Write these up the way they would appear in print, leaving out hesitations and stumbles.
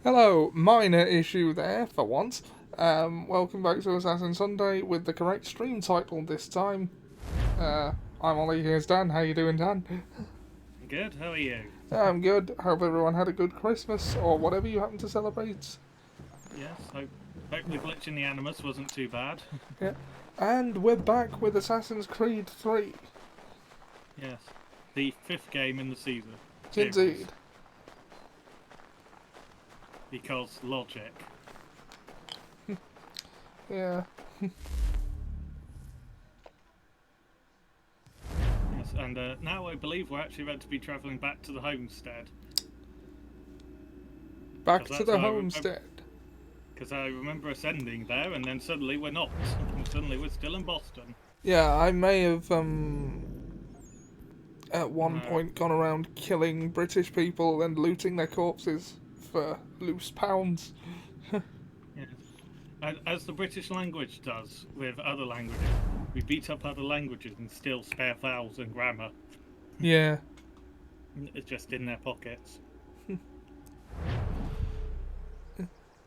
Hello, minor issue there for once. Welcome back to Assassin Sunday with the correct stream title this time. I'm Ollie, here's Dan. How you doing, Dan? Good, how are you? I'm good. Hope everyone had a good Christmas or whatever you happen to celebrate. Yes, hope the glitch in the Animus wasn't too bad. Yeah. And we're back with Assassin's Creed 3. Yes, the fifth game in the series. Indeed. Because logic. Yeah. Yes, and now I believe we're actually meant to be travelling back to the homestead. Back 'Cause to that's the what homestead. Because I remember us ending there, and then suddenly we're not. And suddenly we're still in Boston. Yeah, I may have, at one No. point gone around killing British people and looting their corpses for loose pounds. Yes. As the British language does with other languages, we beat up other languages and steal spare vowels and grammar. Yeah. It's just in their pockets.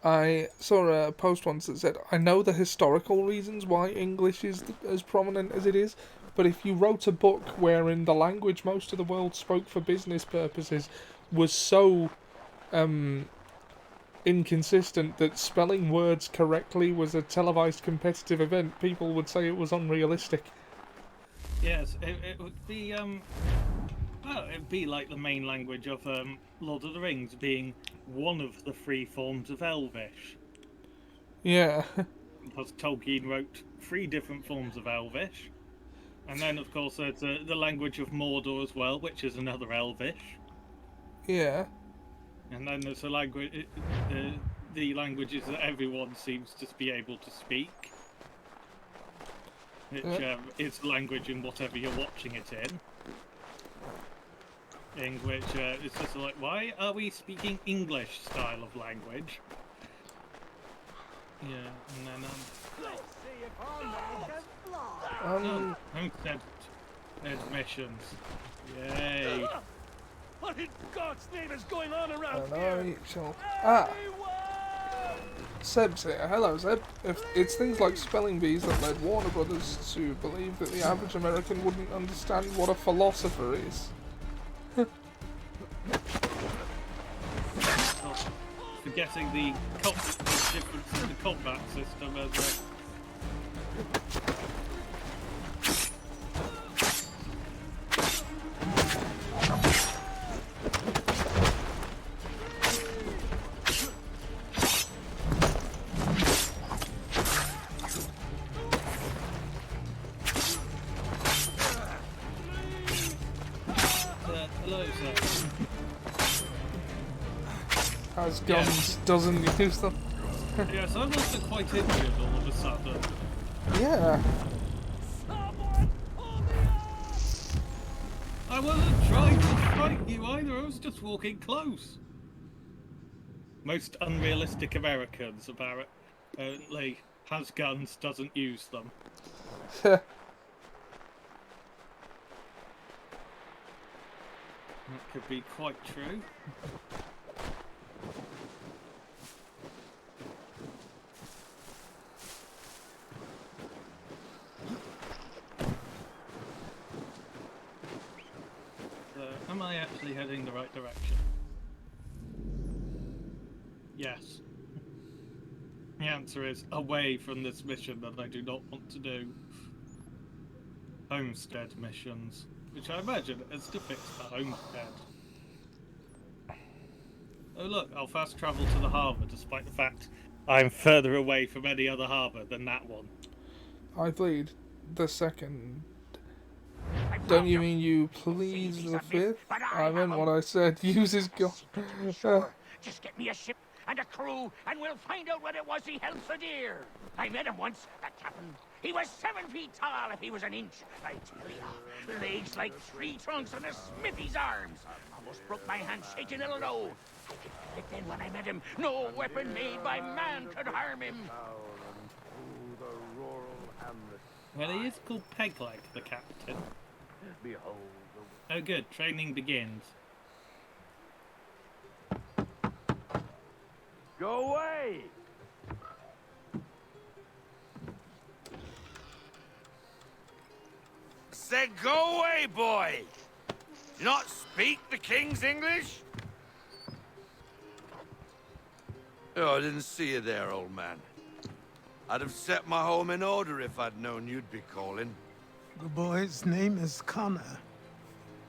I saw a post once that said, I know the historical reasons why English is as prominent as it is, but if you wrote a book wherein the language most of the world spoke for business purposes was so inconsistent that spelling words correctly was a televised competitive event, people would say it was unrealistic. Yes, it would be well, it'd be like the main language of Lord of the Rings being one of the three forms of Elvish, Yeah. because Tolkien wrote three different forms of Elvish, and then of course there's the language of Mordor as well, which is another Elvish, Yeah. and then there's the languages that everyone seems to be able to speak, which is language in whatever you're watching it in which it's just like, why are we speaking English style of language? Yeah, and then homestead admissions. Yay! What in God's name is going on around And here? I shall. Ah! Seb's here. Hello, Seb. If it's things like spelling bees that led Warner Brothers to believe that the average American wouldn't understand what a philosopher is. Forgetting the difference in the combat system as hello, sir. Has guns, doesn't use them. Yes, I'm also quite injured all of a sudden. Yeah. I wasn't trying to fight you either, I was just walking close. Most unrealistic Americans, apparently, has guns, doesn't use them. That could be quite true. Am I actually heading the right direction? Yes. The answer is away from this mission that I do not want to do. Homestead missions, which I imagine is to fix the homestead. Oh look, I'll fast travel to the harbour despite the fact I'm further away from any other harbour than that one. I plead the second. Don't you mean you please the fifth? I meant what I said. Use his gun. Sure. Just get me a ship and a crew, and we'll find out what it was he held so dear. I met him once, that captain. He was 7 feet tall if he was an inch. I tell ya, legs like tree trunks and a smithy's arms. Almost broke my hand shaking it'll know. I could feel it then when I met him. No weapon made by man could harm him. Well, he is called Pegleg, the captain. Oh good, training begins. Go away! Said go away, boy! Do you not speak the King's English? Oh, I didn't see you there, old man. I'd have set my home in order if I'd known you'd be calling. The boy's name is Connor.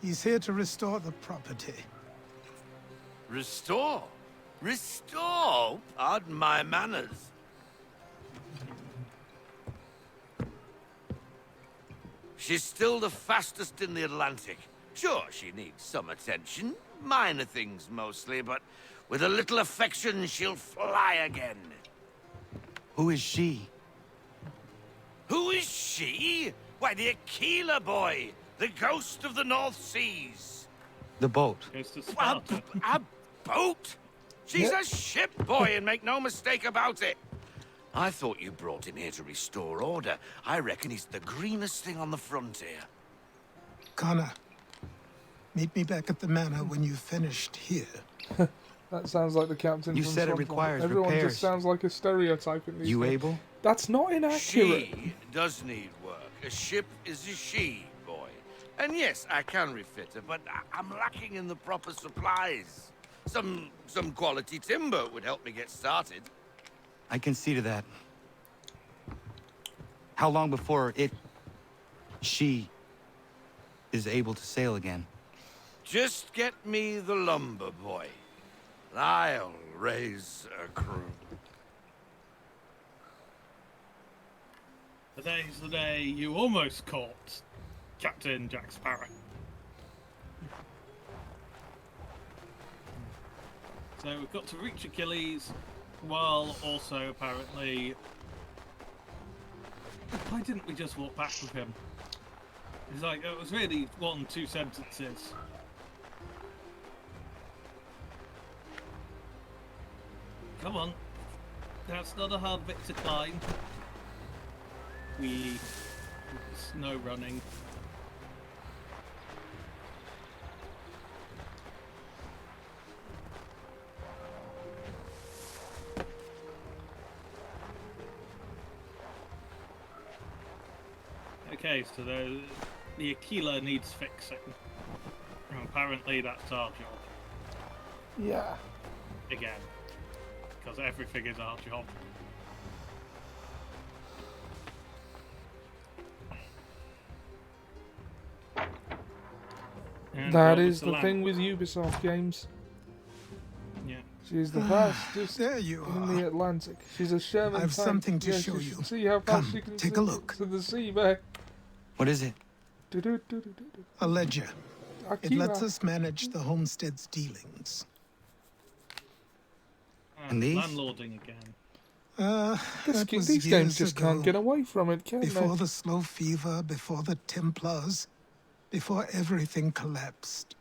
He's here to restore the property. Restore? Restore? Pardon my manners. She's still the fastest in the Atlantic. Sure, she needs some attention. Minor things mostly, but with a little affection, she'll fly again. Who is she? Who is she? Why, the Aquila boy, the ghost of the North Seas. The boat. Goes to A, Sparta. a boat? She's Yeah. a ship, boy, and make no mistake about it. I thought you brought him here to restore order. I reckon he's the greenest thing on the frontier. Connor, meet me back at the manor when you've finished here. That sounds like the captain. You from said it SpongeBob. requires Everyone repairs. just sounds like a stereotype in these You things. able? That's not inaccurate. She does need work. A ship is a she, boy. And yes, I can refit her, but I'm lacking in the proper supplies. Some quality timber would help me get started. I can see to that. How long before she is able to sail again? Just get me the lumber, boy. I'll raise a crew. Today's the day you almost caught Captain Jack Sparrow. So we've got to reach Achilles, while also apparently... Why didn't we just walk back with him? It's like, it was really 1-2 sentences. Come on. That's not a hard bit to climb. Snow running. Okay, so the Aquila needs fixing. And apparently that's our job. Yeah. Again. Because everything is our job. And That what was is the land- thing with Ubisoft games. Yeah. She's the fastest There you in the are. Atlantic. She's a Sherman I've tank. something to Yes, show you you. should see how fast Come, she can take a sink look. to the sea, man. What is it? Do-do-do-do-do-do. A ledger. It Akira. lets us manage the homestead's dealings. And these? Landlording again. That was These games years just ago. can't get away from it, can Before they? the slow fever, before the Templars, before everything collapsed.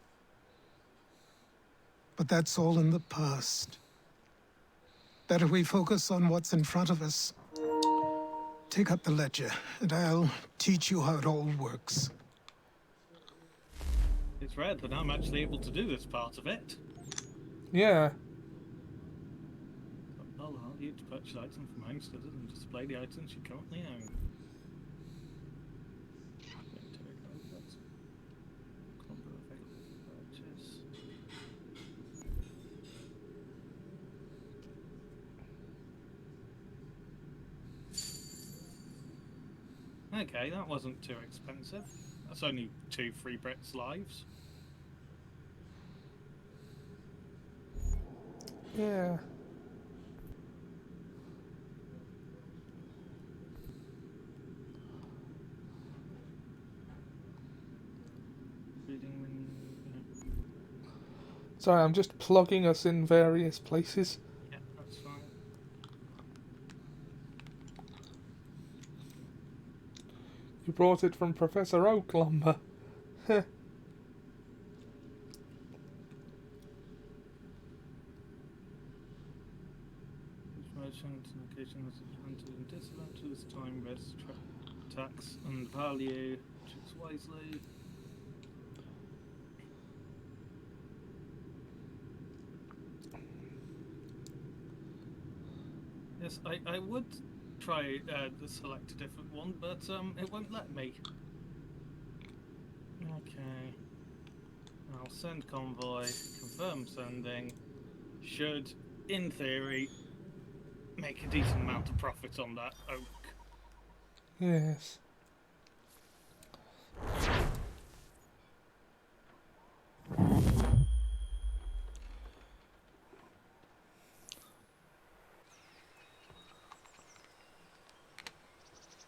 But that's all in the past. Better we focus on what's in front of us. Take up the ledger, and I'll teach you how it all works. It's rare that I'm actually able to do this part of it. Yeah. I'll allow you to purchase items from homesteaders and display the items you currently own. Number available for purchase. Okay, that wasn't too expensive. That's only 2 free Brits lives. Yeah. Reading when Sorry, I'm just plugging us in various places. yeah, that's fine. You brought it from Professor Oak lumber. Heh. Information and location is entered in discipline to this time, risk, tax, and value. Choose wisely. Yes, I would try to select a different one, but it won't let me. Okay. I'll send convoy, confirm sending. Should, in theory, make a decent amount of profit on that oak. Yes.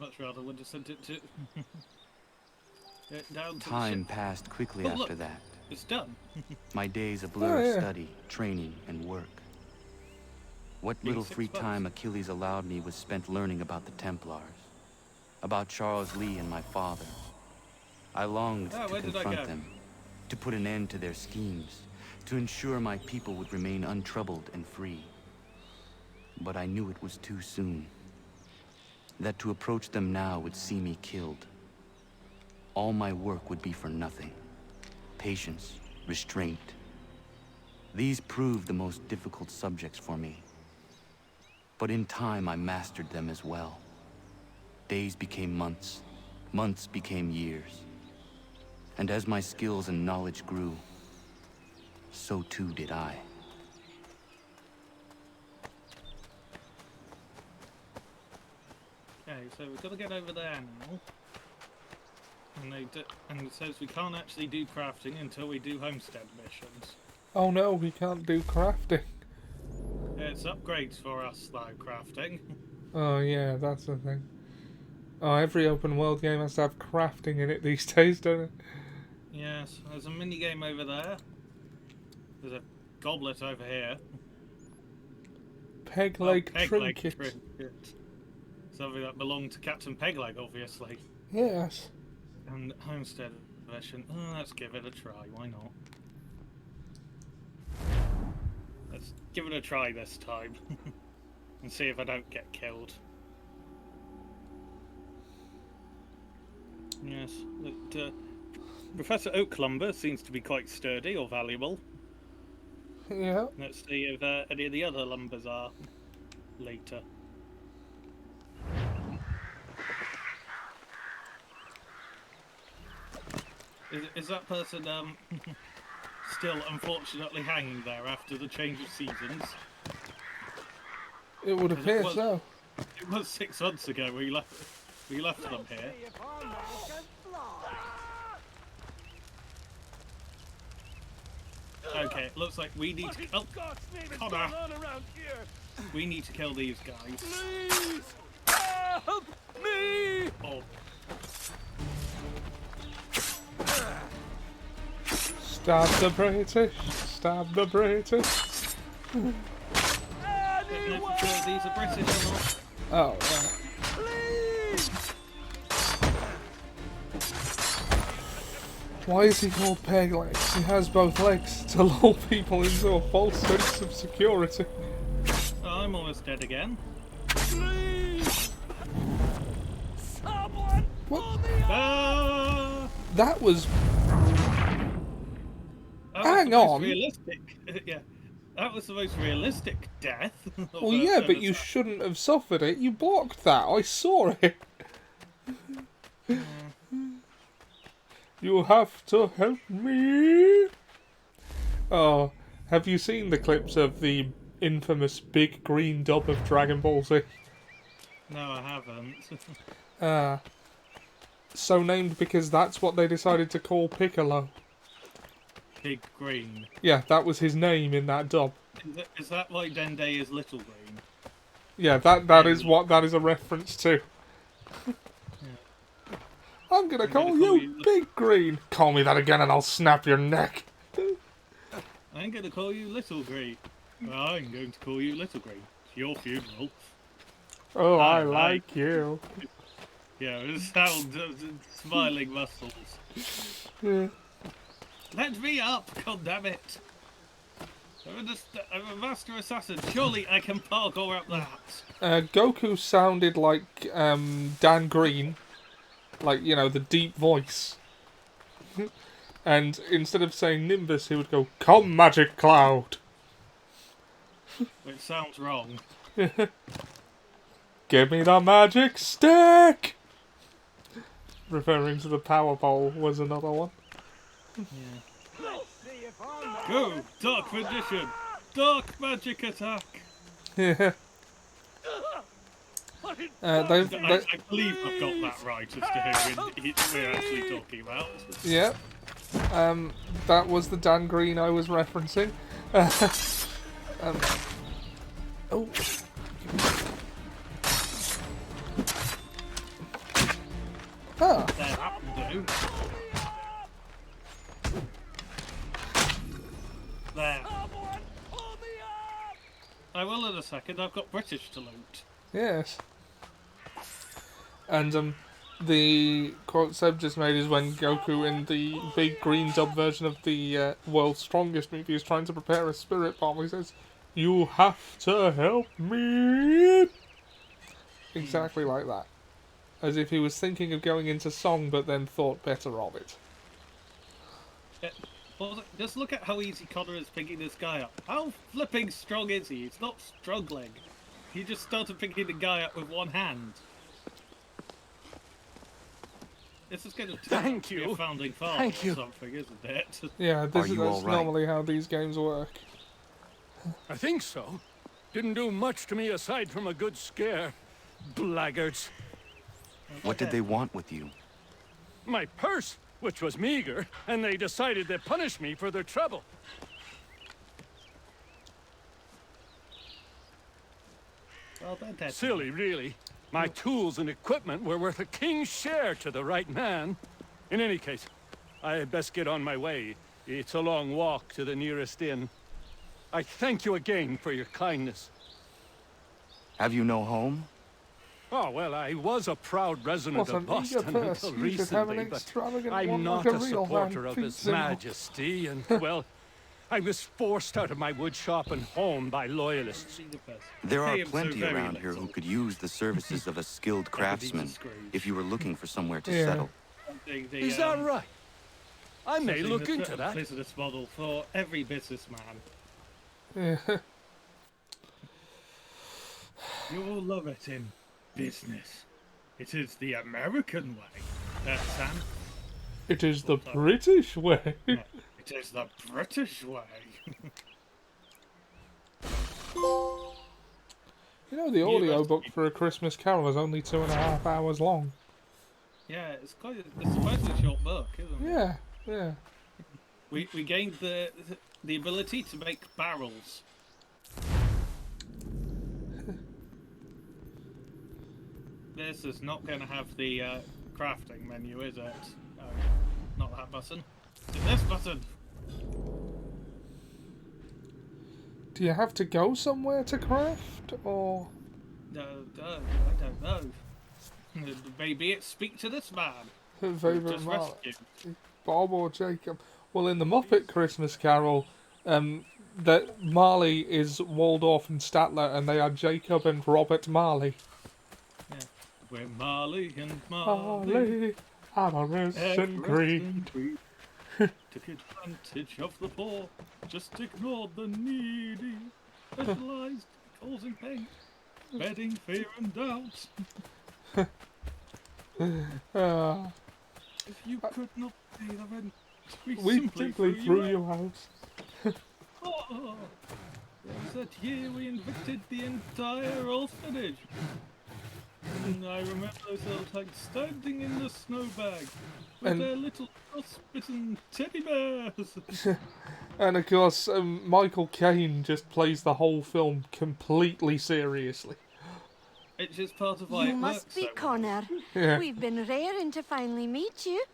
Much rather would have sent it to down to Time the ship. passed quickly Oh, after look. that. It's done. My days a blur Oh, yeah. of study, training, and work. What Being little 6 free months. time Achilles allowed me was spent learning about the Templars, about Charles Lee and my father. I longed Oh, to where did I confront go? them, to put an end to their schemes, to ensure my people would remain untroubled and free. But I knew it was too soon. That to approach them now would see me killed. All my work would be for nothing. Patience, restraint. These proved the most difficult subjects for me. But in time, I mastered them as well. Days became months. Months became years. And as my skills and knowledge grew, so too did I. Okay, so we've got to get over there now. And it says we can't actually do crafting until we do homestead missions. Oh no, we can't do crafting. It's upgrades for us though, crafting. Oh yeah, that's the thing. Oh, every open world game has to have crafting in it these days, don't it? Yes, there's a mini game over there. There's a goblet over here. Peg Oh, leg Pegleg trinket. trinket. Something that belonged to Captain Pegleg, obviously. Yes. And homestead version. Oh, let's give it a try. Why not? Let's give it a try this time. And see if I don't get killed. Yes. But, Professor Oaklumber seems to be quite sturdy or valuable. Yeah. Let's see if any of the other lumbers are later. Is that person still unfortunately hanging there after the change of seasons? It would appear was- so. It was 6 months ago we left them here. Okay, it looks like we need to. Oh, Connor! We need to kill these guys. Please help me! Oh, Stab the British. Stab the British. don't know if these are British or not. Oh, yeah. Why is he called peg legs? He has both legs to lull people into a false sense of security. Oh, I'm almost dead again. Please! Someone What? pull me up! Ah! That was... That was Hang the most on. Realistic. Yeah, that was the most realistic death. of Well, a- yeah, of but a you sa- shouldn't have suffered it. You blocked that. I saw it. You have to help me. Oh, have you seen the clips of the infamous big green dub of Dragon Ball Z? No, I haven't. So named because that's what they decided to call Piccolo. Big green. Yeah, that was his name in that dub. Is that why Dende is little green? Yeah, that is what that is a reference to. I'm gonna call you Big Green. Call me that again and I'll snap your neck. I'm going to call you Little Green. Well, I'm going to call you Little Green. It's your funeral. Oh, I I like you. Yeah, the sound of the smiling muscles. Yeah. Let me up, god damn it! I'm a master assassin. Surely I can parkour up that. Goku sounded like Dan Green, like, you know, the deep voice. And instead of saying Nimbus, he would go, "Come, Magic Cloud." Which sounds wrong. Give me the magic stick! Referring to the power bowl was another one. Go, Dark Magician! Dark Magic Attack! Yeah. I believe I've got that right as to who we're actually talking about. Yeah. That was the Dan Green I was referencing. Oh. Ah. There, that will do. There. I will in a second, I've got British to loot. Yes. And the quote Seb just made is when Goku in the big green dub version of the World's Strongest movie is trying to prepare a spirit bomb. He says, "You have to help me." Exactly like that. As if he was thinking of going into song, but then thought better of it. Yeah. Well, just look at how easy Connor is picking this guy up. How flipping strong is he? He's not struggling. He just started picking the guy up with one hand. This is going to turn out to be a founding father or something, isn't it? Yeah, that's all right? normally how these games work. I think so. Didn't do much to me aside from a good scare. Blackguards. What did they want with you? My purse, which was meager, and they decided to punish me for their trouble. Well, they're dead. Silly, really. My tools and equipment were worth a king's share to the right man. In any case, I had best get on my way. It's a long walk to the nearest inn. I thank you again for your kindness. Have you no home? Oh, well, I was a proud resident of Boston until recently, but I'm not a supporter of His Majesty, and, well, I was forced out of my woodshop and home by loyalists. There are plenty around here who could use the services of a skilled craftsman if you were looking for somewhere to settle. Is that right? I may look into that. Business model for every businessman. Yeah. You'll love it in business. It is the American way, Sam. It is the British way. No, it is the British way. You know, the audiobook for A Christmas Carol is only 2.5 hours long. Yeah, it's supposedly a short book, isn't it? Yeah, yeah. We gained the ability to make barrels. This is not going to have the crafting menu, is it? Not that button. It's this button. Do you have to go somewhere to craft, or...? No, I don't know. Maybe it's speak to this man. Favourite Just Marley? rescued. Bob or Jacob? Well, in the Muppet Christmas Carol, that Marley is Waldorf and Statler, and they are Jacob and Robert Marley. Yeah. We're Marley and Marley, avarice and greed. Took advantage of the poor, just ignored the needy. Specialised in causing pain, spreading fear and doubt. If you could not pay the rent, we simply threw you out. Oh, that year we evicted the entire orphanage. And I remember those little tags standing in the snowbag with And- their little frostbitten teddy bears. And of course, Michael Caine just plays the whole film completely seriously. It's just part of why You it must works be so well. Connor. Yeah. We've been raring to finally meet you.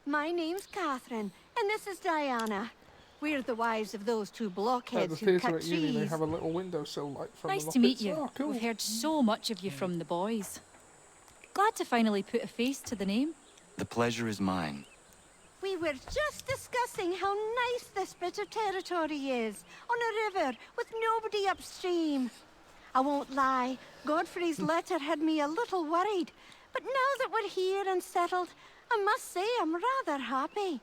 My name's Catherine, and this is Diana. We're the wives of those two At the blockheads who theatre cut at uni, they trees. have a little windowsill light from Nice the to meet Muppets. you. Oh, cool. We've heard so much of you from the boys. Glad to finally put a face to the name. The pleasure is mine. We were just discussing how nice this bit of territory is, on a river with nobody upstream. I won't lie, Godfrey's letter had me a little worried, but now that we're here and settled, I must say I'm rather happy.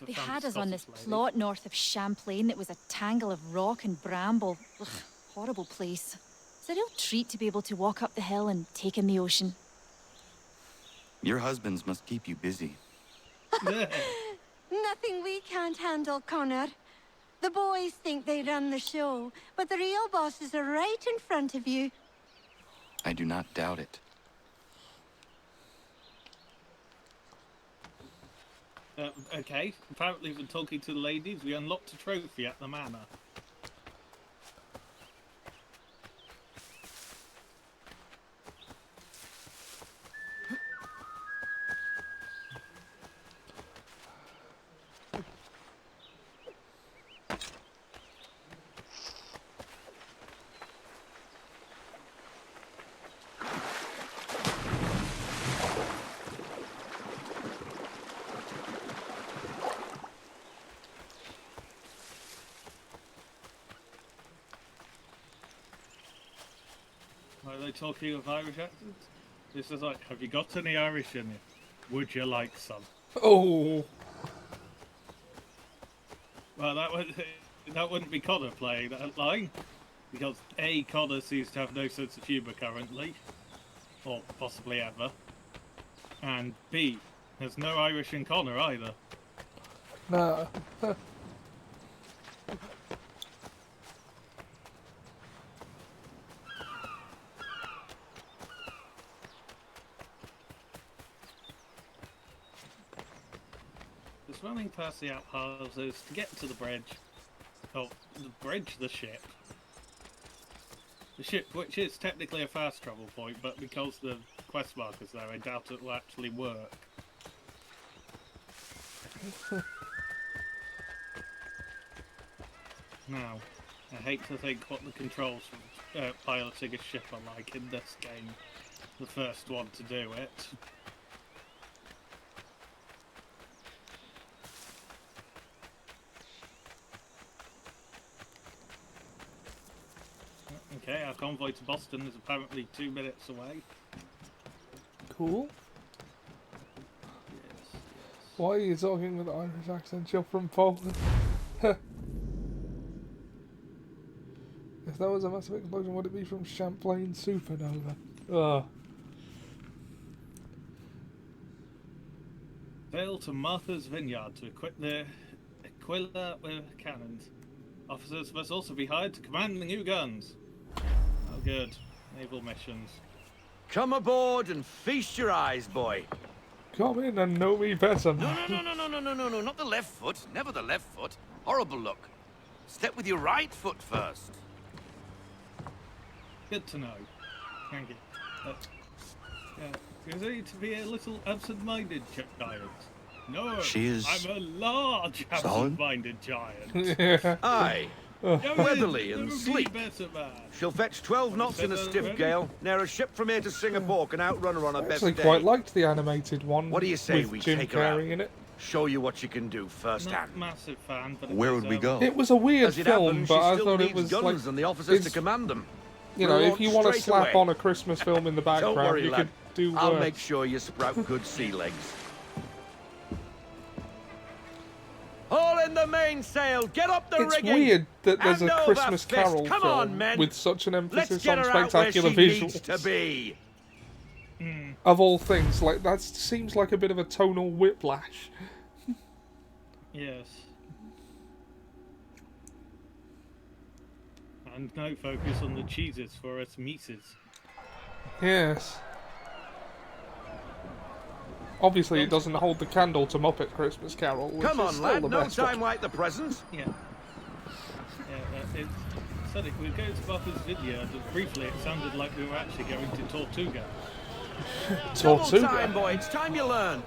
They had us on this plot north of Champlain that was a tangle of rock and bramble. Ugh, horrible place. It's a real treat to be able to walk up the hill and take in the ocean. Your husbands must keep you busy. Nothing we can't handle, Connor. The boys think they run the show, but the real bosses are right in front of you. I do not doubt it. Okay, apparently when talking to the ladies, we unlocked a trophy at the manor. Are they talking of Irish accents? This is like, have you got any Irish in you? Would you like some? Oh, Well, that wouldn't be Connor playing that line, because A, Connor seems to have no sense of humour currently, or possibly ever, and B, there's no Irish in Connor either. no. Just running past the outhouses to get to the bridge. Oh, the ship. The ship, which is technically a fast travel point, but because the quest marker's there, I doubt it will actually work. Now, I hate to think what the controls for piloting a ship are like in this game. The first one to do it. Okay, our convoy to Boston is apparently 2 minutes away. Cool. Yes. Why are you talking with Irish accent? You're from Poland. If that was a massive explosion, would it be from Champlain Supernova? Ugh. Sail to Martha's Vineyard to equip the Aquila with cannons. Officers must also be hired to command the new guns. Oh, good. Naval missions. Come aboard and feast your eyes, boy. Come in and know me better. No, not the left foot. Never the left foot. Horrible look. Step with your right foot first. Good to know. Thank you. You're going to be a little absent-minded giant. No, She is I'm a large solid? absent-minded giant. Yeah. Aye. Weatherly and Never be sleek. better, man. She'll fetch 12 knots in a stiff gale. Ne'er a ship from here to Singapore can outrun her on her I best actually day. quite liked the animated one. What do you say with we Jim take her out? Carrey in it? Show you what you can do firsthand. Not massive fan, but Where would we go? It was a weird As it film, happens, but she I still thought it needs was guns like, and the officers to it's- command them. you know, We'll if you launch want to straight slap away. on a Christmas film in the background, Don't worry, you lad. could do I'll worse. make sure you sprout good sea legs. All in the mainsail! Get up the It's rigging! weird that there's Hand a over Christmas fist. Carol Come film on, men. with such an Let's emphasis get on her out where she spectacular needs to visuals. be. Of all things, like that seems like a bit of a tonal whiplash. Yes. And no focus on the cheeses for us Mises. Yes. Obviously, it doesn't hold the candle to Muppet Christmas Carol, which Come is on, still lad. the No best time one. like the present. Yeah. Sonic, we were going to Martha's Vineyard, and briefly it sounded like we were actually going to Tortuga. Double Tortuga. time, boy. It's time you learned.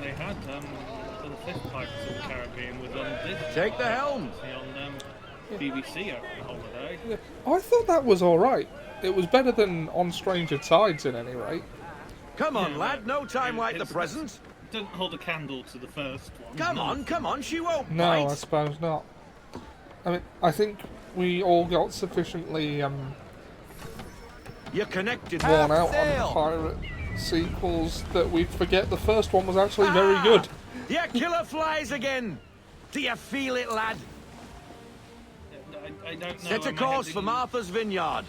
They had the fifth Pirates of the Caribbean was on this. Take the helm. On BBC over the holiday. I thought that was alright. It was better than On Stranger Tides, at any rate. Come on, Yeah, lad. No time like the it's- present. Don't hold a candle to the first one. Come on. She won't No, bite. I suppose not. I mean, I think we all got sufficiently You're connected. worn Half out sail. on pirate sequels that we forget the first one was actually very good. The killer flies again. Do you feel it, lad? I don't know. Set a am I course heading- for Martha's Vineyard.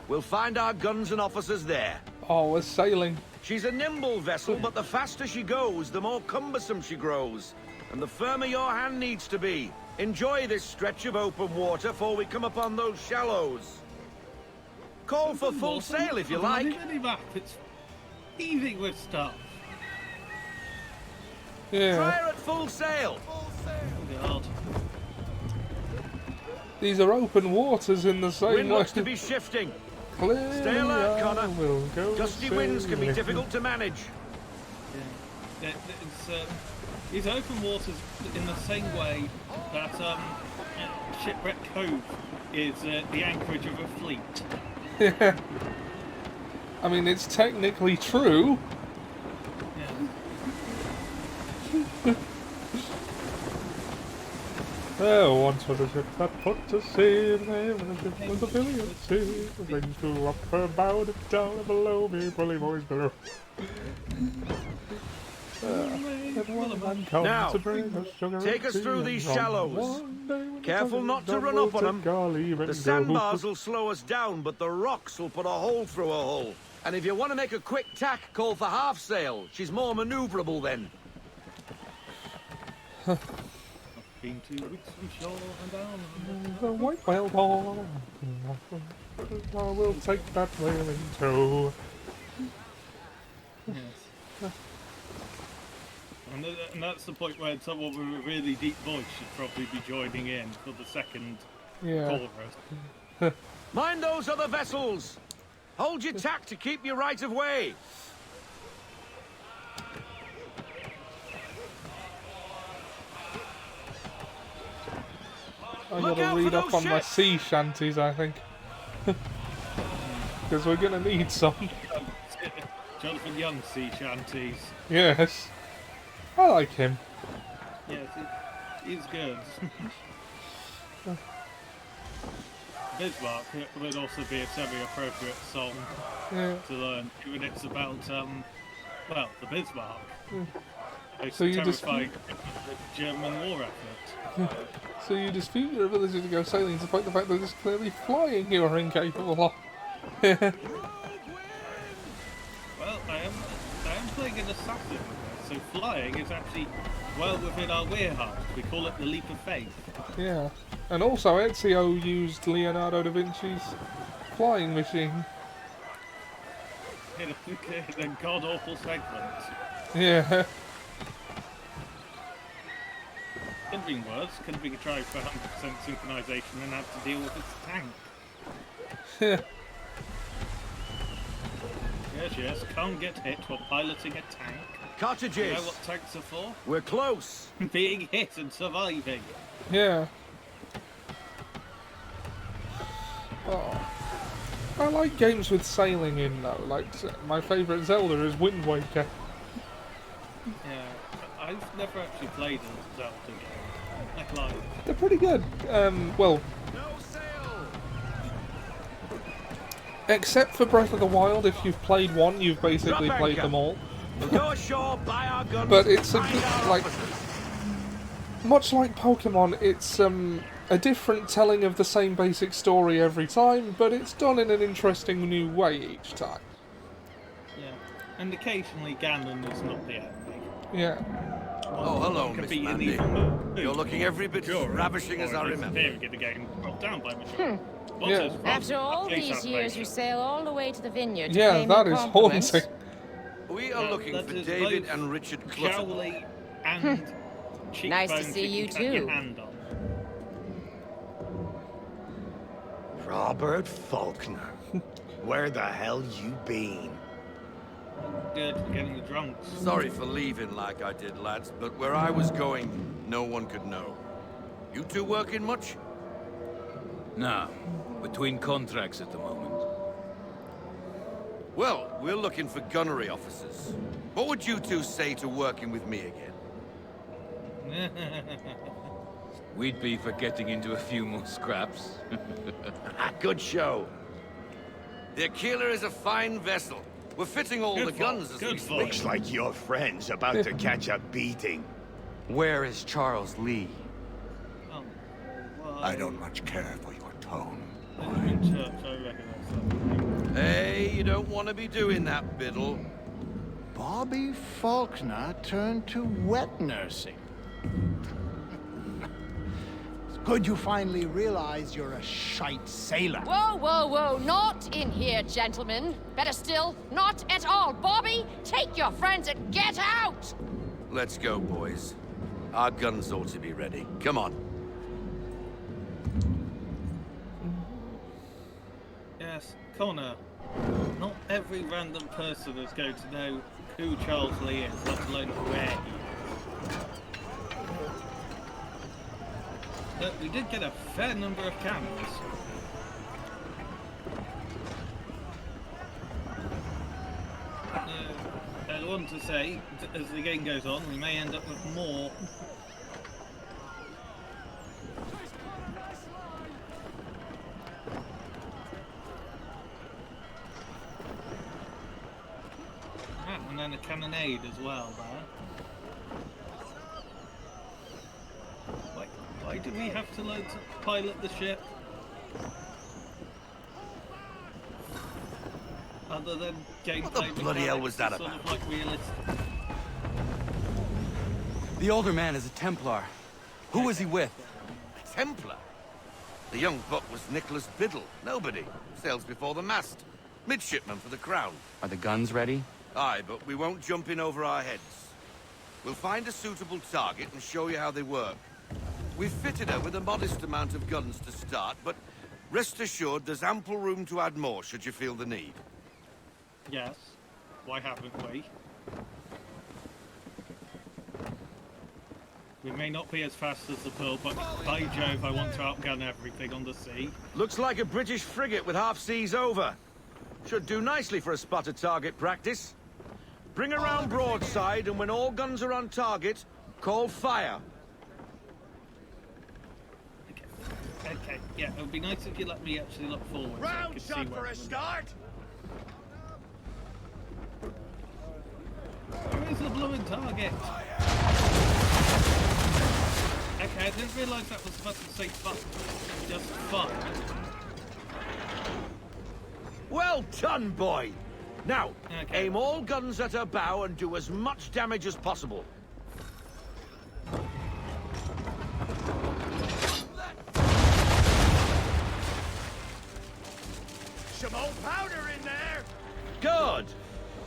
We'll find our guns and officers there. Oh, we're sailing. She's a nimble vessel, but the faster she goes, the more cumbersome she grows. And the firmer your hand needs to be. Enjoy this stretch of open water before we come upon those shallows. Call for full sail if you like. Map. It's heaving with stuff. Try Yeah. her at full sail. God. These are open waters in the same Wind way. looks to be shifting. Clearly Stay alert, I Connor. will go Gusty winds can be sailing. difficult to manage. It's open waters in the same way that Shipwreck Cove is the anchorage of a fleet. Yeah. I mean, it's technically true. Yeah. There once was a ship that put to sea, and there was a ship with a billion sea. The things flew up her bow and down and below me, bully boys below. Now, take us through these shallows. Careful not to run up on them. The sandbars will slow us down, but the rocks will put a hole through a hull. And if you want to make a quick tack, call for half sail. She's more maneuverable then. Been 2 weeks from shore and down. The white whale ball. I will take that whale in tow. Yes. And that's the point where someone with a really deep voice should probably be joining in for the second Yeah. chorus. Mind those other vessels. Hold your tack to keep your right of way. I Look gotta out for read up those on my ships. sea shanties, I think. Because we're gonna need some. Jonathan Young sea shanties. Yes. I like him. Yes, he's good. Bismarck would also be a semi-appropriate song Yeah. to learn, given it's about, well, the Bismarck. It's So you just- terrifying the German war effort. So you dispute your ability to go sailing despite the fact that it's clearly flying you are incapable of. Well, I am playing an assassin, so flying is actually well within our wheelhouse. We call it the leap of faith. Yeah. And also Ezio used Leonardo da Vinci's flying machine. In a god-awful segment. Yeah. Could be worse, could be tried for 100% synchronization and have to deal with its tank. Yeah. Yes, can't get hit while piloting a tank. You Cartridges. know what tanks are for? We're close. Being hit and surviving. Yeah. Oh. I like games with sailing in though. Like my favourite Zelda is Wind Waker. Yeah, I've never actually played a Zelda game. I lied. They're pretty good. Well, No sail. except for Breath of the Wild, if you've played one, you've basically Drop played anchor. them all. We'll go ashore, buy our guns, But it's a, find our like, officers. much like Pokemon, it's a different telling of the same basic story every time, but it's done in an interesting new way each time. Yeah, and occasionally Ganon is not the enemy. Yeah. Oh, hello, Could Miss be an Mandy. evil move. You're looking every bit as Sure, ravishing as I or remember. disappearing in the game, brought down by Michelle. What's Yeah. his problem? After all Police these years, you operation. sail all the way to the vineyard to Yeah, pay that me is compliments. haunting. We are looking That for is David both and Richard Clutton. Jowly and Nice to cheekbones see you can cut your too. hand on. Robert Faulkner. Where the hell you been? Good for getting the drunks. Sorry for leaving like I did, lads, but where I was going, no one could know. You two working much? Nah, between contracts at the moment. Well, we're looking for gunnery officers. What would you two say to working with me again? We'd be for getting into a few more scraps. Good show. The Aquila is a fine vessel. We're fitting all the guns as we speak. Looks like your friend's about to catch a beating. Where is Charles Lee? Oh, I don't much care for your tone. in church, I reckon. Hey, you don't want to be doing that, Biddle. Bobby Faulkner turned to wet nursing. It's good you finally realize you're a shite sailor. Whoa, whoa, whoa. Not in here, gentlemen. Better still, not at all. Bobby, take your friends and get out! Let's go, boys. Our guns ought to be ready. Come on. Yes, Connor. Not every random person is going to know who Charles Lee is, let alone where he is. But we did get a fair number of cannons. I want to say, as the game goes on, we may end up with more. And then a cannonade as well there. Why do we have to learn to pilot the ship? Other than gameplay. What the bloody hell was that sort about? of like realistic. The older man is a Templar. Who was he with? A Templar? The young buck was Nicholas Biddle. Nobody. Sails before the mast. Midshipman for the Crown. Are the guns ready? Aye, but we won't jump in over our heads. We'll find a suitable target and show you how they work. We've fitted her with a modest amount of guns to start, but rest assured there's ample room to add more should you feel the need. Yes. Why haven't we? We may not be as fast as the Pearl, but by Jove, I want to outgun everything on the sea. Looks like a British frigate with half seas over. Should do nicely for a spotted target practice. Bring around broadside, and when all guns are on target, call fire. Okay, yeah, it would be nice if you let me actually look forward. Round so I shot could see for a start. Where is the blooming target? Okay, I didn't realise that was supposed to say fuck. Just fuck. Well done, boy. Now, Okay. aim all guns at her bow and do as much damage as possible. Some old powder in there. Good.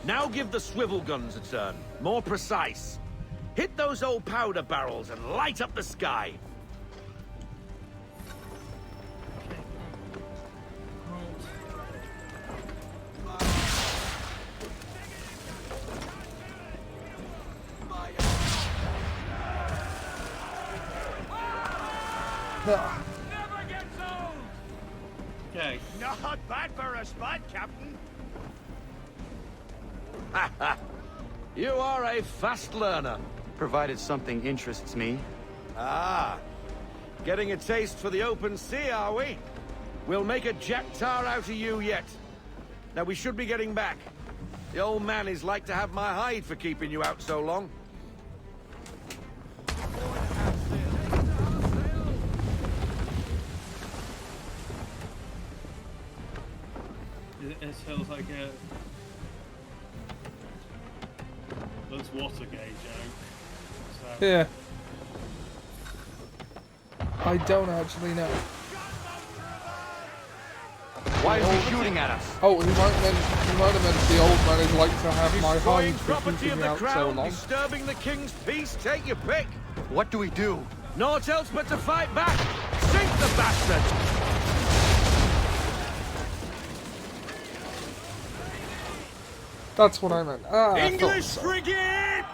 Now give the swivel guns a turn. More precise. Hit those old powder barrels and light up the sky. Okay. Not bad for a spot, Captain. You are a fast learner. Provided something interests me. Ah, getting a taste for the open sea, are we? We'll make a jack tar out of you yet. Now we should be getting back. The old man is like to have my hide for keeping you out so long. It feels like a... That's Watergate joke. So. Yeah. I don't actually know. Why is he shooting at us? Oh, he might have meant the old man is like to have my hide Destroying for property keeping of me the out so crown, long. disturbing the king's peace, take your pick. What do we do? Naught else but to fight back. Sink the bastard! That's what I meant. Ah, I thought English so. frigate!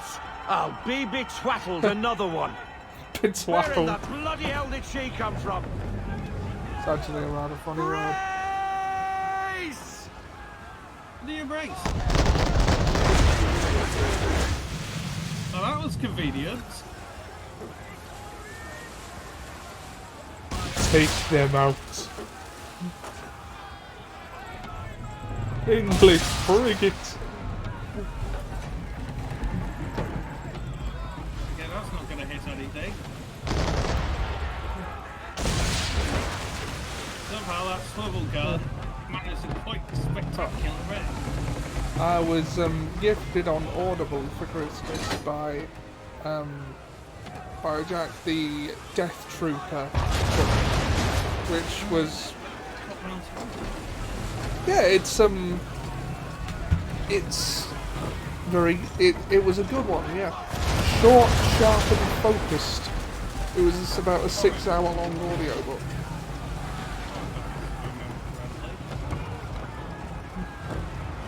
I'll be betwattled another one. Where in Betwattled. the bloody hell did she come from? It's actually a rather funny word. Brace! The embrace. Oh, that was convenient. Take them out. English frigate. hit anything. Somehow that swivel gun managed a quite spectacular wreck. I was gifted on Audible for Christmas by Jack the Death Trooper, which was it's very it was a good one, yeah. Short, sharp, and focused. It was about a 6-hour-long audiobook.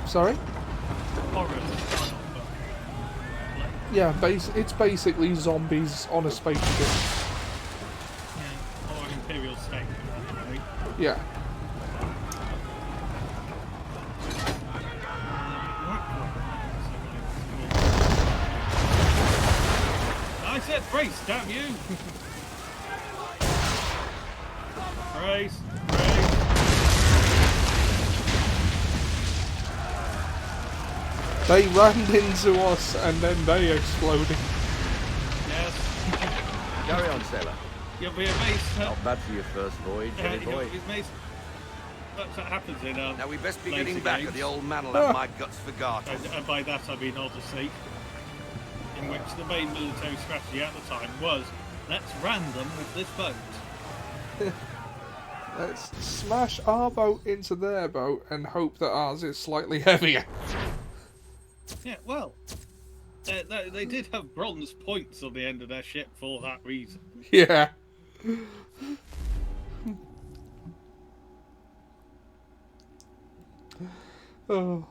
Sorry? Yeah, it's basically zombies on a spaceship. Yeah, or an Imperial state. Right? Yeah. I said brace, damn you! Brace, brace. They rammed into us and then they exploded. Yes. Carry on, sailor. You'll be amazed. Not bad for your first voyage, any boy. You'll be amazed. That's what happens in Now we best be later getting back, games. or the old man will have my guts for garters. And by that I mean Odyssey, in which the main military strategy at the time was, let's ram them with this boat. Let's smash our boat into their boat and hope that ours is slightly heavier. Yeah, well, they did have bronze points on the end of their ship for that reason. Yeah. Oh.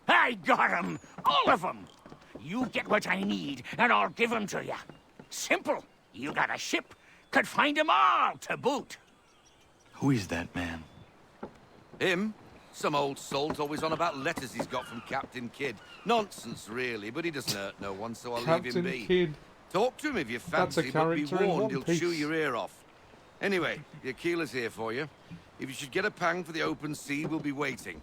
I got 'em! All of 'em! You get what I need, and I'll give 'em to you. Simple. You got a ship, could find 'em all to boot. Who is that man? Him? Some old salt always on about letters he's got from Captain Kidd. Nonsense, really, but he doesn't hurt no one, so I'll leave him Captain be. Kidd. Talk to him if you That's a fancy, but be character in warned, One he'll Piece. chew your ear off. Anyway, your keeler's here for you. If you should get a pang for the open sea, we'll be waiting.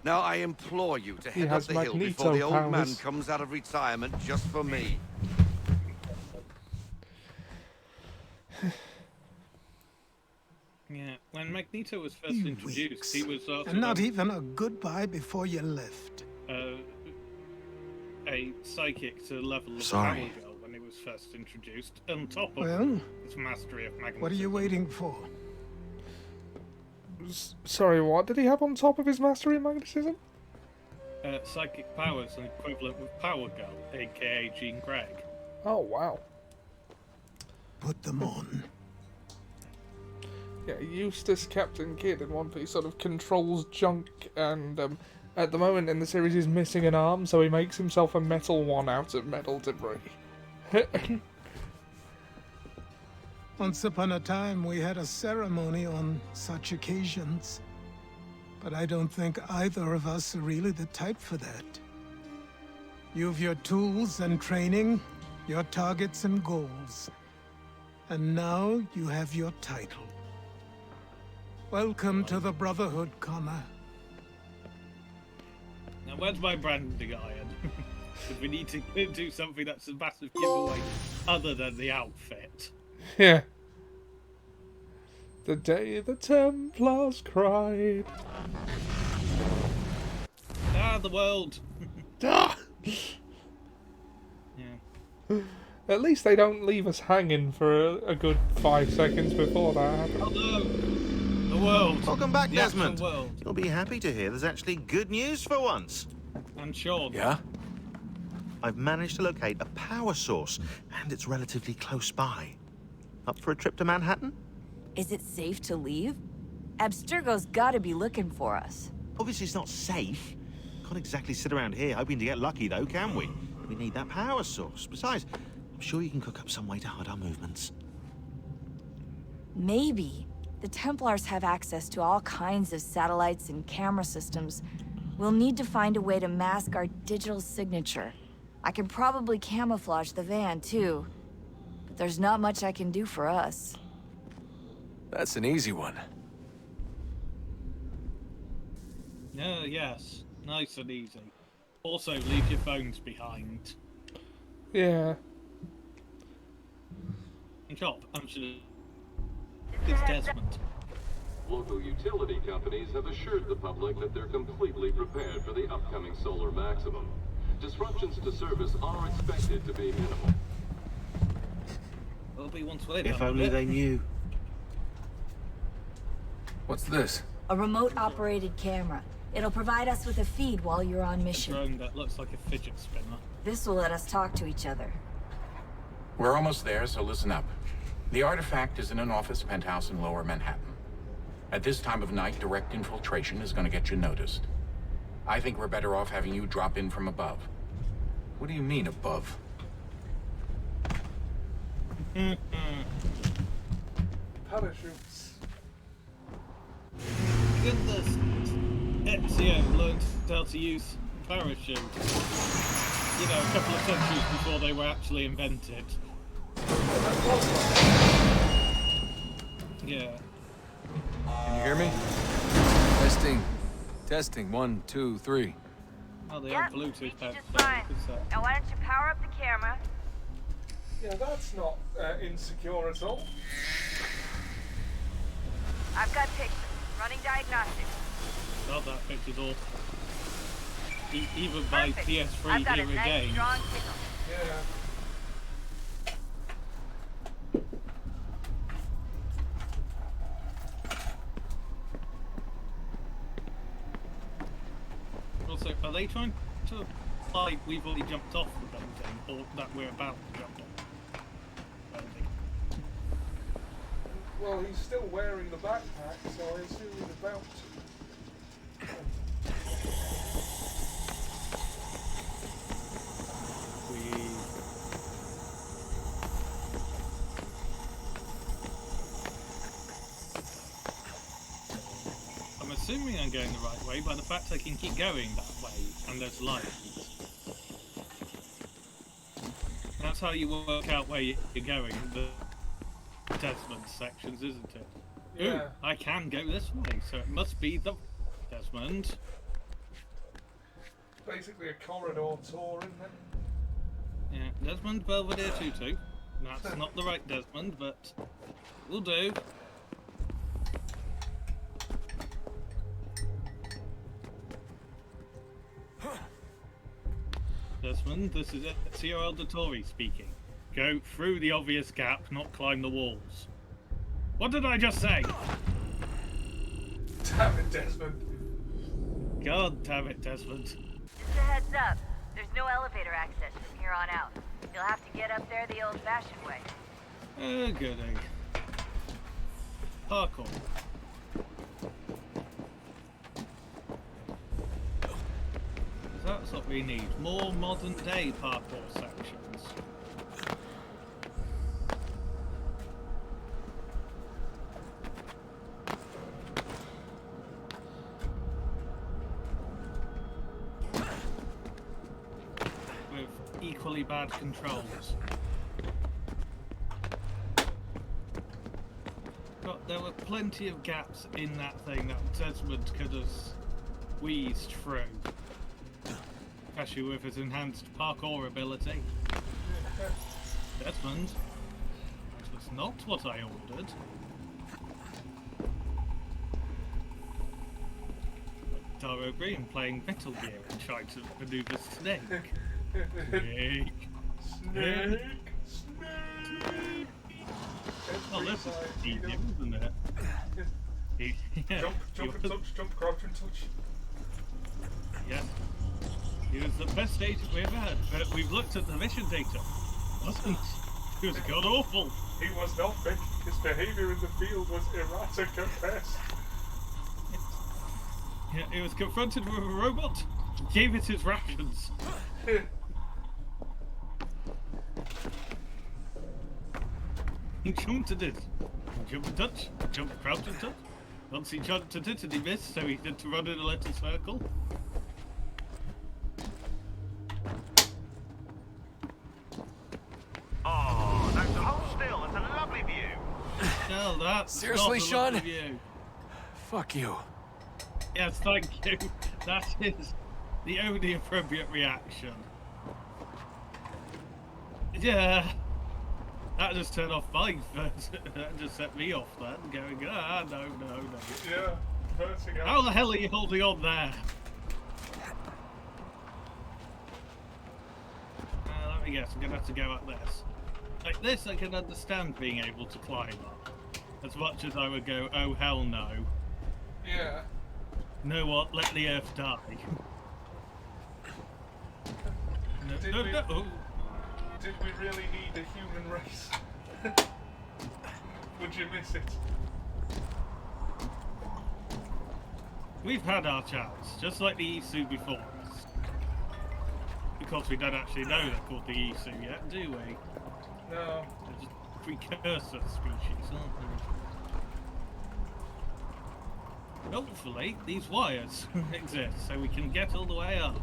Now, I implore you to He head up has the hill before the old man Magneto comes out of retirement just for me. Yeah, when Magneto was first introduced, he was sort And of not even a goodbye before you left. a psychic to the level of Sorry. Power Girl when he was first introduced, on top of Well, his mastery of magnetism. what are you waiting for? Sorry, what did he have on top of his mastery of magnetism? Psychic powers, an equivalent with Power Girl, aka Jean Grey. Oh, wow. Put them on. Yeah, Eustace, Captain Kidd in One Piece, sort of controls junk, and at the moment in the series he's missing an arm, so he makes himself a metal one out of metal debris. Once upon a time, we had a ceremony on such occasions. But I don't think either of us are really the type for that. You've your tools and training, your targets and goals. And now you have your title. Welcome to the Brotherhood, Connor. Now, where's my branding iron? Because we need to do something that's a massive giveaway other than the outfit. Yeah. The day the Templars cried. Ah, the world. Ah! Yeah. At least they don't leave us hanging for a good 5 seconds before that happens. Oh no! The world. Welcome back, The actual Desmond. world. You'll be happy to hear there's actually good news for once. And Sean. Yeah? I've managed to locate a power source, and it's relatively close by. Up for a trip to Manhattan? Is it safe to leave? Abstergo's gotta be looking for us. Obviously it's not safe. Can't exactly sit around here hoping to get lucky, though, can we? We need that power source. Besides, I'm sure you can cook up some way to hide our movements. Maybe. The Templars have access to all kinds of satellites and camera systems. We'll need to find a way to mask our digital signature. I can probably camouflage the van, too. But there's not much I can do for us. That's an easy one. Yes. Nice and easy. Also, leave your phones behind. Yeah. Chop, I'm sure it's Desmond. Local utility companies have assured the public that they're completely prepared for the upcoming solar maximum. Disruptions to service are expected to be minimal. Will be once later. If only they knew. What's this? A remote-operated camera. It'll provide us with a feed while you're on mission. A drone that looks like a fidget spinner. This will let us talk to each other. We're almost there, so listen up. The artifact is in an office penthouse in Lower Manhattan. At this time of night, direct infiltration is going to get you noticed. I think we're better off having you drop in from above. What do you mean, above? Parachutes. Goodness. Ezio learned how to use parachute. You know, a couple of centuries before they were actually invented. Yeah. Can you hear me? Testing. Testing. 1, 2, 3. Oh, they have Bluetooth headphones. Now why don't you power up the camera? Yeah, that's not insecure at all. I've got pictures. Running diagnostics. God, that picture's awful. Even by PS3 I've got era a nice, games. strong signal. Yeah. Also, are they trying to imply we've already jumped off the building, or that we're about to jump off the building? Well, he's still wearing the backpack, so I assume he's about to. I'm assuming I'm going the right way by the fact I can keep going that way, and there's light. That's how you work out where you're going, the Desmond sections, isn't it? Yeah. Ooh, I can go this way, so it must be the Desmond. Basically a corridor tour, isn't it? Yeah, Desmond Belvedere 2-2. That's not the right Desmond, but will do. Desmond, this is Ezio Auditore speaking. Go through the obvious gap, not climb the walls. What did I just say? Damn it, Desmond. God damn it, Desmond. Just a heads up. There's no elevator access from here on out. You'll have to get up there the old-fashioned way. Oh, goody. Parkour. That's what we need. More modern-day parkour sections. With equally bad controls. But there were plenty of gaps in that thing that Desmond could have squeezed through. Especially with his enhanced parkour ability. Desmond, that was not what I ordered. Taro Green playing Metal Gear and trying to maneuver Snake. Snake. Snake. Snake. Oh, this is easy, isn't it? Yeah. Jump and touch, jump, crouch and touch. Yeah. He was the best agent we ever had, but we've looked at the mission data. Wasn't. He was god awful. He was not big. His behaviour in the field was erratic at best. Yeah, he was confronted with a robot, gave it his rations. He jumped and did. Jump and touch, jump, crouch and touch. Once he jumped and he missed, so he had to run in a little circle. Oh, don't hold still. It's a lovely view. Well, that's Seriously, not the Sean? look of you. Fuck you. Yes, thank you. That is the only appropriate reaction. Yeah. That just turned off mine. That just set me off then, going, no. Yeah, vertigo. How the hell are you holding on there? Let me guess, I'm gonna have to go up this. Like this, I can understand being able to climb up. As much as I would go, oh hell no. Yeah. Know what? Let the Earth die. Did no. Did we really need a human race? Would you miss it? We've had our chance, just like the Isu before us. Because we don't actually know they're called the Isu yet, do we? No. They're just precursor species, aren't they? Hopefully, these wires exist so we can get all the way up.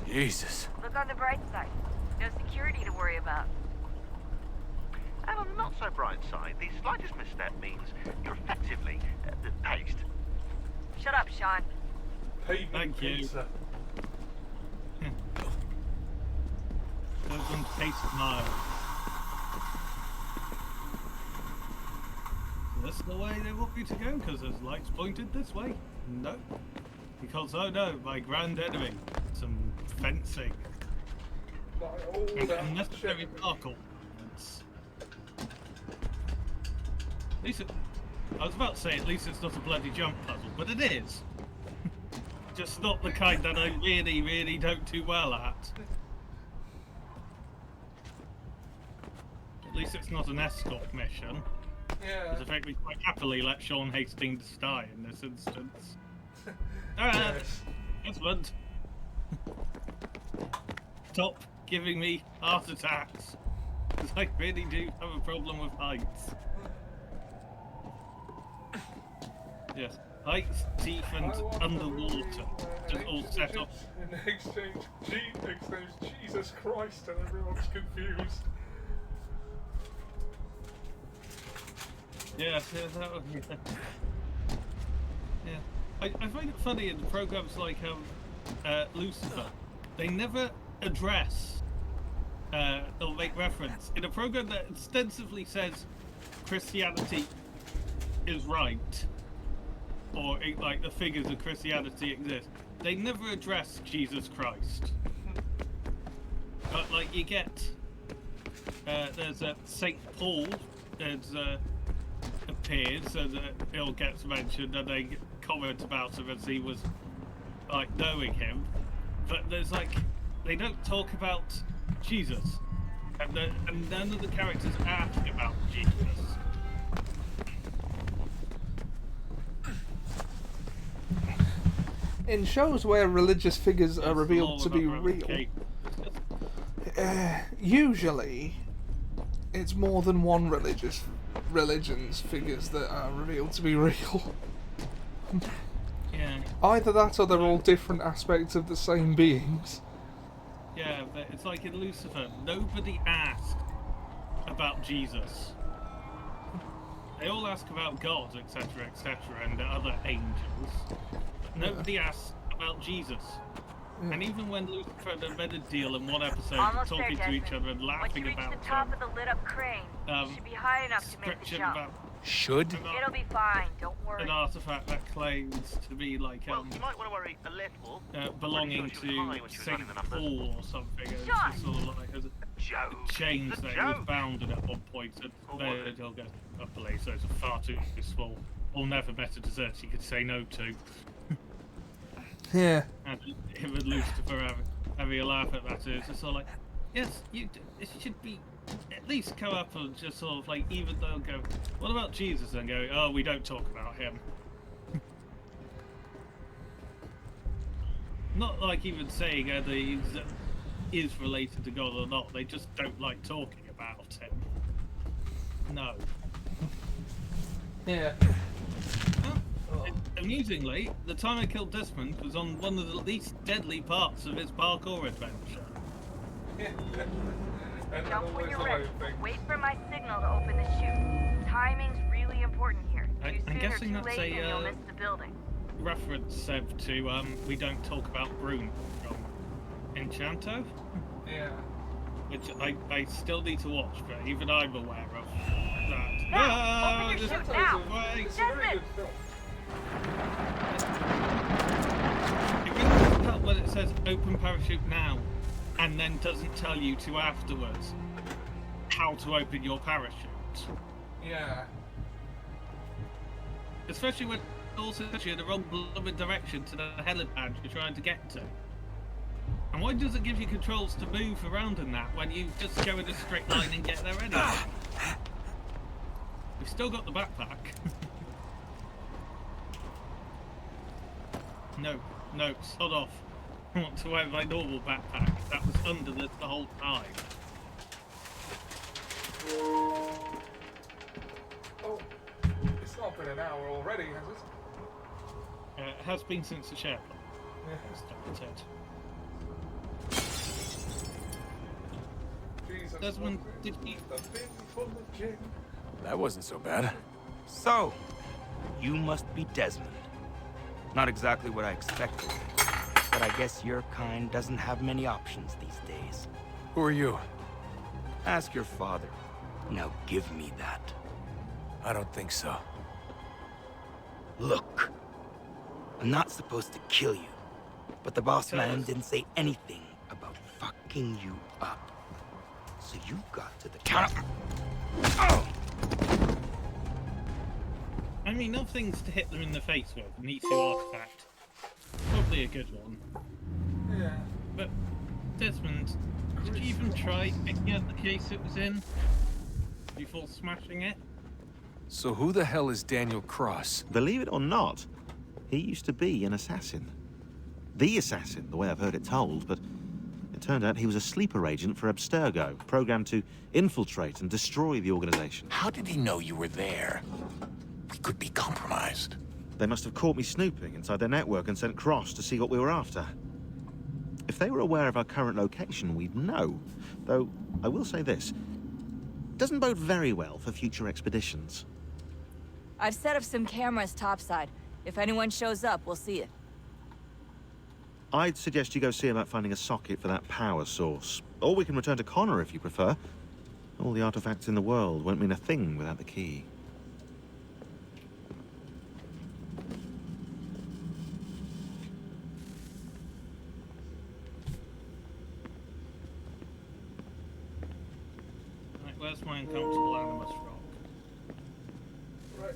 Jesus. Look on the bright side. No security to worry about. And on the not so bright side, the slightest misstep means you're effectively paced. Shut up, Sean. Thank you. Open paste mile. This is the way they want me to go, because there's lights pointed this way. No. Because, oh no, my grand enemy. Some fencing. Unnecessary parkour. At least I was about to say, at least it's not a bloody jump puzzle, but it is. Just not the kind that I really, really don't do well at. At least it's not an escort mission. Yeah. Because I think we quite happily let Sean Hastings die in this instance. Yes. Husband. Stop giving me heart attacks. Because I really do have a problem with heights. Yes. Heights, teeth, and underwater. Just all set up. In exchange, Jesus Christ, and everyone's confused. Yeah, that would be. Yeah. I find it funny in programs like Lucifer, they never address or make reference. In a program that extensively says Christianity is right, or like the figures of Christianity exist, they never address Jesus Christ. But like you get, there's a Saint Paul, appears, and it gets mentioned, and they comment about him as he was like knowing him, but there's like they don't talk about Jesus, and none of the characters ask about Jesus. In shows where religious figures are revealed to be real, usually it's more than one religion's figures that are revealed to be real. Yeah. Either that or they're all different aspects of the same beings. Yeah, but it's like in Lucifer, nobody asked about Jesus. They all ask about God, etc., etc., and other angels. But nobody asks about Jesus. And even when Lucifer and the Medidil in one episode are talking to each other and laughing about the top of the lit up crane, you should be high enough to make the jump. Should? It'll be fine, don't worry. An artifact that claims to be like Well, you might want to worry a little. belonging to Saint Paul or something. It's just sort of like a chains that he was bounded at one point, and they'll go up the so it's far too small. Or never met a dessert he could say no to. Yeah. And him and Lucifer having a laugh at that is just sort of like, yes, it should be at least come up and just sort of like, even though go, what about Jesus? And go, oh, we don't talk about him. Not like even saying whether he is related to God or not, they just don't like talking about him. No. Yeah. Amusingly, the time I killed Desmond was on one of the least deadly parts of his parkour adventure. Jump when you're ready. Wait for my signal to open the chute. Timing's really important here. Too I'm soon or guessing too that's late and you'll a miss the building. reference, Seb, to we don't talk about Brune from Enchanto. Yeah. Which I still need to watch, but even I'm aware of that. Now, open your chute now! Wait. Desmond! It really helps when it says open parachute now, and then doesn't tell you to afterwards how to open your parachute. Yeah. Especially when it also tells you the wrong blooming direction to the helipad you're trying to get to. And why does it give you controls to move around in that when you just go in a straight line and get there anyway? We've still got the backpack. No, sod off. I want to wear my normal backpack. That was under the whole time. Oh, it's not been an hour already, has it? It has been since the share Yeah. started. Jesus, Desmond, did you... a bin full of gin. That wasn't so bad. So, you must be Desmond. Not exactly what I expected, but I guess your kind doesn't have many options these days. Who are you? Ask your father. Now give me that. I don't think so. Look, I'm not supposed to kill you, but the boss man didn't say anything about fucking you up. So you got to the counter. Oh! I mean, no things to hit them in the face with. Nitu artifact. Probably a good one. Yeah. But, Desmond, did you even try picking out the case it was in? Before smashing it? So who the hell is Daniel Cross? Believe it or not, he used to be an assassin. The assassin, the way I've heard it told, but it turned out he was a sleeper agent for Abstergo, programmed to infiltrate and destroy the organization. How did he know you were there? We could be compromised. They must have caught me snooping inside their network and sent Cross to see what we were after. If they were aware of our current location, we'd know. Though, I will say this. Doesn't bode very well for future expeditions. I've set up some cameras topside. If anyone shows up, we'll see it. I'd suggest you go see about finding a socket for that power source. Or we can return to Connor if you prefer. All the artifacts in the world won't mean a thing without the key. Right, where's my uncomfortable animus rock? Right.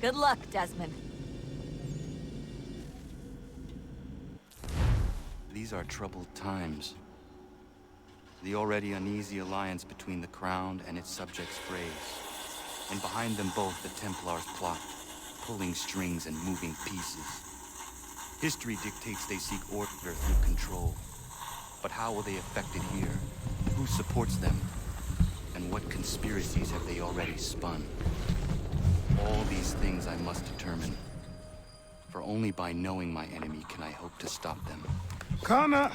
Good luck, Desmond. These are troubled times. The already uneasy alliance between the Crown and its subjects frays. And behind them both the Templars plot, pulling strings and moving pieces. History dictates they seek order through control. But how will they affect it here? Who supports them? And what conspiracies have they already spun? All these things I must determine. For only by knowing my enemy can I hope to stop them. Connor!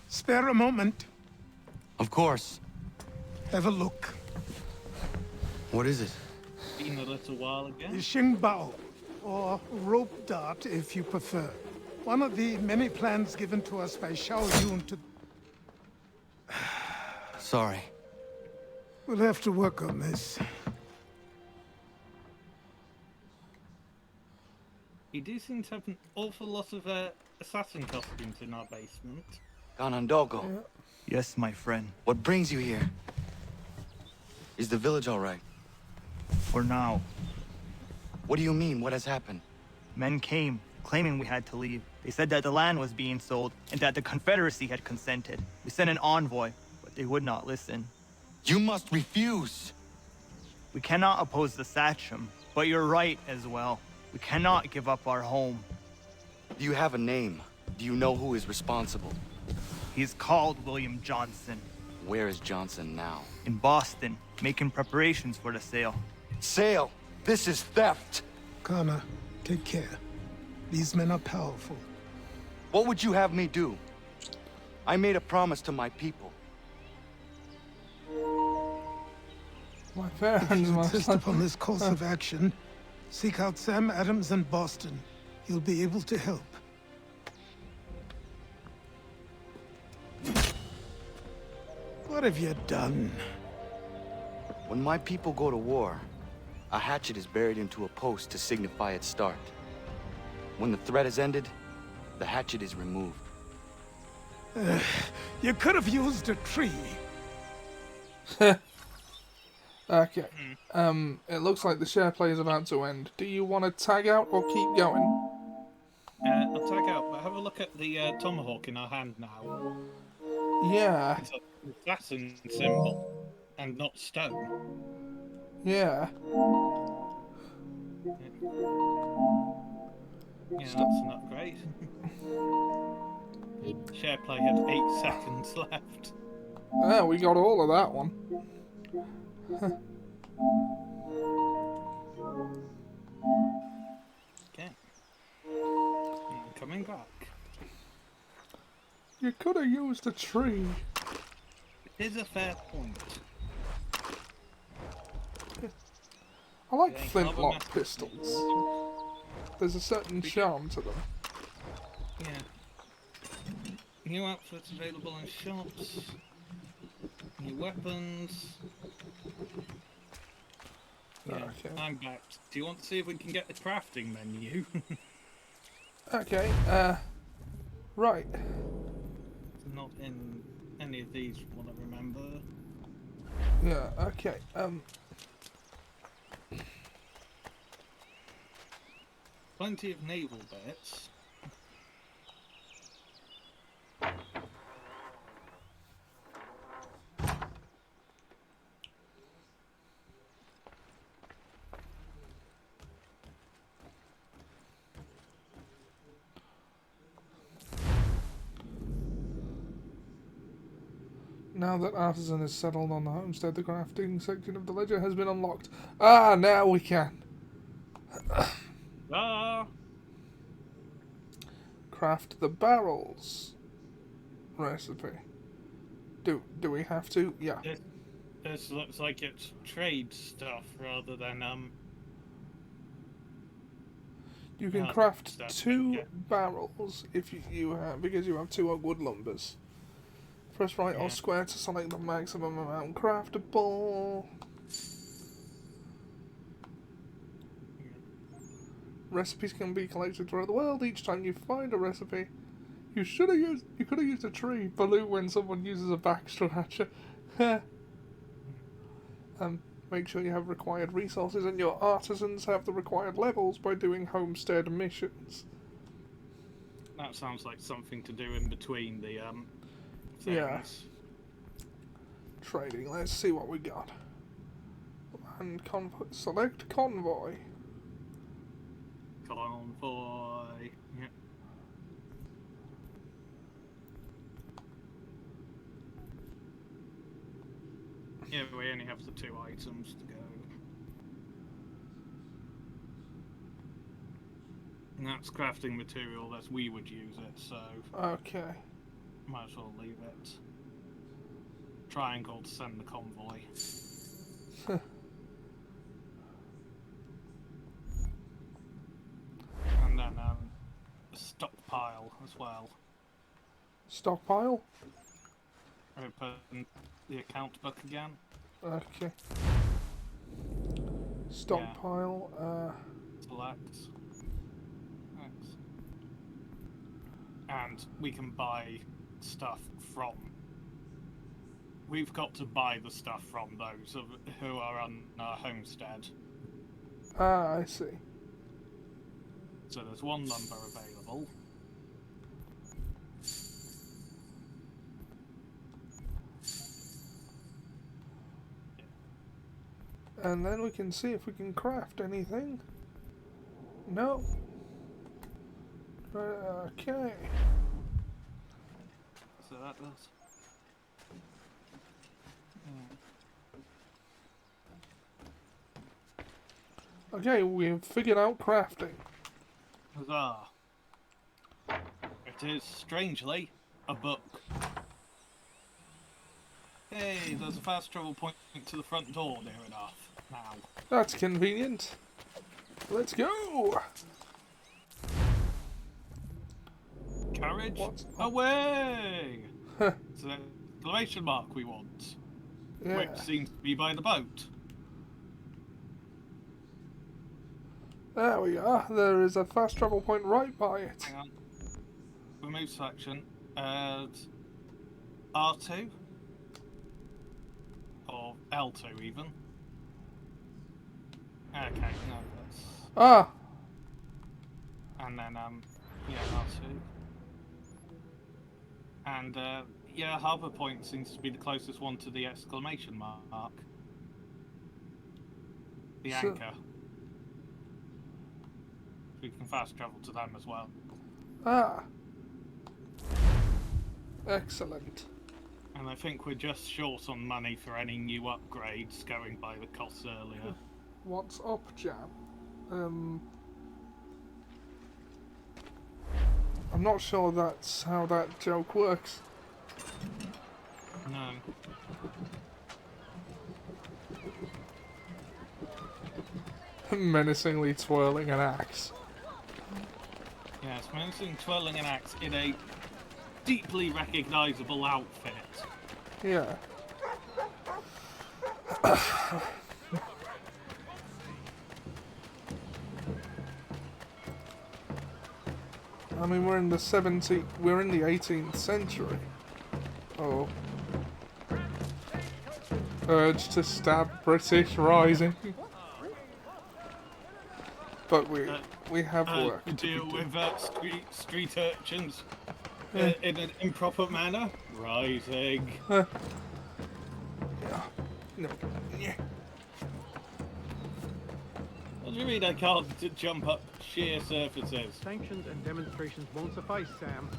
Spare a moment. Of course. Have a look. What is it? Been a little while The again. Xingbao, or rope dart if you prefer. One of the many plans given to us by Xiao Yun to... Sorry. We'll have to work on this. You do seem to have an awful lot of assassin costumes in our basement. Ganondogo. Yes, my friend. What brings you here? Is the village all right? For now. What do you mean? What has happened? Men came, claiming we had to leave. They said that the land was being sold, and that the Confederacy had consented. We sent an envoy, but they would not listen. You must refuse! We cannot oppose the Sachem, but you're right as well. We cannot give up our home. Do you have a name? Do you know who is responsible? He's called William Johnson. Where is Johnson now? In Boston, making preparations for the sale. Sale! This is theft! Connor, take care. These men are powerful. What would you have me do? I made a promise to my people. My If parents you must insist have... upon this course of action, seek out Sam Adams in Boston. He'll be able to help. What have you done? When my people go to war, a hatchet is buried into a post to signify its start. When the threat is ended, the hatchet is removed. You could have used a tree. Okay. It looks like the share play is about to end. Do you want to tag out or keep going? I'll tag out, but have a look at the tomahawk in our hand now. Yeah. It's a assassin symbol, and not stone. Yeah. Yeah, that's an upgrade. SharePlay had 8 seconds left. Yeah, we got all of that one. Okay. Coming back. You could have used a tree. It is a fair point. I like Yeah, flintlock carbon pistols. There's a certain charm to them. Yeah. New outfits available in shops. New weapons. Yeah, Okay. I'm back. Do you want to see if we can get the crafting menu? Okay, right. It's not in any of these, what I remember. Yeah, okay, Plenty of naval bits. Now that Artisan is settled on the homestead, the crafting section of the ledger has been unlocked. Ah, now we can. Craft the barrels recipe. Do we have to? Yeah. This looks like it's trade stuff rather than You can craft 2 barrels if you have, because you have 2 wood lumbers. Press right or square to select the maximum amount craftable. Recipes can be collected throughout the world. Each time you find a recipe, you could have used a tree. Baloo when someone uses a backstratcher. Make sure you have required resources and your artisans have the required levels by doing homestead missions. That sounds like something to do in between the things. Yeah. Trading. Let's see what we got. And select convoy. Convoy. Yeah. Yeah, we only have the 2 items to go. And that's crafting material as we would use it, so... Okay. Might as well leave it. Triangle to send the convoy. And then a stockpile as well. Stockpile? Open the account book again. Okay. Stockpile, Select. Thanks. And we can buy stuff from. We've got to buy the stuff from those who are on our homestead. Ah, I see. So there's 1 lumber available. And then we can see if we can craft anything. No. Okay. So that does. Okay, we've figured out crafting. Huzzah. It is, strangely, a book. Hey, there's a fast travel point to the front door near enough. Now. That's convenient. Let's go! Carriage away! It's the exclamation mark we want. Yeah. Which seems to be by the boat. There we are. There is a fast travel point right by it. Hang on. Remove selection. R2? Or L2 even. Okay, no, that's... Ah! And then, yeah, R2. And, yeah, Harbour Point seems to be the closest one to the exclamation mark. The So- anchor. We can fast travel to them as well. Ah! Excellent. And I think we're just short on money for any new upgrades, going by the costs earlier. What's up, Jam? I'm not sure that's how that joke works. No. Menacingly twirling an axe. Yes, menacing twirling an axe in a deeply recognisable outfit. Yeah. I mean, we're in the 18th century. Oh. Urge to stab British rising. But we have work to deal do. with street urchins in an improper manner. Rising. Yeah. No. Yeah. What do you mean I can't jump up sheer surfaces? Sanctions and demonstrations won't suffice, Sam.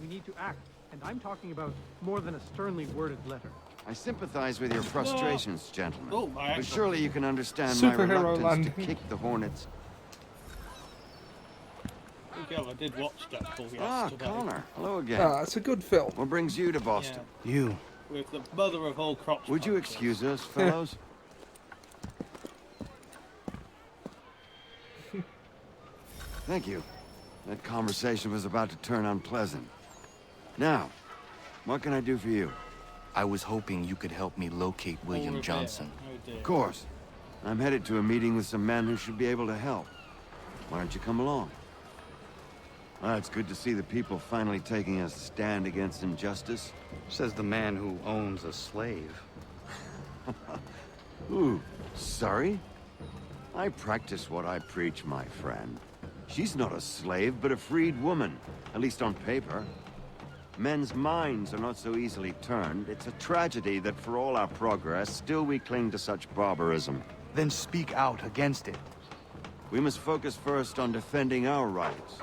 We need to act, and I'm talking about more than a sternly worded letter. I sympathize with your frustrations, gentlemen. Oh, my but ankle. surely you can understand my Superhero reluctance landing. to kick the Hornets. Yeah, I did watch Deadpool Ah, yesterday. Connor. Hello again. Ah, it's a good film. What brings you to Boston? You. With the mother of all crops. Would you excuse us, fellows? Thank you. That conversation was about to turn unpleasant. Now, what can I do for you? I was hoping you could help me locate William Johnson. Of course. I'm headed to a meeting with some men who should be able to help. Why don't you come along? Well, it's good to see the people finally taking a stand against injustice. Says the man who owns a slave. Ooh, sorry? I practice what I preach, my friend. She's not a slave, but a freed woman, at least on paper. Men's minds are not so easily turned. It's a tragedy that for all our progress, still we cling to such barbarism. Then speak out against it. We must focus first on defending our rights.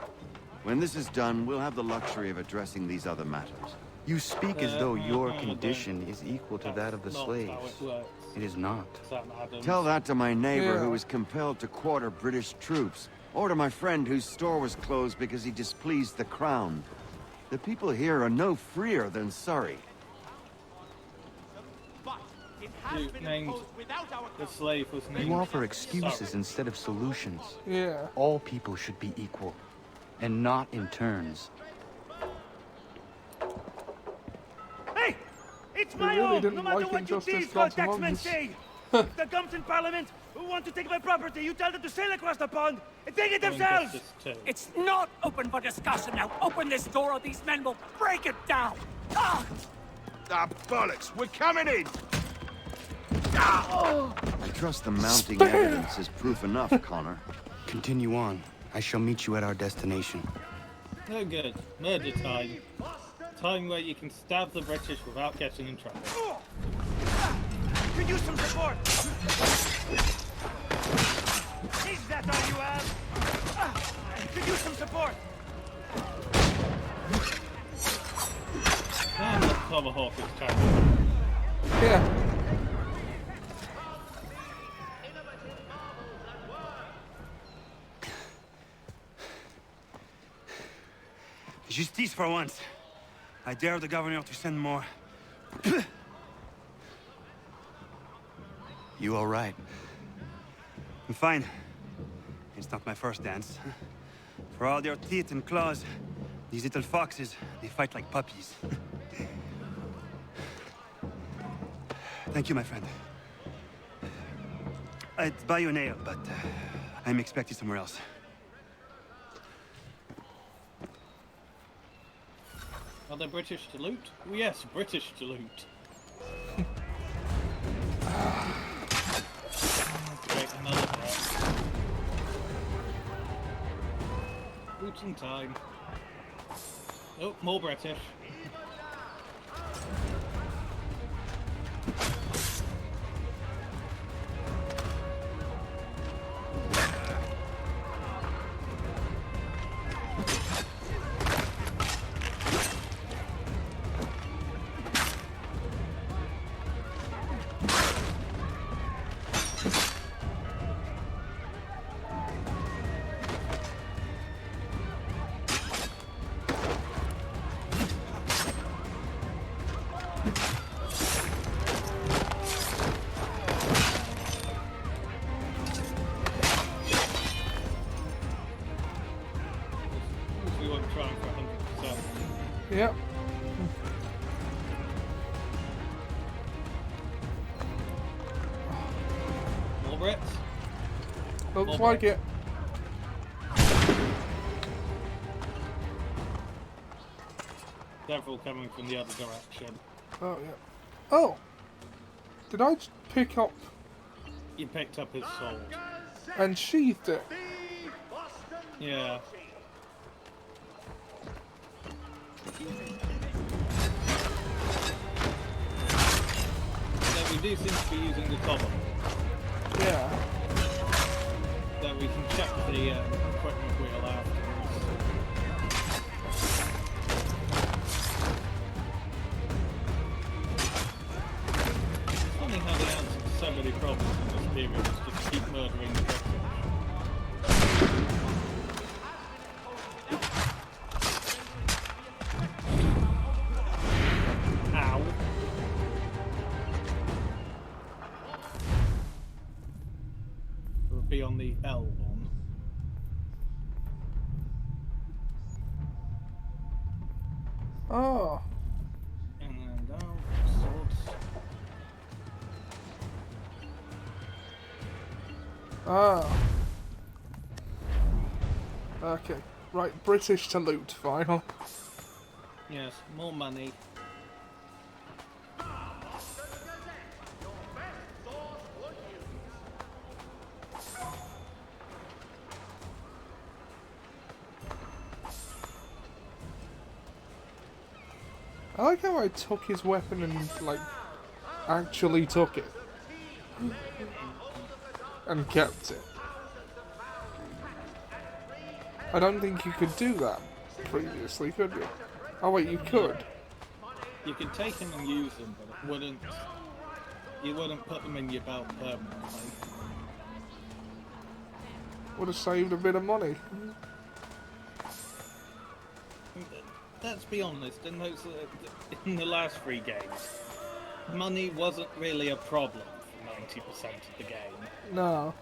When this is done, we'll have the luxury of addressing these other matters. You speak as though your condition is equal to that of the slaves. It is not. Tell that to my neighbor Yeah. who was compelled to quarter British troops, or to my friend whose store was closed because he displeased the crown. The people here are no freer than Surrey. You named the slave was named. You offer excuses instead of solutions. Yeah. All people should be equal, and not in turns. Hey! It's We my really own, didn't no matter like what you injustice thieves gone to taxmen Mons. say! If the gums in Parliament who want to take my property, you tell them to sail across the pond and take it themselves! It's not open for discussion now. Open this door or these men will break it down. Ah! Ah, bollocks! We're coming in! Ah! I trust the mounting Spare! evidence is proof enough, Connor. Continue on. I shall meet you at our destination. No good. Murder time. Time where you can stab the British without getting in trouble. Could use some support! Is that all you have? Could use some support! And the tomahawk is terrible. Yeah. Justice for once. I dare the governor to send more. You all right? I'm fine. It's not my first dance. For all their teeth and claws, these little foxes, they fight like puppies. Thank you, my friend. I'd buy you an ale, but I'm expected somewhere else. Are they British to loot? Oh, yes, British to loot. Great, another threat. Looting time. Oh, more British. We won't try for 100%. Yep. More Brits? Looks More like Brits. it. Several coming from the other direction. Oh, yeah. Oh! Did I just pick up You picked up his sword. and sheathed it? Yeah. So we do seem to be using the column. Yeah. So we can check the equipment wheel afterwards. It's funny how the answer to so many problems in this period is just keep murdering the British. Ow. We'll be on the L one. Oh. And then down, swords. Ah. Okay. Right, British to loot, final. Yes, more money. I like how I took his weapon and, like, actually took it. And kept it. I don't think you could do that previously, could you? Oh wait, you could. You could take them and use them, but it wouldn't. You wouldn't put them in your belt permanently. Would have saved a bit of money. Let's be honest. In the last 3 games, money wasn't really a problem for 90% of the game. No.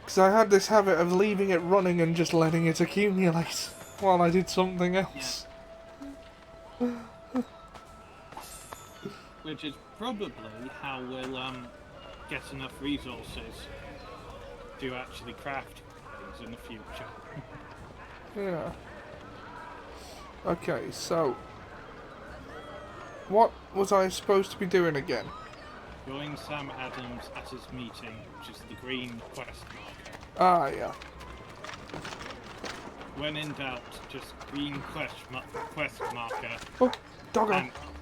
Because I had this habit of leaving it running and just letting it accumulate while I did something else. Yeah. Which is probably how we'll get enough resources to actually craft things in the future. Yeah. Okay, so what was I supposed to be doing again? Join Sam Adams at his meeting, which is the green quest marker. Ah, yeah. When in doubt, just green quest marker. Oh, doggo.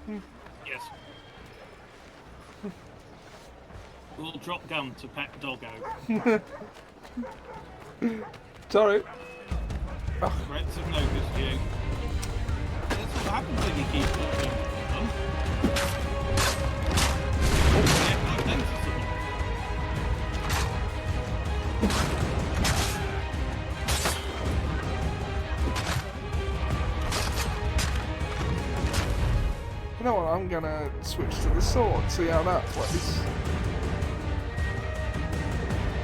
And, yes. We'll drop gun to pet doggo. Sorry. Threats have noticed you. That's what happens when you keep dropping them. You know what, I'm gonna switch to the sword, see how that plays.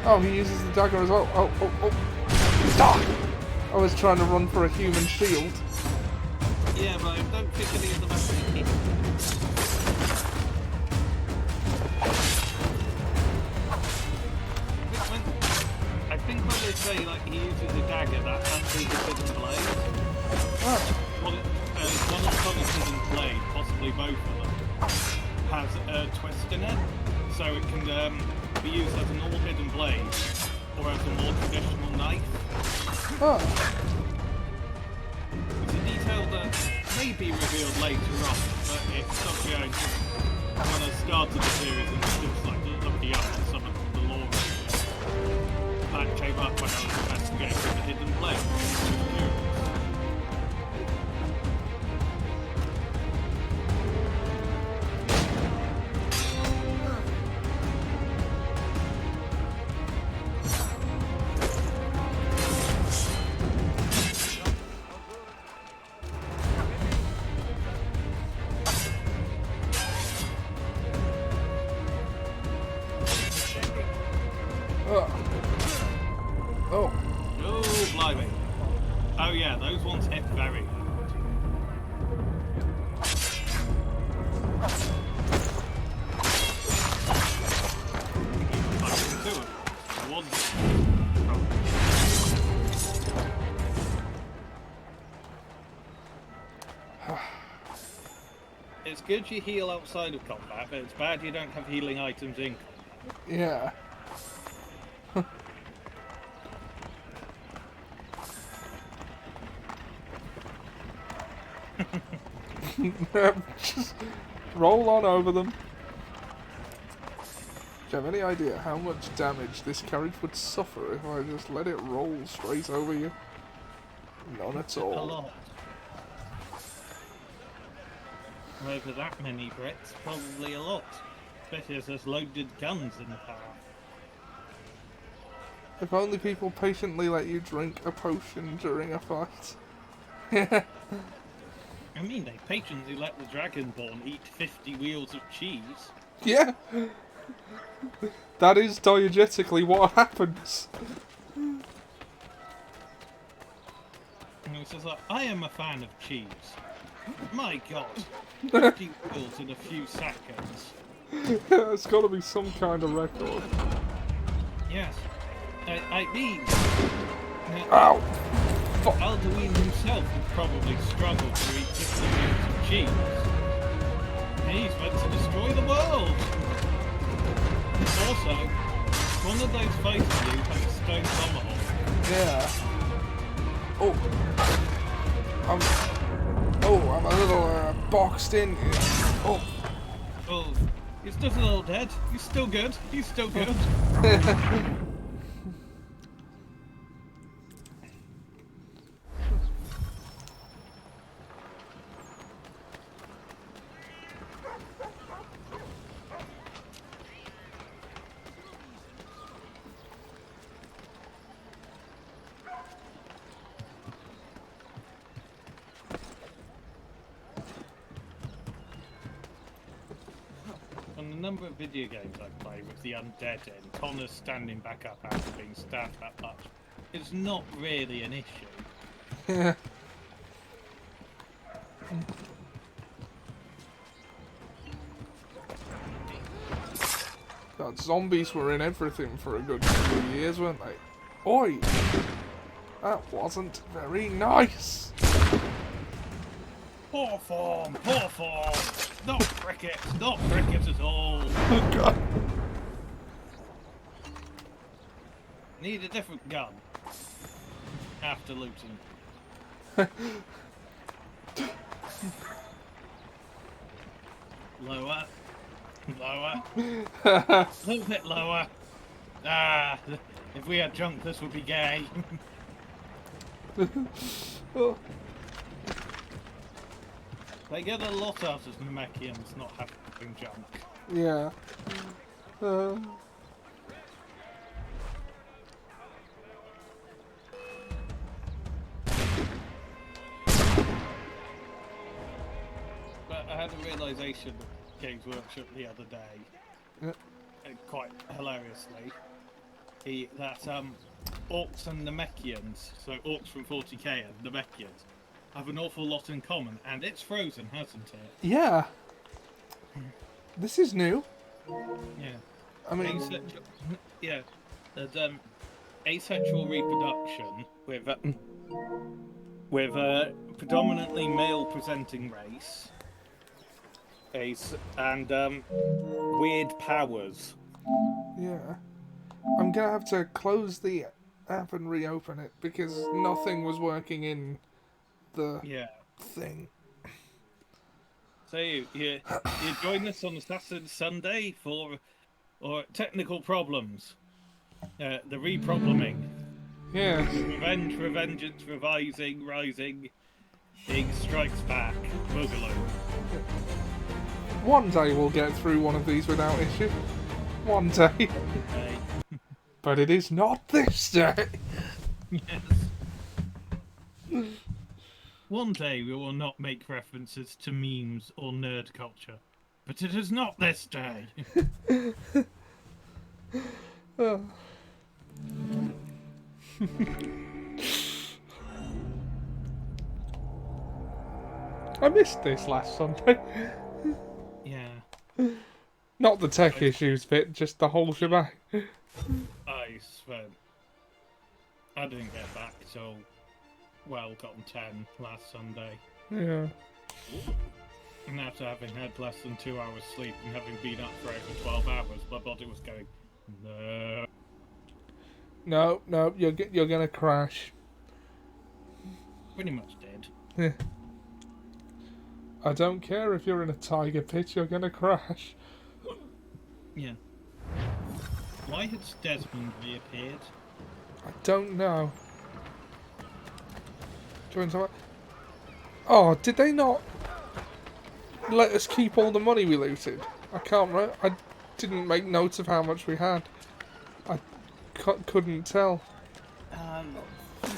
Oh, he uses the dagger as well. Oh. Ah! I was trying to run for a human shield. Yeah, but I don't think any of them actually hit. I think when they say like he uses a dagger, that actually the hidden blade. One of Connor's hidden blade, possibly both of them, has a twist in it, so it can be used as an all-hidden blade or as a more traditional knife. Oh. It's a detail that may be revealed later on, but it's something when I started the series and just like looking up at some of the lore. That came up when I was investigating the hidden blade. Oh, blimey. Oh yeah, those ones hit very hard. It's good you heal outside of combat, but it's bad you don't have healing items in combat. Yeah. Just roll on over them. Do you have any idea how much damage this carriage would suffer if I just let it roll straight over you? None at all. A lot. Over that many Brits, probably a lot. Especially as there's loaded guns in the path. If only people patiently let you drink a potion during a fight. Yeah. I mean, they patiently let the Dragonborn eat 50 wheels of cheese. Yeah! That is diegetically what happens. And it's just like, I am a fan of cheese. My god. 50 wheels in a few seconds. It's got to be some kind of record. Yes. I mean... Ow! Alduin himself would probably struggle to eat 50 wheels of cheese. He's meant to destroy the world! Also, one of those faces you has a stone tomahawk. Yeah. I'm a little boxed in here. Oh, he's just a little dead. He's still good. He's still good. On the number of video games I've played with the undead in, Connor's standing back up after being stabbed that much is not really an issue. Yeah. God, zombies were in everything for a good few years, weren't they? Oi! That wasn't very nice! Poor form! Poor form! Not cricket! Not cricket at all! Oh god. Need a different gun. After looting. Lower. Lower. A little bit lower. Ah, if we had junk, this would be gay. Oh. They get a lot out of Namekians not having junk. Yeah. But I had a realization Games Workshop the other day, Yeah. quite hilariously, that orcs and Namekians, so orcs from 40k and Namekians, have an awful lot in common, and it's frozen, hasn't it? Yeah. This is new. Yeah. I mean, yeah, there's asexual reproduction with a predominantly male-presenting race, and weird powers. yeah. I'm gonna have to close the app and reopen it because nothing was working in the thing. So you join us on Assassin's Sunday for technical problems, the reprobleming. Yeah. Revenge, revengeance, revising, rising, Big strikes back, Boogaloo. One day we'll get through one of these without issue. One day. But it is not this day. Yes. One day we will not make references to memes or nerd culture. But it is not this day. Oh. I missed this last Sunday. Yeah. Not the tech issues bit, just the whole shebang. I swear. I didn't get back till, well, gotten 10 last Sunday. Yeah. And after having had less than 2 hours sleep and having been up for over 12 hours, my body was going, no. No, you're gonna crash. Pretty much did. Yeah. I don't care if you're in a tiger pit, you're gonna crash. Yeah. Why has Desmond reappeared? I don't know. Join someone. Oh, did they not let us keep all the money we looted? I can't remember. I didn't make notes of how much we had. I couldn't tell.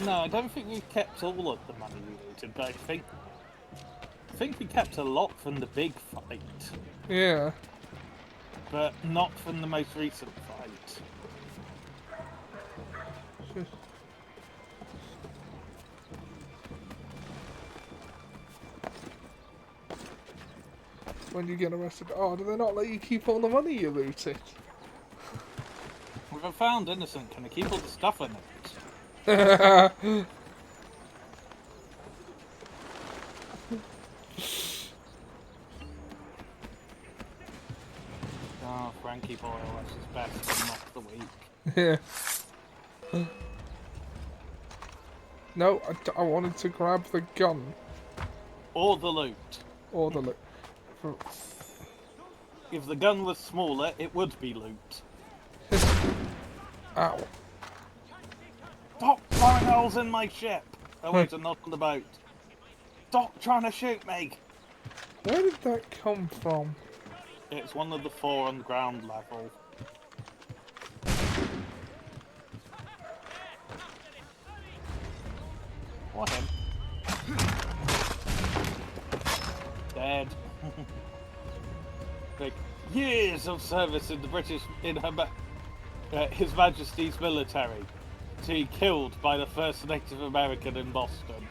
No, I don't think we kept all of the money we looted, but I think we kept a lot from the big fight. Yeah. But not from the most recent fight. When you get arrested, oh, do they not let you keep all the money you looted? If I found innocent, can I keep all the stuff in it? Oh, Frankie Boyle, that's his best one of the week. Yeah. No, I wanted to grab the gun. Or the loot. Or the loot. If the gun was smaller, it would be loot. Ow. Stop blowing holes in my ship! Oh wait, I'm not on the boat. Stop trying to shoot me! Where did that come from? It's one of the 4 on ground level. What him? Dead. Like, years of service in the British, His Majesty's military, to be killed by the first Native American in Boston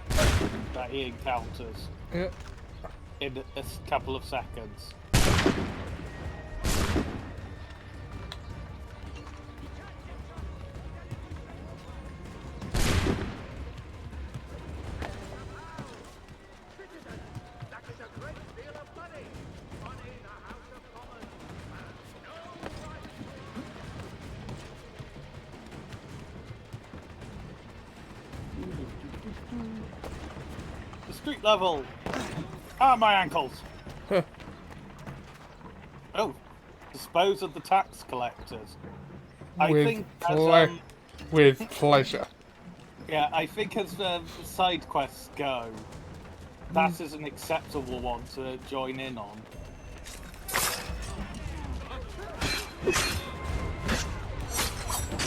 that he encounters. Yeah. In a couple of seconds. The street level! Ah, my ankles! Oh, dispose of the tax collectors. With pleasure. Yeah, I think as side quests go, that is an acceptable one to join in on.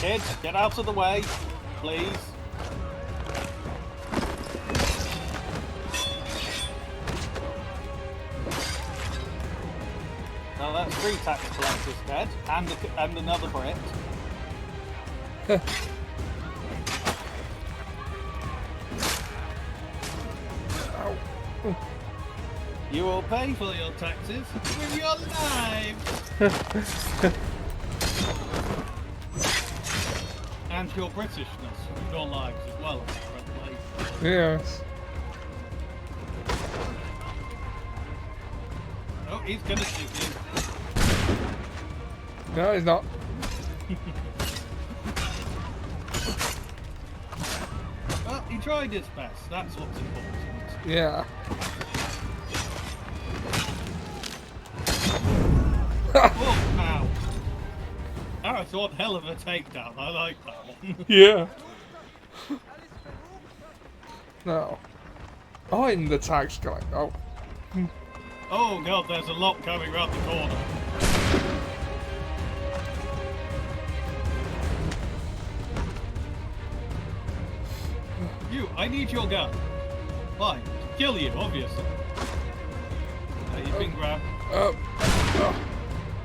Kids, get out of the way, please. Well, that's 3 tax collectors dead, and another Brit. You will pay for your taxes with your lives! And your Britishness with your lives as well, apparently. Yes. Oh, he's gonna shoot you. No, he's not. Well, he tried his best, that's what's important. Yeah. Oh, ow. That was one hell of a takedown, I like that one. Yeah. No. I'm the tax collector. Oh. Oh god, there's a lot coming round the corner. You, I need your gun. Why? To kill you, obviously. You've been grabbed.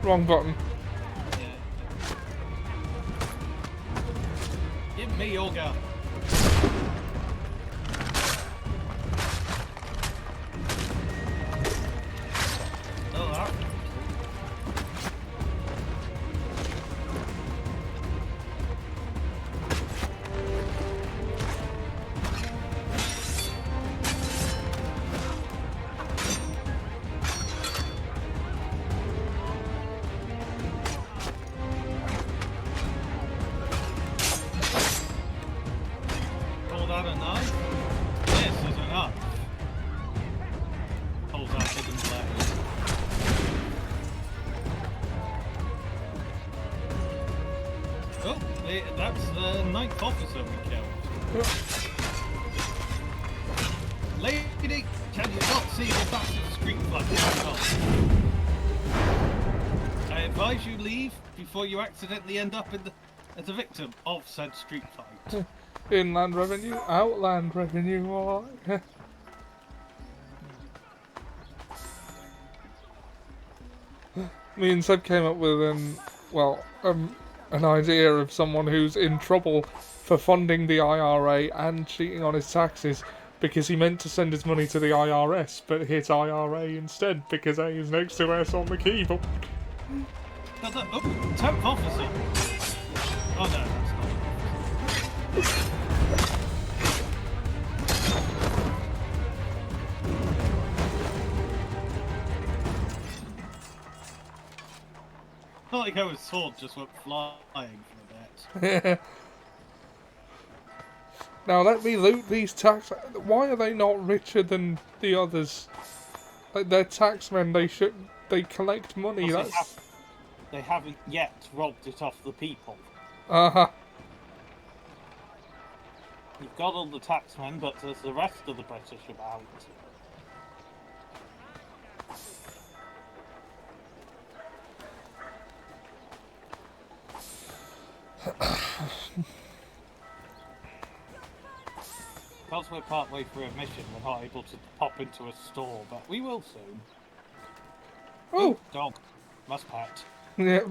Wrong button. Give me your gun. Oh, that. Pull out a knife? This is enough. Pulls out hidden blade. Oh, that's the 9th officer we killed. Lady, can you not see the bastard street flag going on? I advise you leave before you accidentally end up as a victim of said street fight. Inland revenue, outland revenue, alright. Me and Seb came up with an idea of someone who's in trouble for funding the IRA and cheating on his taxes because he meant to send his money to the IRS but hit IRA instead because A is next to S on the keyboard. Oh, 10th officer! Oh no, that's not. I like how his sword just went flying for a bit. Now let me loot these tax. Why are they not richer than the others? Like they're taxmen. They collect money. Well, That's. They haven't yet robbed it off the people. Uh-huh. You've got all the taxmen, but there's the rest of the British about. Because we're partway through a mission, we're not able to pop into a store, but we will soon. Oh! Ooh, dog. Must pet. Yeah.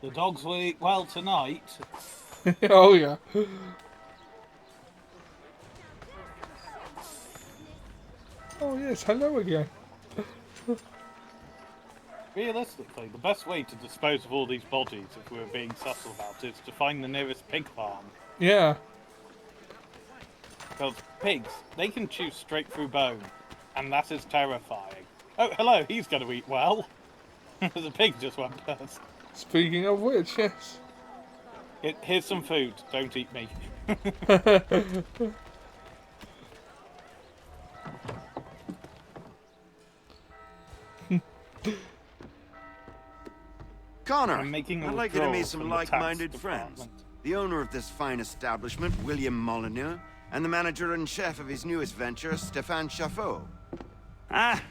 The dogs will eat well tonight. Oh yeah. Oh yes, hello again. Realistically, the best way to dispose of all these bodies, if we were being subtle about it, is to find the nearest pig farm. Yeah. Because pigs, they can chew straight through bone, and that is terrifying. Oh, hello, he's going to eat well. The pig just went past. Speaking of which, yes. Here's some food, don't eat me. Connor, I'm making I'd like you to meet withdrawals some from the tax like-minded friends. department. The owner of this fine establishment, William Molyneux, and the manager and chef of his newest venture, Stéphane Chaffeau. Ah,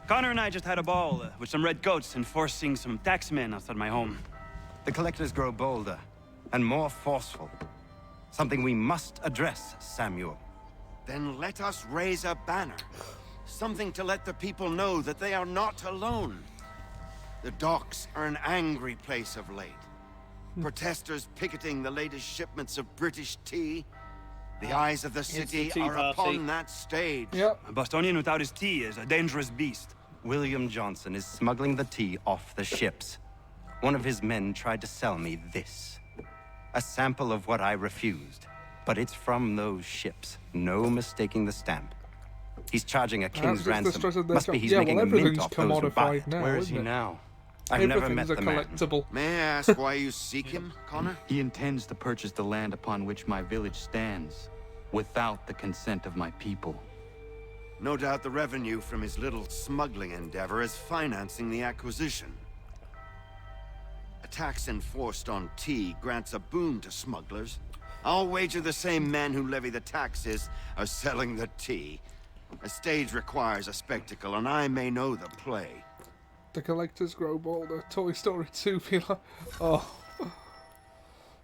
Connor and I just had a ball with some red coats enforcing some taxmen outside my home. The collectors grow bolder and more forceful. Something we must address, Samuel. Then let us raise a banner. Something to let the people know that they are not alone. The docks are an angry place of late. Protesters picketing the latest shipments of British tea. The eyes of the city are upon that stage. A Bostonian without his tea is a dangerous beast. William Johnson is smuggling the tea off the ships. One of his men tried to sell me this. A sample of what I refused. But it's from those ships. No mistaking the stamp. He's charging a king's ransom. Must be he's making a mint off those who buy it. Where is he now? I've never met the man. May I ask why you seek him, Connor? He intends to purchase the land upon which my village stands, without the consent of my people. No doubt the revenue from his little smuggling endeavor is financing the acquisition. A tax enforced on tea grants a boon to smugglers. I'll wager the same men who levy the taxes are selling the tea. A stage requires a spectacle, and I may know the play. The collectors grow bolder. Toy Story 2 feel like... Oh.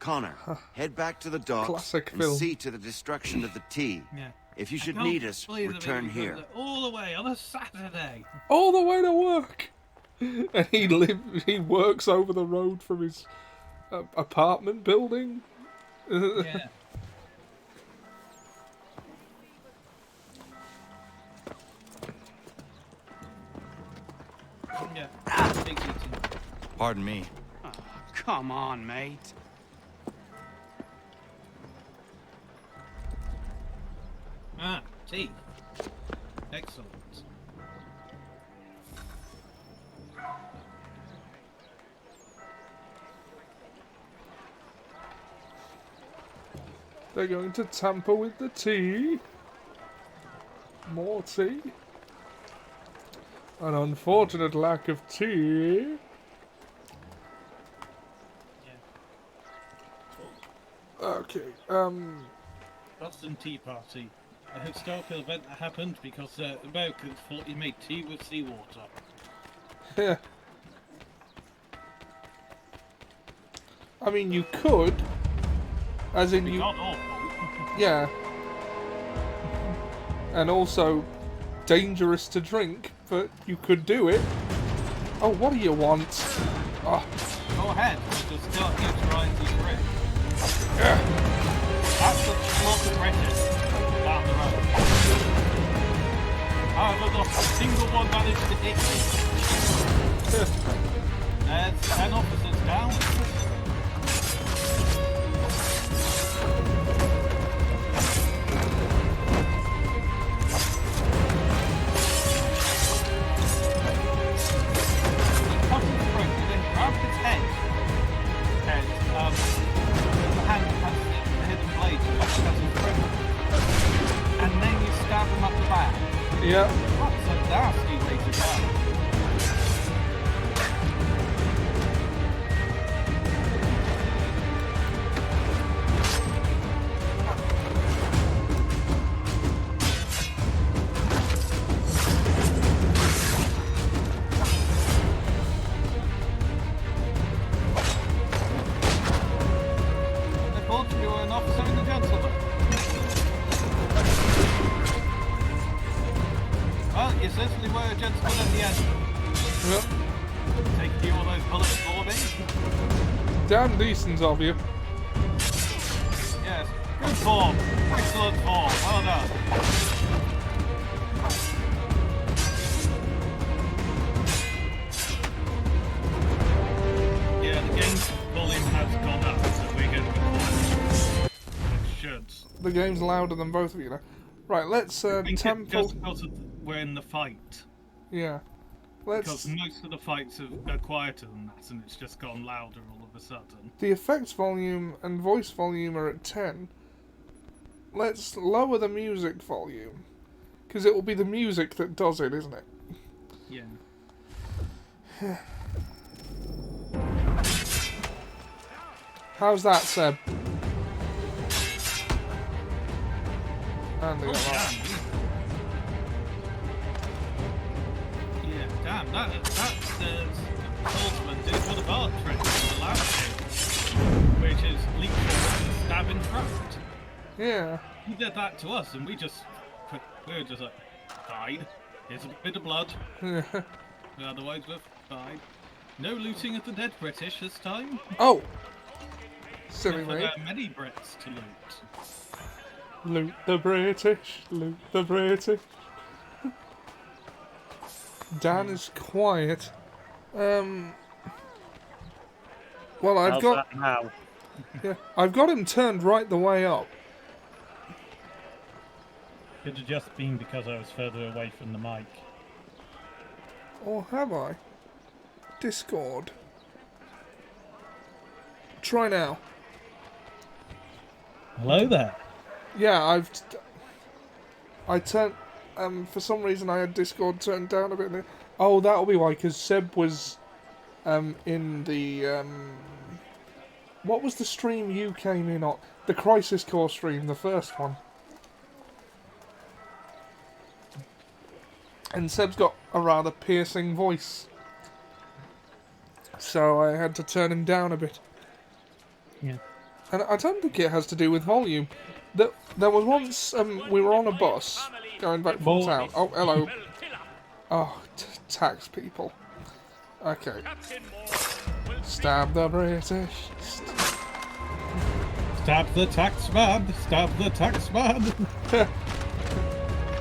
Connor, head back to the docks Classic and film. see to the destruction of the tea. Yeah. If you should I can't need us, believe that return we here. went all the way on a Saturday. All the way to work! And he works over the road from his apartment building. Yeah. Yeah. Big eating. Pardon me. Oh, come on, mate. Ah, tea. Excellent. They're going to tamper with the tea. More tea. An unfortunate lack of tea. Okay, Boston Tea Party. A historical event that happened because Americans thought you made tea with seawater. Yeah. I mean, you could. As in you... Not awful. Yeah. And also dangerous to drink, but you could do it. Oh, what do you want? Oh. Go ahead, just start utilizing your grip. That's the slot of wretches down the road. However, not a single one managed to hit me. There's 10 officers down. And then you stab them up the back. Yeah. That's a nasty way to go. I thought you were an officer and a gentleman. Well, you certainly were a gentleman at the end. Yep. Taking all those bullets for me. Damn decent of you. Yes. Good form. Excellent form. Well done. Yeah, the game's volume has gone up, so we're going to be quiet. It should. The game's louder than both of you now. Right, let's I think tamper... it's just because we're in the fight. Yeah. Let's... Because most of the fights are quieter than that, and it's just gone louder all of a sudden. The effects volume and voice volume are at 10. Let's lower the music volume. Because it will be the music that does it, isn't it? Yeah. How's that, Seb? And they got that. Yeah, damn, that's Swordsman did for the bar trick, the last thing, which is leap forward and stab in front. Yeah. He did that to us, and we were just like, died. Here's a bit of blood. Otherwise we're fine. No looting of the dead British this time. Oh! Silly But me. there are many Brits to loot. Loot the British, loot the British. Dan is quiet. Well, I've How's got. that now? Yeah, I've got him turned right the way up. Could have just been because I was further away from the mic. Or have I? Discord. Try now. Hello there. Yeah, I turned. For some reason, I had Discord turned down a bit. Oh, that'll be why, because Seb was, in the, what was the stream you came in on? The Crisis Core stream, the first one. And Seb's got a rather piercing voice. So I had to turn him down a bit. Yeah. And I don't think it has to do with volume. There was once, we were on a bus going back from town. Oh, hello. Oh, tax people. Okay. Stab the British. Stab the taxman! Stab the taxman!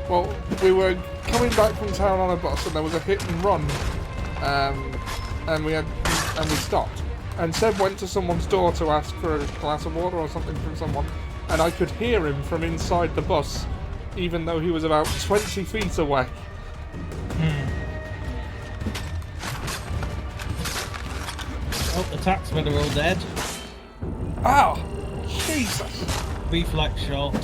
Well, we were coming back from town on a bus and there was a hit and run. And we stopped. And Seb went to someone's door to ask for a glass of water or something from someone. And I could hear him from inside the bus, even though he was about 20 feet away. Oh, the taxmen are all dead. Ow! Jesus! Reflex shot.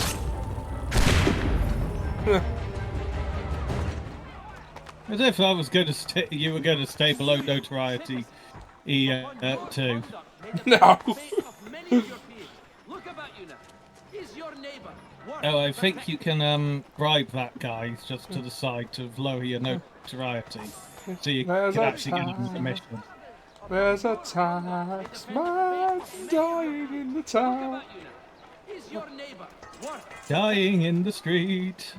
As if I was going to you were going to stay below notoriety E2. No! Oh, I think you can bribe that guy just to the side to lower your notoriety. So you can actually get him permission. There's a taxman dying in the town. Dying in the street.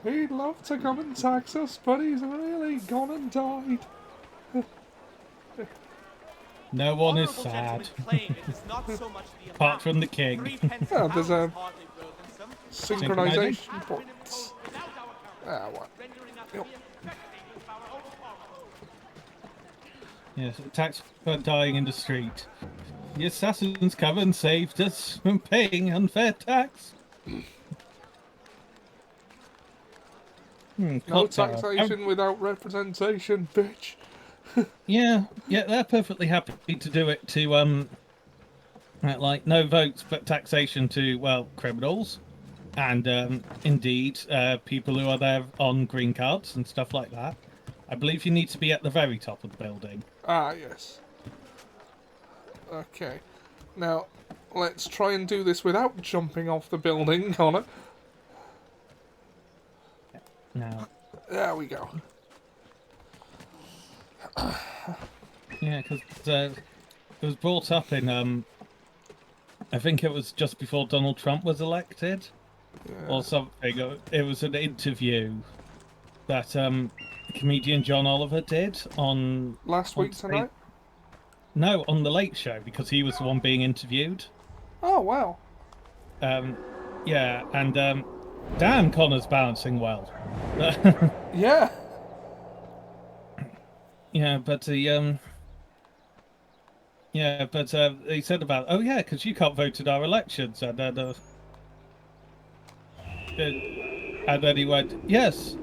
He'd love to come and tax us, but he's really gone and died. No one is sad. Apart from the king. Oh, there's a synchronization point. What? Yep. Yes, tax for dying in the street. The assassins come and saved us from paying unfair tax. No taxation without representation, bitch. Yeah, they're perfectly happy to do it to like no votes but taxation to criminals, and indeed people who are there on green cards and stuff like that. I believe you need to be at the very top of the building. Ah, yes. Okay. Now, let's try and do this without jumping off the building, Connor. Now. There we go. Yeah, because it was brought up in, I think it was just before Donald Trump was elected, or something. It was an interview that comedian John Oliver did on... Last week tonight? No, on The Late Show, because he was the one being interviewed. Oh, wow. Yeah, and damn, Connor's balancing well. Yeah. Yeah, but he said about, oh yeah, because you can't vote in our elections, and then he went, yes,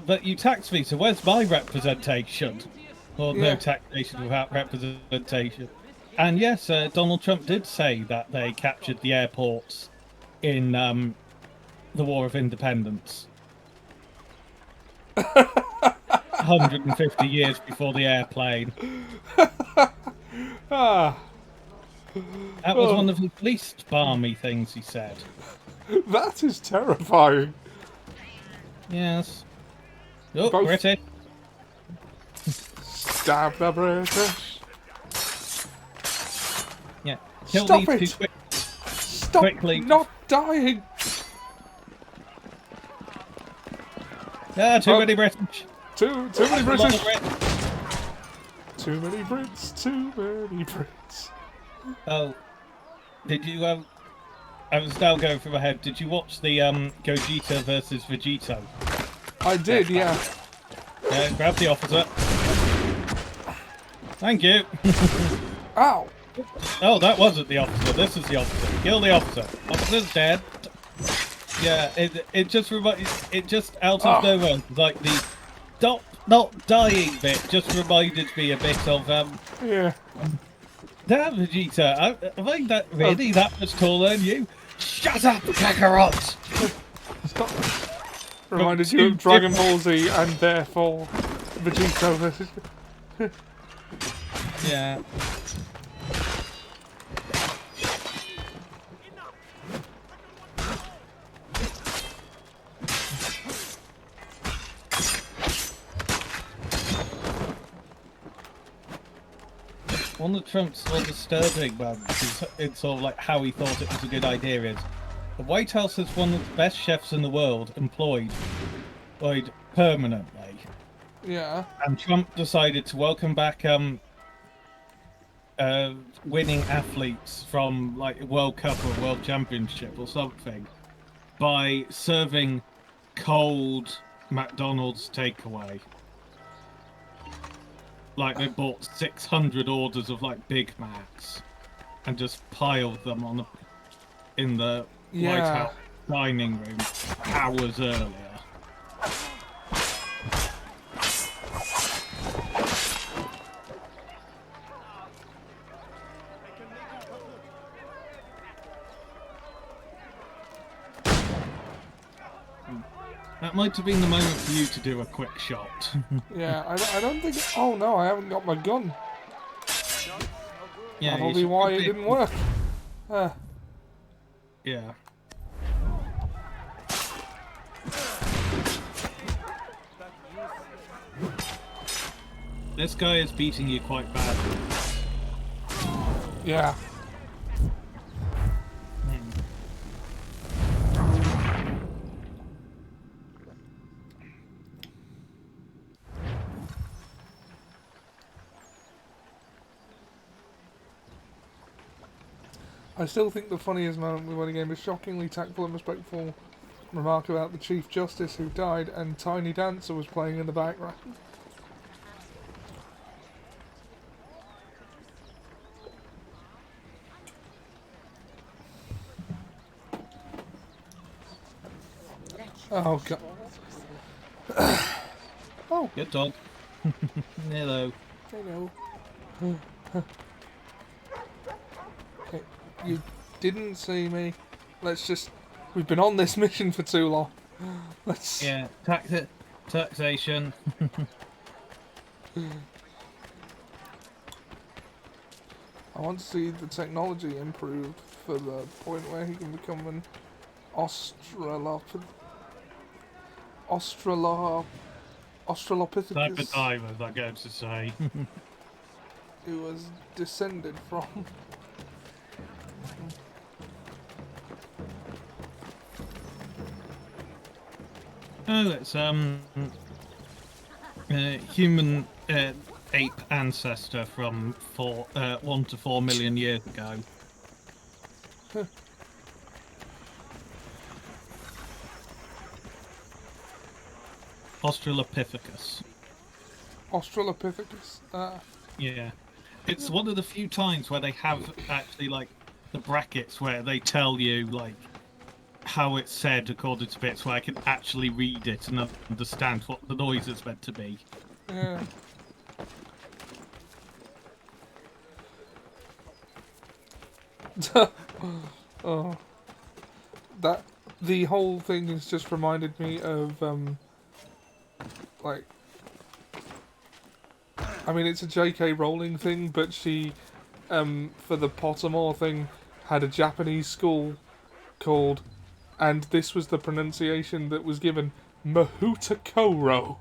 but you tax me, so where's my representation? Or no taxation without representation. And yes, Donald Trump did say that they captured the airports in the War of Independence. 150 years before the airplane. That was one of the least balmy things he said. That is terrifying. Yes. Oh, British. Stab the British. Yeah. Kill Stop these it! two Stop quickly. not dying! Yeah, too many British. Too many A lot of British. Brits. Too many Brits. Too many Brits. Oh, did you I was now going through my head. Did you watch the Gogeta versus Vegito? I did, yeah. Yeah, grab the officer. Thank you. Ow! Oh, that wasn't the officer. This is the officer. Kill the officer. Officer's dead. Yeah, it just out of nowhere, like the stop not dying bit just reminded me a bit of yeah. Damn, Vegeta, am I that really that much taller than you? Shut up, Kakarot! Reminded you of Dragon Ball Z and therefore Vegito versus. Yeah. One of Trump's more disturbing moments is sort of like how he thought it was a good idea is the White House has one of the best chefs in the world employed permanently. Yeah. And Trump decided to welcome back winning athletes from like a World Cup or a World Championship or something by serving cold McDonald's takeaway. Like they bought 600 orders of like Big Macs and just piled them on in the White House dining room hours earlier. That might have been the moment for you to do a quick shot. Yeah, I don't think. Oh no, I haven't got my gun. Yeah, that'll be why it didn't work. Yeah. This guy is beating you quite badly. Yeah. I still think the funniest moment we won a game is shockingly tactful and respectful remark about the Chief Justice who died and Tiny Dancer was playing in the background. Oh god. Oh. Good dog. Hello. Hello. Okay, you didn't see me. Let's just. We've been on this mission for too long. Let's. Yeah, taxation. I want to see the technology improved for the point where he can become an Australopithecus. Type of diver, I go to say. Who was descended from. Oh, it's human ape ancestor from 1 to 4 million years ago. Huh. Australopithecus. Australopithecus? Yeah. It's one of the few times where they have actually, like, the brackets where they tell you, like, how it's said according to bits where I can actually read it and understand what the noise is meant to be. Yeah. Oh. The whole thing has just reminded me of, like, I mean, it's a J.K. Rowling thing, but she, for the Pottermore thing, had a Japanese school called, and this was the pronunciation that was given, Mahutakoro.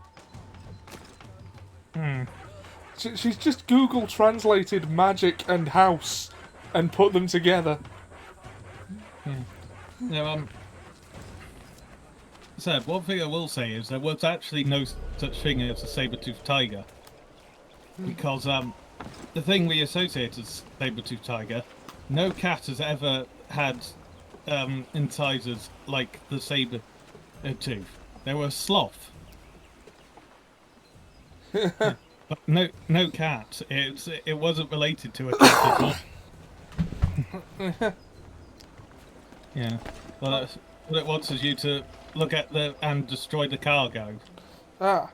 She's just Google translated magic and house and put them together. Yeah. said, one thing I will say is there was actually no such thing as a saber-toothed tiger. Because the thing we associate as saber-toothed tiger, no cat has ever had incisors like the saber-tooth. They were a sloth. But no cat. It wasn't related to a cat at all. Yeah. Well, that's, what it wants is you to look at and destroy the cargo. Ah,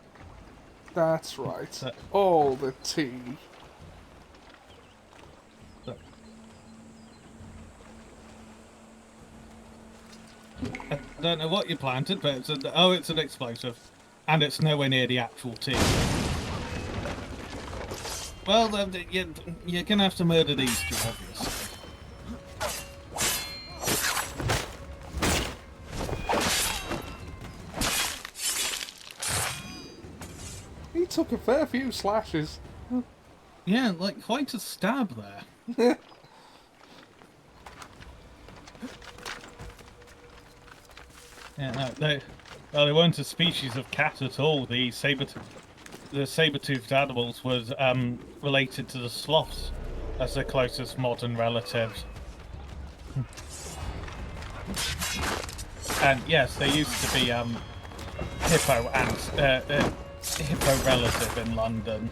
that's right. All the tea. I don't know what you planted, but it's an explosive, and it's nowhere near the actual tea. Well, you're gonna have to murder these two, obviously. He took a fair few slashes. Yeah, like quite a stab there. Yeah, no, they weren't a species of cat at all. The saber-toothed animals was related to the sloths as their closest modern relatives. And yes, they used to be hippo relative in London.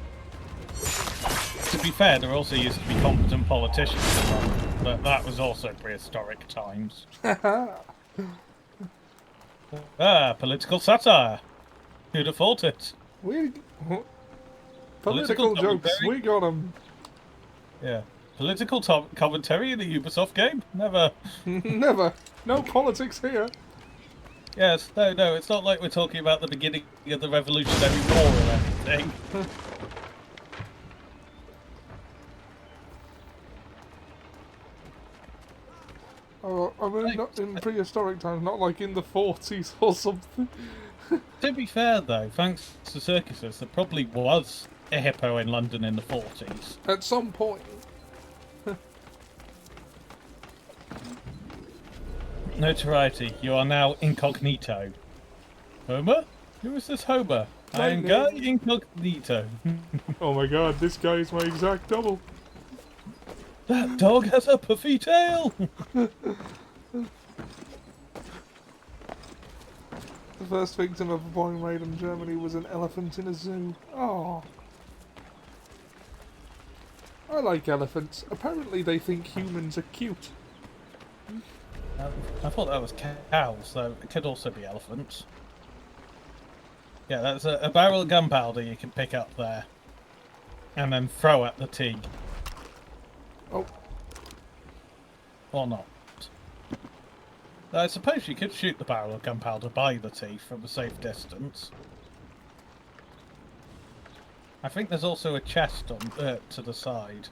To be fair, there also used to be competent politicians in London, but that was also prehistoric times. Political satire. Who'd have thought it? Political jokes, we got them. Yeah. Political commentary in a Ubisoft game? Never. Never. No politics here. Yes, no, it's not like we're talking about the beginning of the Revolutionary War or anything. Oh, I mean, not in prehistoric times, not like in the 40s or something. To be fair, though, thanks to circuses, there probably was a hippo in London in the 40s. At some point. Notoriety, you are now incognito. Homer? Who is this Homer? I am Guy Incognito. Oh my god, this guy is my exact double. That dog has a puffy tail! The first victim of a bombing raid in Germany was an elephant in a zoo. Oh. I like elephants. Apparently they think humans are cute. I thought that was cows, though it could also be elephants. Yeah, that's a barrel of gunpowder you can pick up there. And then throw at the tea. Oh. Or not. I suppose you could shoot the barrel of gunpowder by the tea from a safe distance. I think there's also a chest on to the side.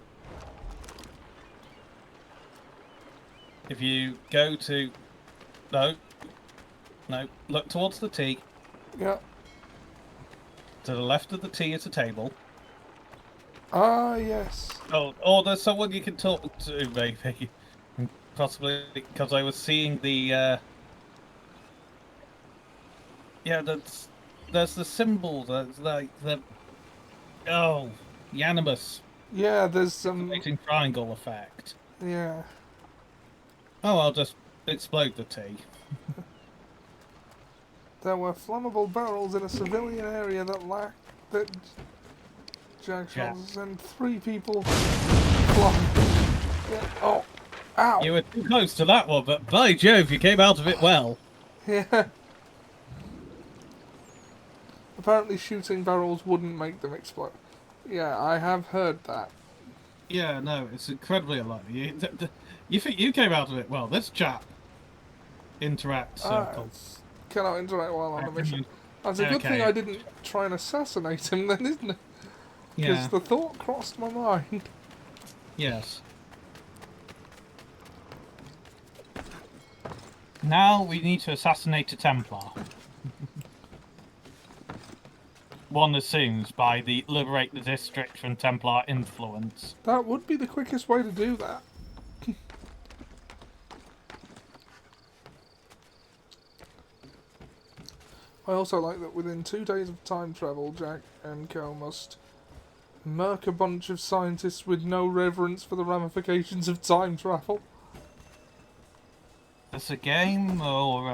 If you go to... No, look towards the tea. Yeah. To the left of the tea is a table. Ah, yes. Oh, or there's someone you can talk to, maybe. Possibly, because I was seeing the... Yeah, there's the symbol, that's like the... Oh, the animus. Yeah, there's some... triangle effect. Yeah. Oh, I'll just explode the tea. There were flammable barrels in a civilian area that lacked jag shells and 3 people yeah. Oh, ow! You were too close to that one, but by Jove, you came out of it well. Yeah. Apparently shooting barrels wouldn't make them explode. Yeah, I have heard that. Yeah, no, it's incredibly unlikely. You think you came out of it well. This chap interact circle. Cannot interact while on a mission. That's a good thing I didn't try and assassinate him then, isn't it? Because Yeah. the thought crossed my mind. Yes. Now we need to assassinate a Templar. One assumes by the liberate the district from Templar influence. That would be the quickest way to do that. I also like that within 2 days of time travel, Jack and Co must murk a bunch of scientists with no reverence for the ramifications of time travel. This a game or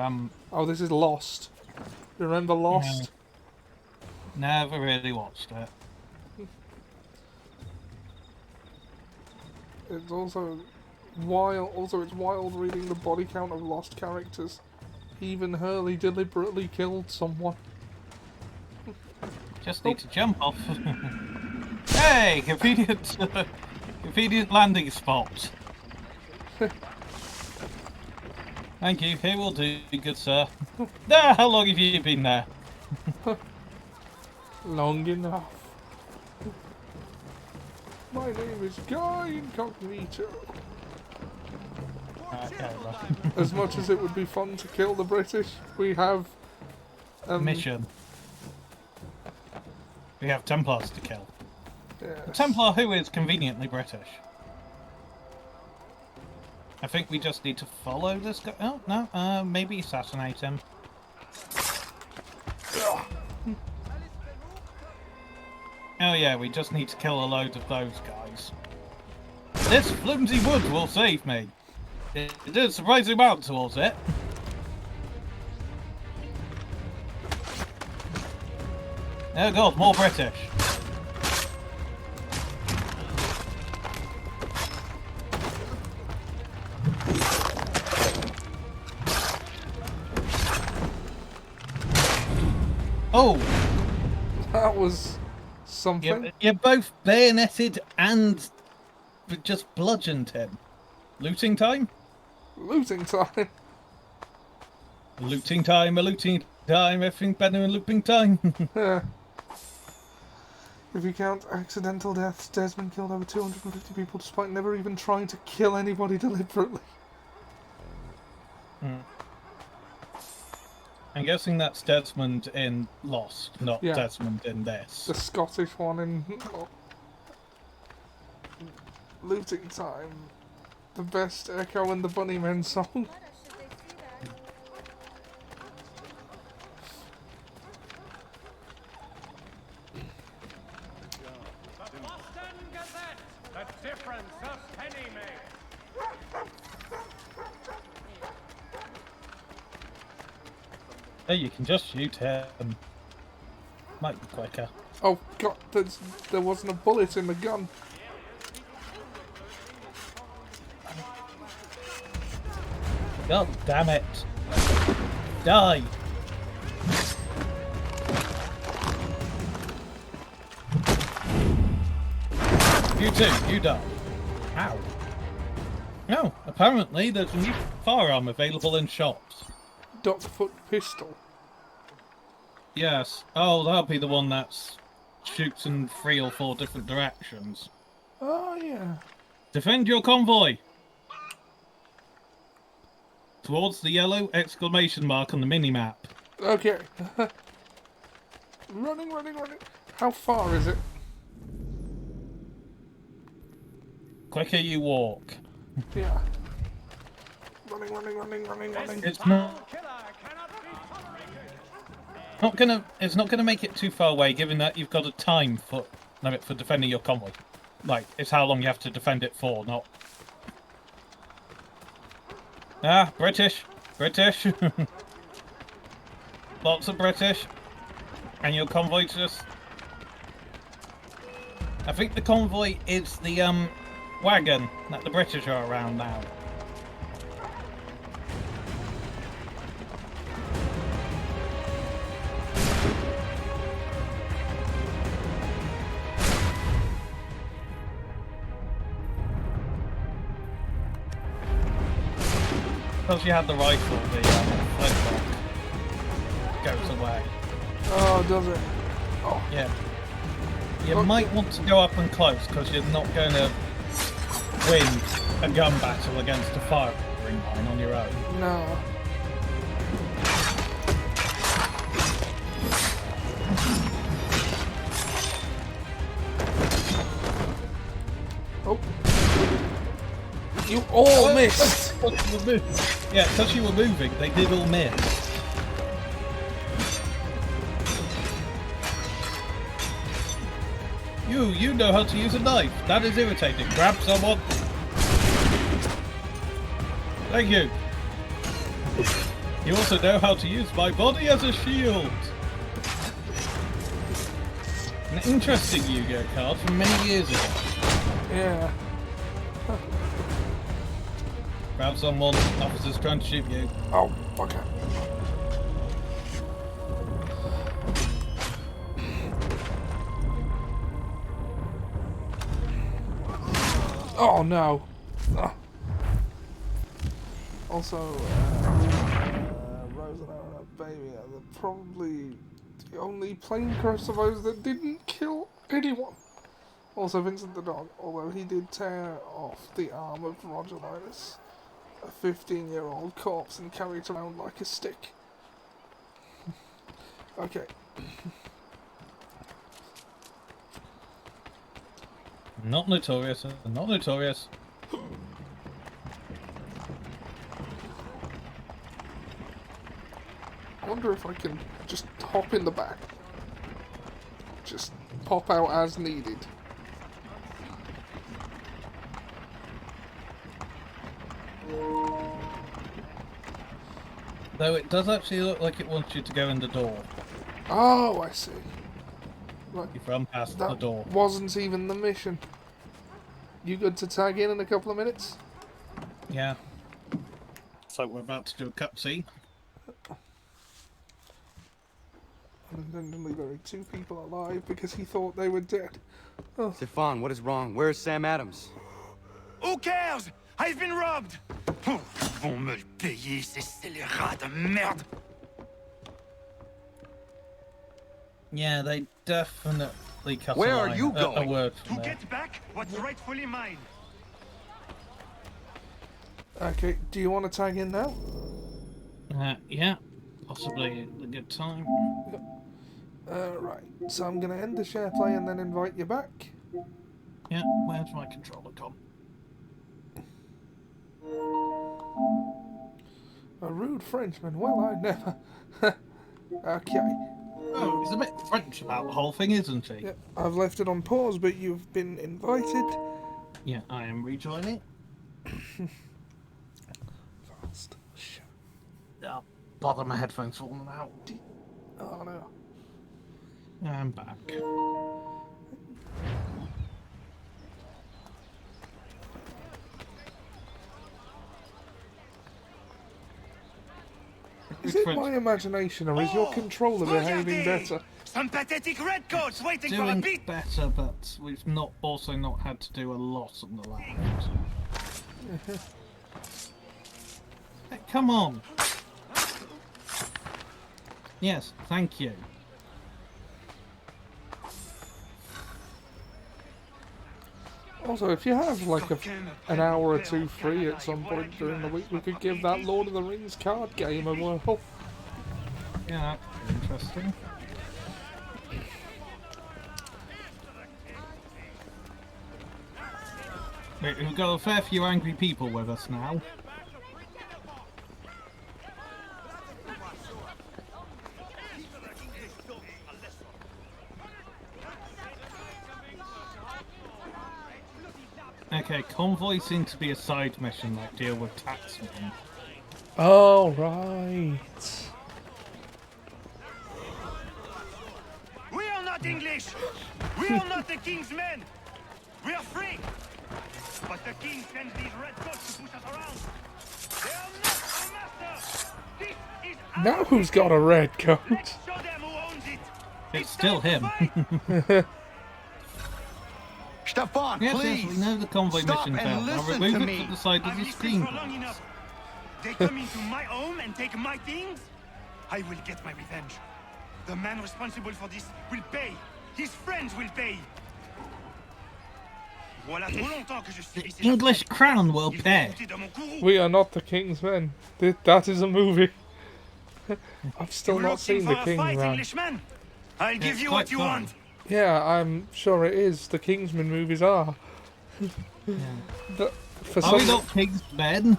Oh, this is Lost. You remember Lost? Never really watched it. It's also wild. Also, it's wild reading the body count of Lost characters. Even Hurley deliberately killed someone. Just need to jump off. Hey, convenient, convenient landing spot. Thank you. Here will do, good sir. How long have you been there? Long enough. My name is Guy Incognito. As much as it would be fun to kill the British, we have mission. We have Templars to kill. Yes. A Templar who is conveniently British. I think we just need to follow this guy. Oh no, maybe assassinate him. Oh yeah, we just need to kill a load of those guys. This flimsy wood will save me. It did a surprising amount towards it. Oh god, more British. Oh! That was something. You're both bayoneted and just bludgeoned him. Looting time? Looting time. Looting time, a looting time, everything better than looping time. Yeah. If you count accidental deaths, Desmond killed over 250 people despite never even trying to kill anybody deliberately. I'm guessing that's Desmond in Lost, not Desmond in this. The Scottish one in Looting Time. The best Echo and the Bunnymen song. The difference a penny makes. Hey, you can just shoot him. Might be quicker. Oh god, there wasn't a bullet in the gun. God damn it. Die. You too, you die. Ow. No, apparently there's a new firearm available in shops. Duckfoot pistol. Yes. Oh, that'll be the one that shoots in 3 or 4 different directions. Oh, yeah. Defend your convoy! Towards the yellow exclamation mark on the minimap. Okay. Running. How far is it? Quicker you walk. Yeah. Running. It's not gonna make it too far away, given that you've got a time limit for defending your convoy. Like, it's how long you have to defend it for, not... Ah, British. Lots of British. And your convoy just... I think the convoy is the, wagon that the British are around now. Because you had the rifle, the flintlock goes away. Oh, does it? Oh. Yeah. You might want to go up and close, because you're not going to win a gun battle against a firing line on your own. No. Oh. You all missed! Yeah, because you were moving, they did all miss. You know how to use a knife. That is irritating. Grab someone. Thank you. You also know how to use my body as a shield. An interesting Yu-Gi-Oh card from many years ago. Yeah. Grab someone. Officer's trying to shoot you. Oh, okay. Oh no. Ah. Also, Rose and Aaron Baby are probably the only plaincrafts of those that didn't kill anyone. Also, Vincent the dog, although he did tear off the arm of Roger Linus, a 15-year-old corpse, and carry it around like a stick. Okay. Not notorious. Not notorious. I wonder if I can just hop in the back. Just pop out as needed. Though it does actually look like it wants you to go in the door. Oh, I see. Right. You've run past the door. Wasn't even the mission. You good to tag in a couple of minutes? Yeah. So we're about to do a cutscene. Unintentionally buried 2 people alive because he thought they were dead. Oh. Stefan, what is wrong? Where's Sam Adams? Who cares? I've been robbed! Ils vont me le payer, ces scélérats de merde! Yeah, they definitely cut Where a are line, you a going? word To from there. get back what's rightfully mine. Okay, do you want to tag in now? Yeah, possibly a good time. Right, so I'm going to end the share play and then invite you back. Yeah, where's my controller gone? A rude Frenchman, well, I never... Okay. Oh, he's a bit French about the whole thing, isn't he? Yeah, I've left it on pause, but you've been invited. Yeah, I am rejoining. Fast. Oh, bother, my headphones falling out. Oh no. I'm back. Is it my imagination, or is your controller behaving better? Some pathetic redcoats waiting for a Doing beat! better, but we've also not had to do a lot on the land. Hey, come on! Yes, thank you. Also, if you have like an hour or two free at some point during the week, we could give that Lord of the Rings card game a whirl. Yeah, that's interesting. We've got a fair few angry people with us now. Okay, convoy seems to be a side mission, like deal with taxmen. Oh, right. We are not English! We are not the king's men! We are free! But the king sends these redcoats to push us around! They are not our master! This is our Now who's got a red coat? show them who owns it! It's still him. Stefan, Yes, please! we know the convoy Stop mission and failed. I'll listen remove to it me. from the side of I've the listened screen. for long enough. They come into my home and take my things. I will get my revenge. The man responsible for this will pay. His friends will pay. Voilà trop longtemps que je suis The English crown will pay. We are not the King's Men. That is a movie. I've still not seen the King's Men. Englishman? I'll give you what you want. Yeah, I'm sure it is. The Kingsman movies are. Are we not King's Men?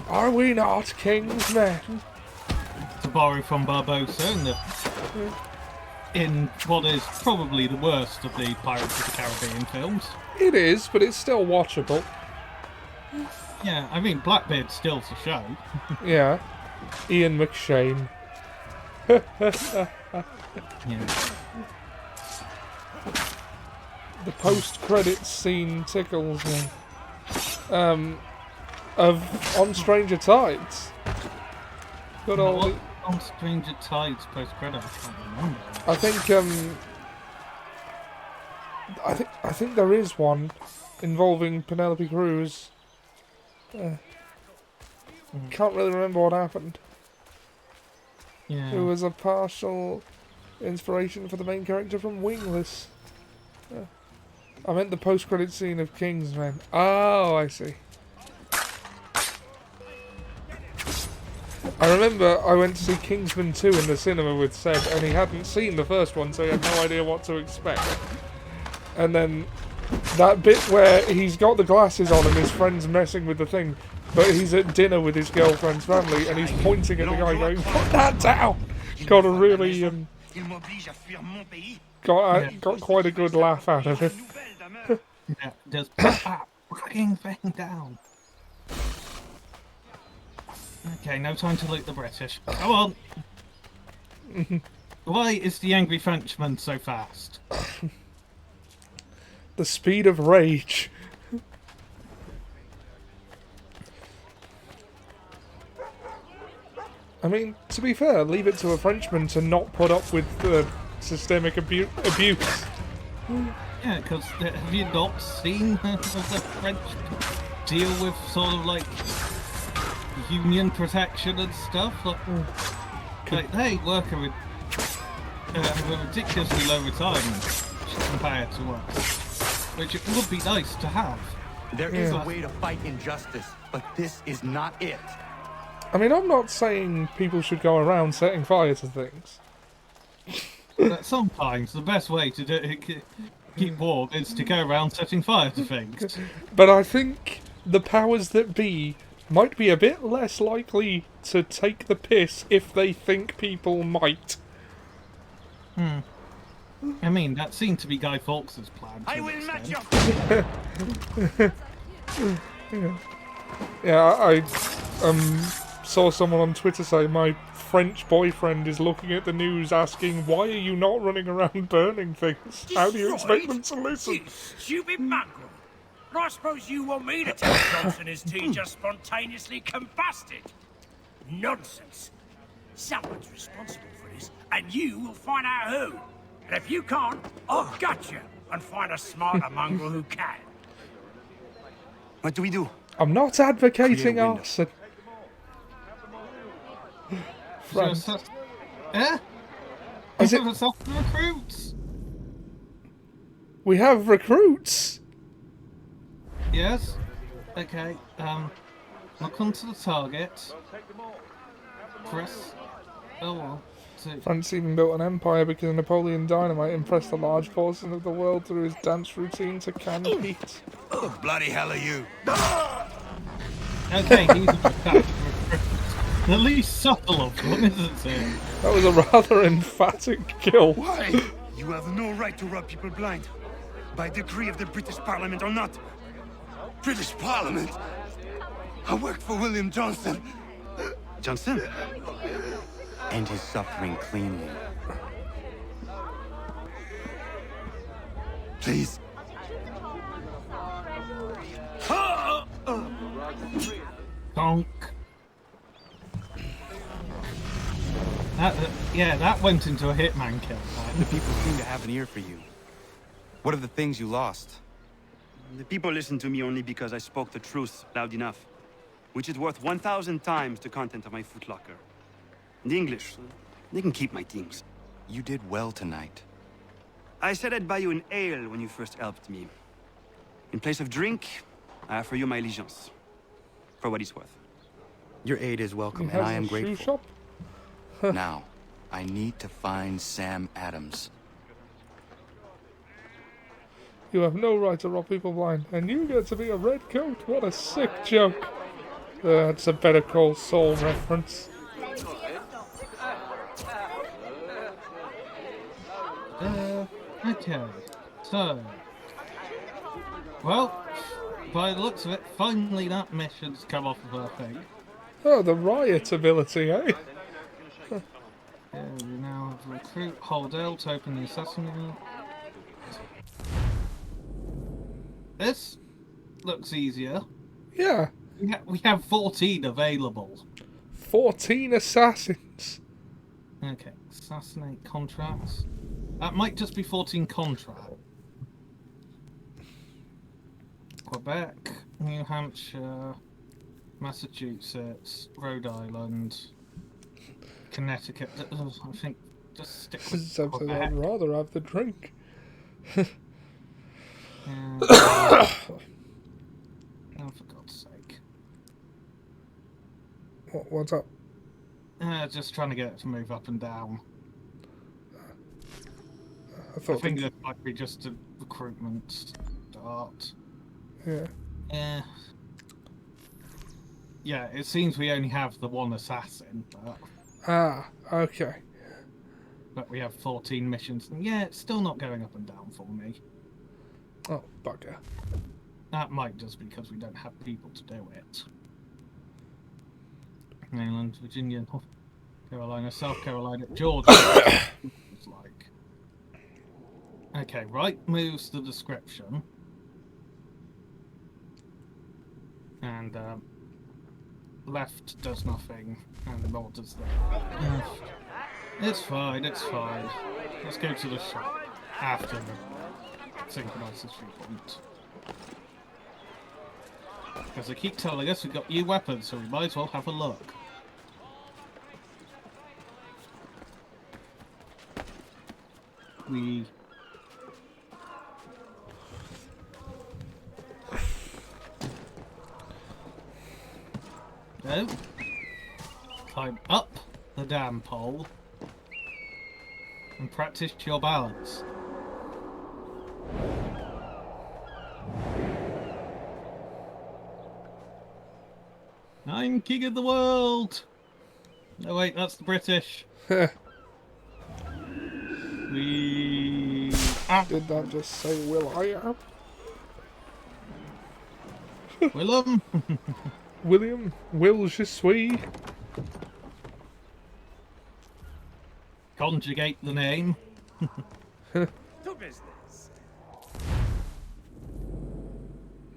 Are we not King's Men? To borrow from Barbosa in what is probably the worst of the Pirates of the Caribbean films. It is, but it's still watchable. Yeah, I mean, Blackbeard steals the show. Yeah. Ian McShane. Yeah. The post-credits scene tickles me. On Stranger Tides. Good old... On Stranger Tides post-credit, I can't remember. I think there is one involving Penelope Cruz. Can't really remember what happened. Yeah. It was a partial inspiration for the main character from Wingless. I meant the post-credit scene of Kingsman. Oh, I see. I remember I went to see Kingsman 2 in the cinema with Seb, and he hadn't seen the first one, so he had no idea what to expect. And then that bit where he's got the glasses on and his friend's messing with the thing, but he's at dinner with his girlfriend's family, and he's pointing at the guy going, "Put that down!" Got a really, got quite a good laugh out of it. Yeah, just put that fucking thing down. Okay, no time to loot the British. Come on! Why is the angry Frenchman so fast? The speed of rage. I mean, to be fair, leave it to a Frenchman to not put up with systemic abuse. Yeah, because have you not seen the French deal with sort of like union protection and stuff? Like they work with a ridiculously low retirement compared to us, which it would be nice to have. There is a way to fight injustice, but this is not it. I mean, I'm not saying people should go around setting fire to things. But sometimes the best way to keep warm is to go around setting fire to things. But I think the powers that be might be a bit less likely to take the piss if they think people might. I mean, that seemed to be Guy Fawkes' plan. I will match you. Yeah, I saw someone on Twitter say my French boyfriend is looking at the news asking, why are you not running around burning things? How do you expect them to listen? You stupid mongrel. I suppose you want me to tell Johnson his tea just spontaneously combusted. Nonsense. Someone's responsible for this, and you will find out who. And if you can't, I'll gut you and find a smarter mongrel who can. What do we do? I'm not advocating arson. France. Yeah? Is it... recruits? We have recruits? Yes. Okay, look onto the target. Press L1. France even built an empire because Napoleon Dynamite impressed a large portion of the world through his dance routine to canned heat. Oh, bloody hell are you? Okay, he's the least subtle of them, isn't he? That was a rather emphatic kill. Why? You have no right to rob people blind. By decree of the British Parliament or not. British Parliament? I worked for William Johnson. Johnson? End his suffering cleanly. Please. Donk. That went into a hitman kill. The people seem to have an ear for you. What are the things you lost? The people listen to me only because I spoke the truth loud enough. Which is worth 1,000 times the content of my footlocker. The English, they can keep my things. You did well tonight. I said I'd buy you an ale when you first helped me. In place of drink, I offer you my allegiance. For what it's worth. Your aid is welcome, and I am grateful. Now, I need to find Sam Adams. You have no right to rob people blind, and you get to be a red coat. What a sick joke. That's a Better Call Saul reference. Okay, so... Well, by the looks of it, finally that mission's come off of our thing. Oh, the riot ability, eh? Yeah, we now have recruit, hold L to open the assassin. This looks easier. Yeah. We have 14 available. 14 assassins. Okay, assassinate contracts. That might just be 14 contracts. Quebec, New Hampshire, Massachusetts, Rhode Island, Connecticut. I think just stick with Something Quebec. I'd rather have the drink. Oh, for God's sake. What's up? Just trying to get it to move up and down. I think that might be just a recruitment start. Yeah. Yeah. Yeah, it seems we only have the one assassin, but... Ah, okay. But we have 14 missions, and yeah, it's still not going up and down for me. Oh, bugger. That might just be because we don't have people to do it. Maryland, Virginia, North Carolina, South Carolina, Georgia. It's like... Okay, right moves the description. And left does nothing, and the more does that. It's fine, it's fine. Let's go to the shop after the synchronizes point. Because they keep telling us we've got new weapons, so we might as well have a look. We... Go. Climb up the damn pole and practice your balance. I'm king of the world! No wait, that's the British. We... Did that just say Will I am? Willem? William? Will je suis? Conjugate the name. To business.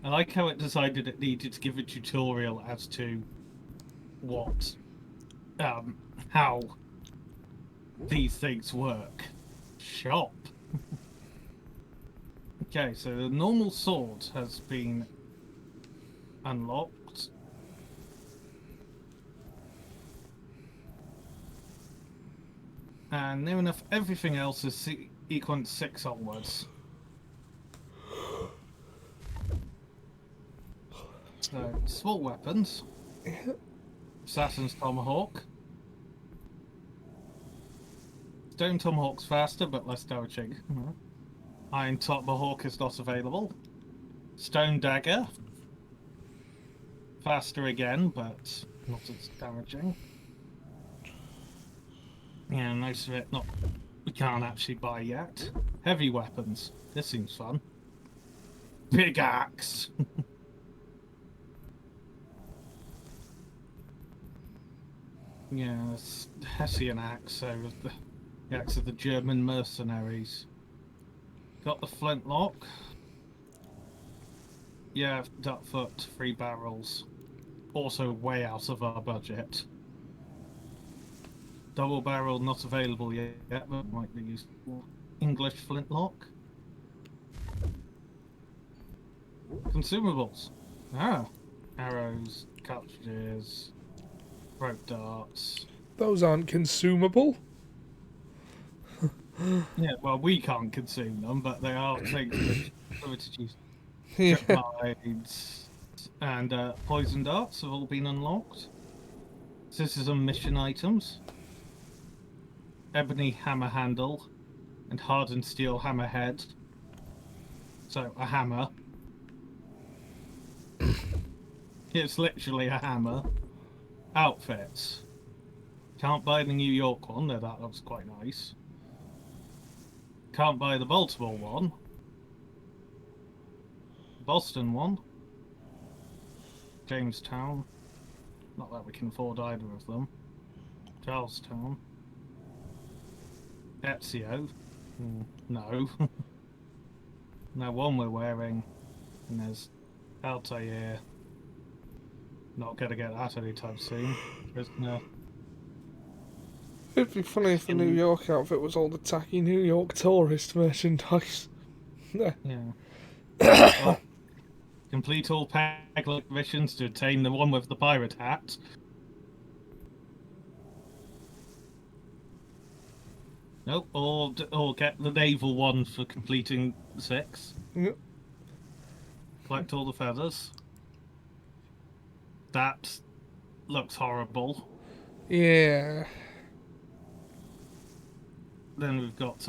I like how it decided it needed to give a tutorial as to what, how these things work. Shop. Okay, so the normal sword has been unlocked. And near enough everything else is sequence 6 onwards. So, small weapons. Assassin's Tomahawk. Stone Tomahawk's faster, but less damaging. Iron Tomahawk is not available. Stone Dagger. Faster again, but not as damaging. Yeah, most of it we can't actually buy yet. Heavy weapons. This seems fun. Big axe. Yeah, it's Hessian axe, so the axe of the German mercenaries. Got the flintlock. Yeah, Duckfoot, 3 barrels. Also way out of our budget. Double barrel not available yet, but might be useful. English flintlock. Consumables. Ah, arrows, cartridges, rope darts. Those aren't consumable. Yeah, well, we can't consume them, but they are things limited use. Yeah. Tripmides and poison darts have all been unlocked. So this is some mission items. Ebony hammer handle and hardened steel hammer head. So a hammer. It's literally a hammer. Outfits. Can't buy the New York one, though that looks quite nice. Can't buy the Baltimore one. Boston one. Jamestown. Not that we can afford either of them. Charlestown. Ezio. No. No one we're wearing. And there's Altair. Not gonna get that anytime soon. No. It'd be funny if the New York outfit was all the tacky New York tourist merchandise. Yeah. Well, complete all Pegleg missions to attain the one with the pirate hat. Nope, or get the naval one for completing 6. Yep. Collect all the feathers. That looks horrible. Yeah. Then we've got,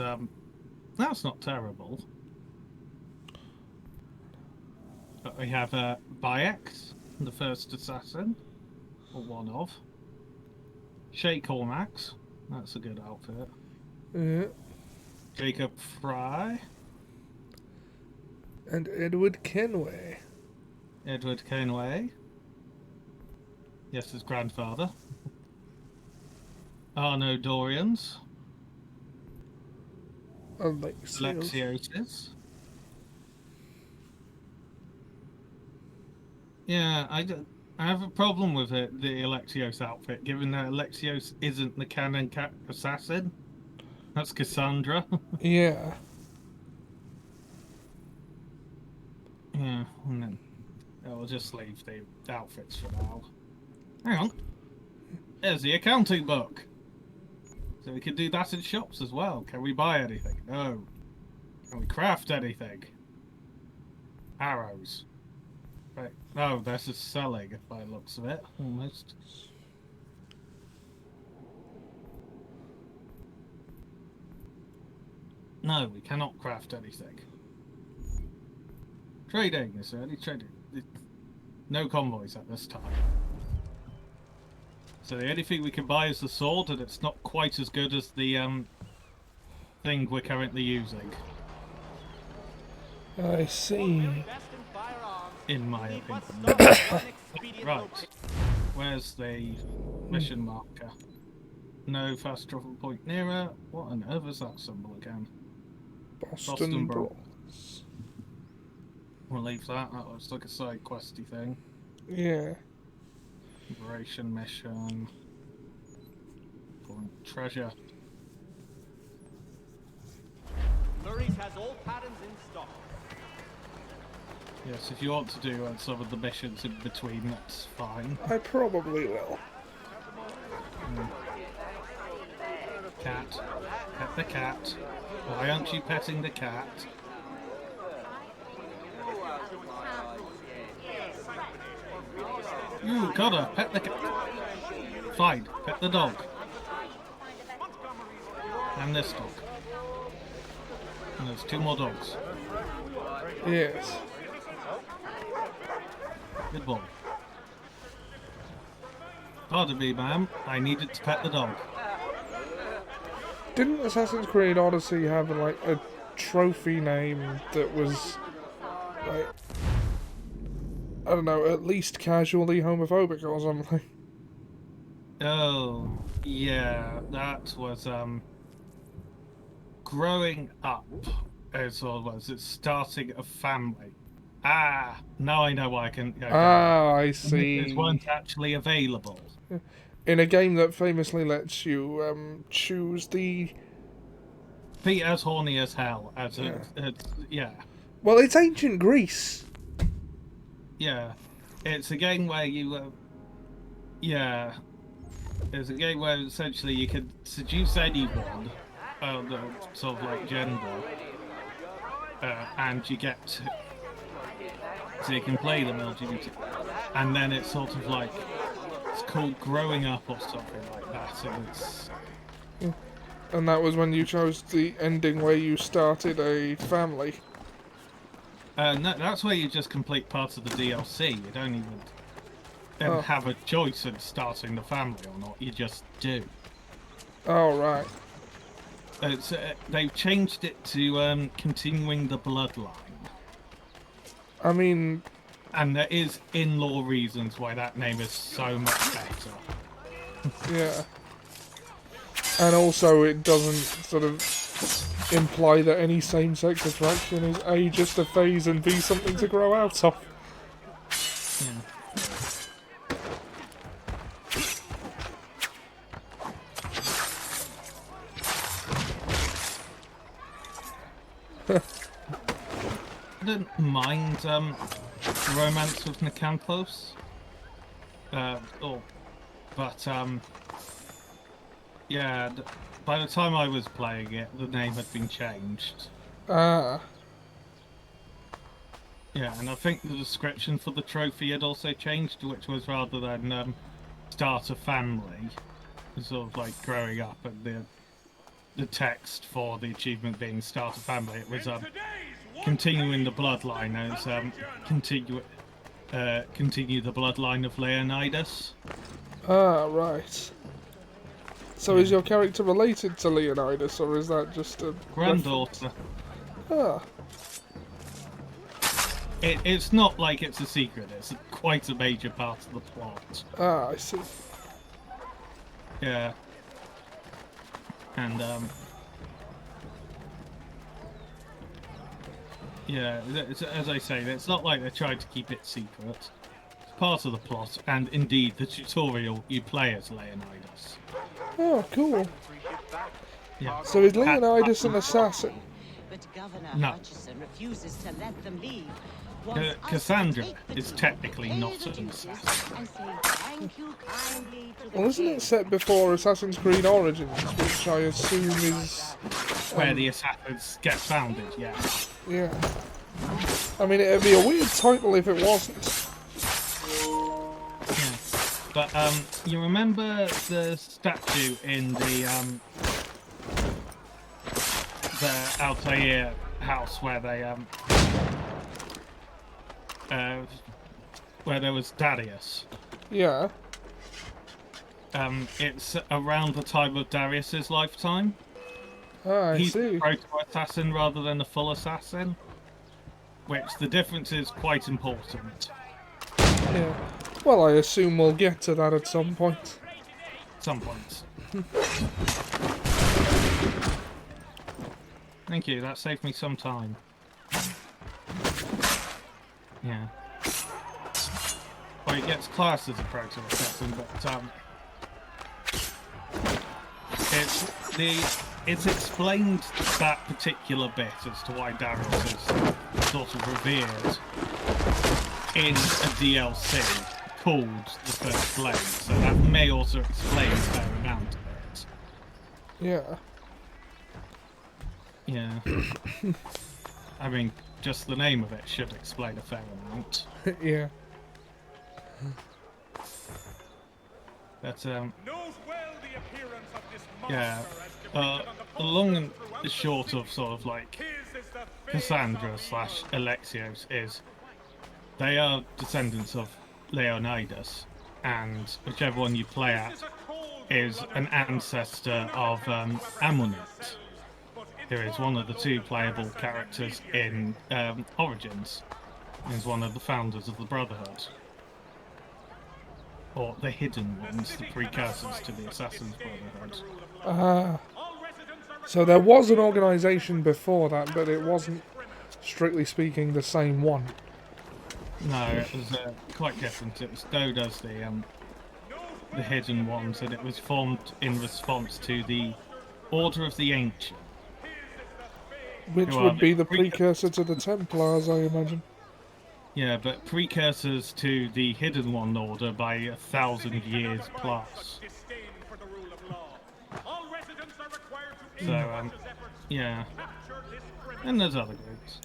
that's not terrible. But we have Bayek, the first assassin, or one of. Shay Cormax, that's a good outfit. Yeah. Jacob Fry. And Edward Kenway. Edward Kenway. Yes, his grandfather. Arno Dorians. Alexiotis. Yeah, I have a problem with the Alexios outfit, given that Alexios isn't the canon assassin. That's Cassandra. Yeah. Yeah, and then we'll just leave the outfits for now. Hang on. There's the accounting book. So we can do that in shops as well. Can we buy anything? No. Can we craft anything? Arrows. Right. No, this is selling by the looks of it, almost. No, we cannot craft anything. Trading is only trading. No convoys at this time. So the only thing we can buy is the sword, and it's not quite as good as the thing we're currently using. I see. In my opinion. Right. Where's the mission marker? No fast travel point nearer. What on earth is that symbol again? Boston Brawls. We'll leave that. That looks like a side questy thing. Yeah. Liberation mission. Treasure. Murray's has all patterns in stock. Yes, if you want to do some of the missions in between, that's fine. I probably will. Cat. Pet the cat. Why aren't you petting the cat? You gotta pet the cat. Fine, pet the dog. And this dog. And there's 2 more dogs. Yes. Good boy. Pardon me, ma'am. I needed to pet the dog. Didn't Assassin's Creed Odyssey have like a trophy name that was like, I don't know, at least casually homophobic or something? Oh, yeah, that was growing up as well was it's starting a family. Ah, now I know why I can. I see. It weren't actually available. In a game that famously lets you choose the. Be as horny as hell. As yeah. Well, it's ancient Greece. Yeah, it's a game where you. Yeah, it's a game where essentially you can seduce anyone, sort of like gender, and you get to. So you can play them LGBT, and then it's sort of like it's called growing up or something like that, and it's. And that was when you chose the ending where you started a family. No, that's where you just complete parts of the DLC. You don't even have a choice in starting the family or not. You just do. Oh right. they've changed it to continuing the bloodline. I mean... And there is in-law reasons why that name is so much better. Yeah. And also it doesn't sort of imply that any same-sex attraction is A, just a phase, and B, something to grow out of. I don't mind romance with Nicanthos. Yeah, by the time I was playing it, the name had been changed. Ah. Yeah, and I think the description for the trophy had also changed, which was rather than start a family, sort of like growing up, and the text for the achievement being start a family, it was continuing the bloodline as continue the bloodline of Leonidas. Ah, right. So is your character related to Leonidas, or is that just a... Granddaughter. Ah. It's not like it's a secret, it's quite a major part of the plot. Ah, I see. Yeah. And, yeah, as I say, it's not like they're trying to keep it secret. It's part of the plot, and indeed, the tutorial you play as Leonidas. Oh, cool. Yeah. So is Leonidas an assassin? But Governor No. Hutchison refuses to let them leave. Cassandra is technically not an assassin. And say thank you kindly to the Well, isn't it set before Assassin's Creed Origins, which I assume is... Where the assassins get founded, yeah. Yeah. I mean, it'd be a weird title if it wasn't. Yeah. But, you remember the statue in the Altair house where they, where there was Darius? Yeah. It's around the time of Darius's lifetime. Ah, I He's see. a proto-assassin rather than a full assassin, which the difference is quite important. Yeah. Well, I assume we'll get to that at some point. Some point. Thank you, that saved me some time. Yeah. Well, he gets classed as a proto-assassin, but it's explained that particular bit as to why Darius is sort of revered in a DLC called The First Blade, so that may also explain a fair amount of it. Yeah. Yeah. I mean, just the name of it should explain a fair amount. Yeah. But, yeah. The long and the short of sort of like Cassandra / Alexios is they are descendants of Leonidas, and whichever one you play at is an ancestor of Amunet, who is one of the two playable characters in Origins. He's one of the founders of the Brotherhood. Or the Hidden Ones, the precursors to the Assassin's Brotherhood. Ah. So there was an organisation before that, but it wasn't, strictly speaking, the same one. No, it was quite different. It was Doda's the Hidden Ones, and it was formed in response to the Order of the Ancient. Which who would are be the precursor to the Templars, I imagine. Yeah, but precursors to the Hidden One Order by 1,000 years plus. So, yeah. And there's other groups.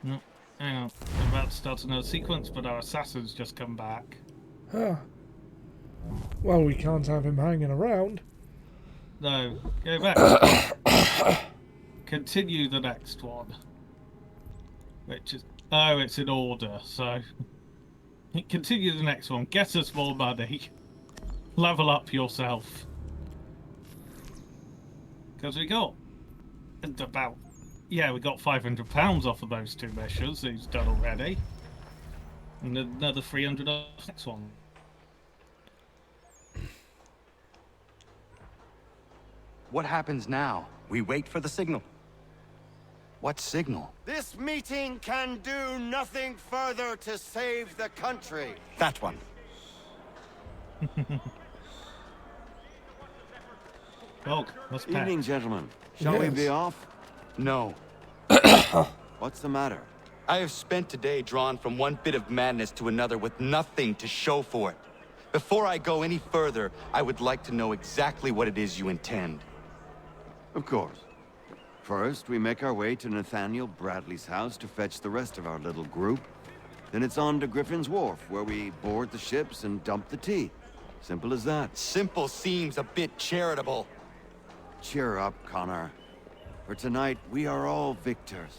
No, hang on. I'm about to start another sequence, but our assassin's just come back. Ah. Well, we can't have him hanging around. No, go back. Continue the next one. Which is... Oh, it's in order, so... Continue the next one. Get us more money. Level up yourself. Because we got about, yeah, we got £500 off of those 2 missions he's done already. And another 300 off the next one. What happens now? We wait for the signal. What signal? This meeting can do nothing further to save the country. That one. Dog, let's pack. Evening, gentlemen. Shall we be off? No. What's the matter? I have spent today drawn from one bit of madness to another with nothing to show for it. Before I go any further, I would like to know exactly what it is you intend. Of course. First, we make our way to Nathaniel Bradley's house to fetch the rest of our little group. Then it's on to Griffin's Wharf, where we board the ships and dump the tea. Simple as that. Simple seems a bit charitable. Cheer up, Connor. For tonight, we are all victors.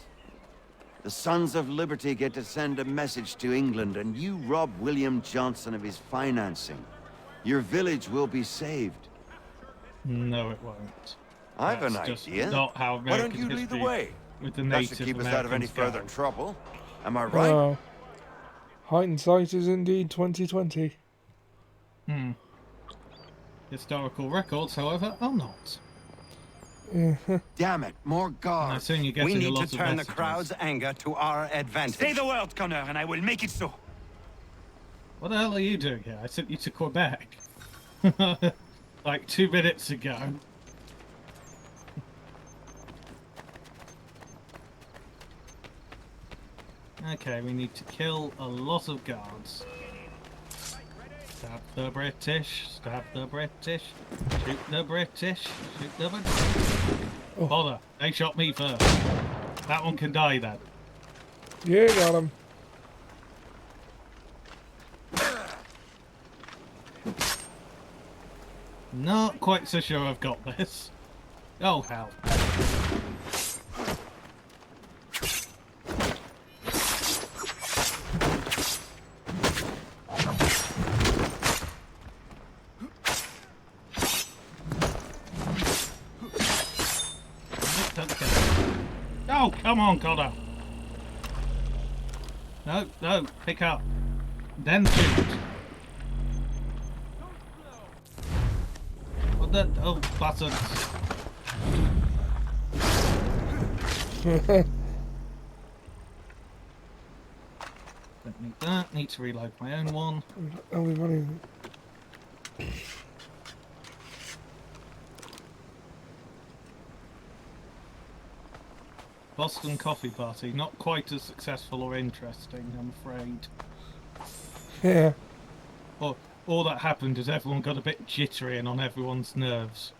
The Sons of Liberty get to send a message to England, and you rob William Johnson of his financing. Your village will be saved. No, it won't. I've an That's just idea. not how Why don't American you lead the history way? with the That Native should keep us out of any Americans further go. trouble. Am I right? Hindsight is indeed 2020. Historical records, however, are not. Damn it, more guards. I assume you're getting We a need lot to of turn the messages. crowd's anger to our advantage. Say the word, Connor, and I will make it so. What the hell are you doing here? I sent you to Quebec. Like 2 minutes ago. Okay, we need to kill a lot of guards. Stab the British, stab the British, shoot the British, shoot the British. Bother, they shot me first. That one can die then. Yeah, got him. Not quite so sure I've got this. Oh hell. Oh, come on, Connor. No, no, pick up. Then shoot. What the? Oh, buttons. Don't need that. Need to reload my own one. Oh, we've only... Boston Coffee Party. Not quite as successful or interesting, I'm afraid. Yeah. All that happened is everyone got a bit jittery and on everyone's nerves.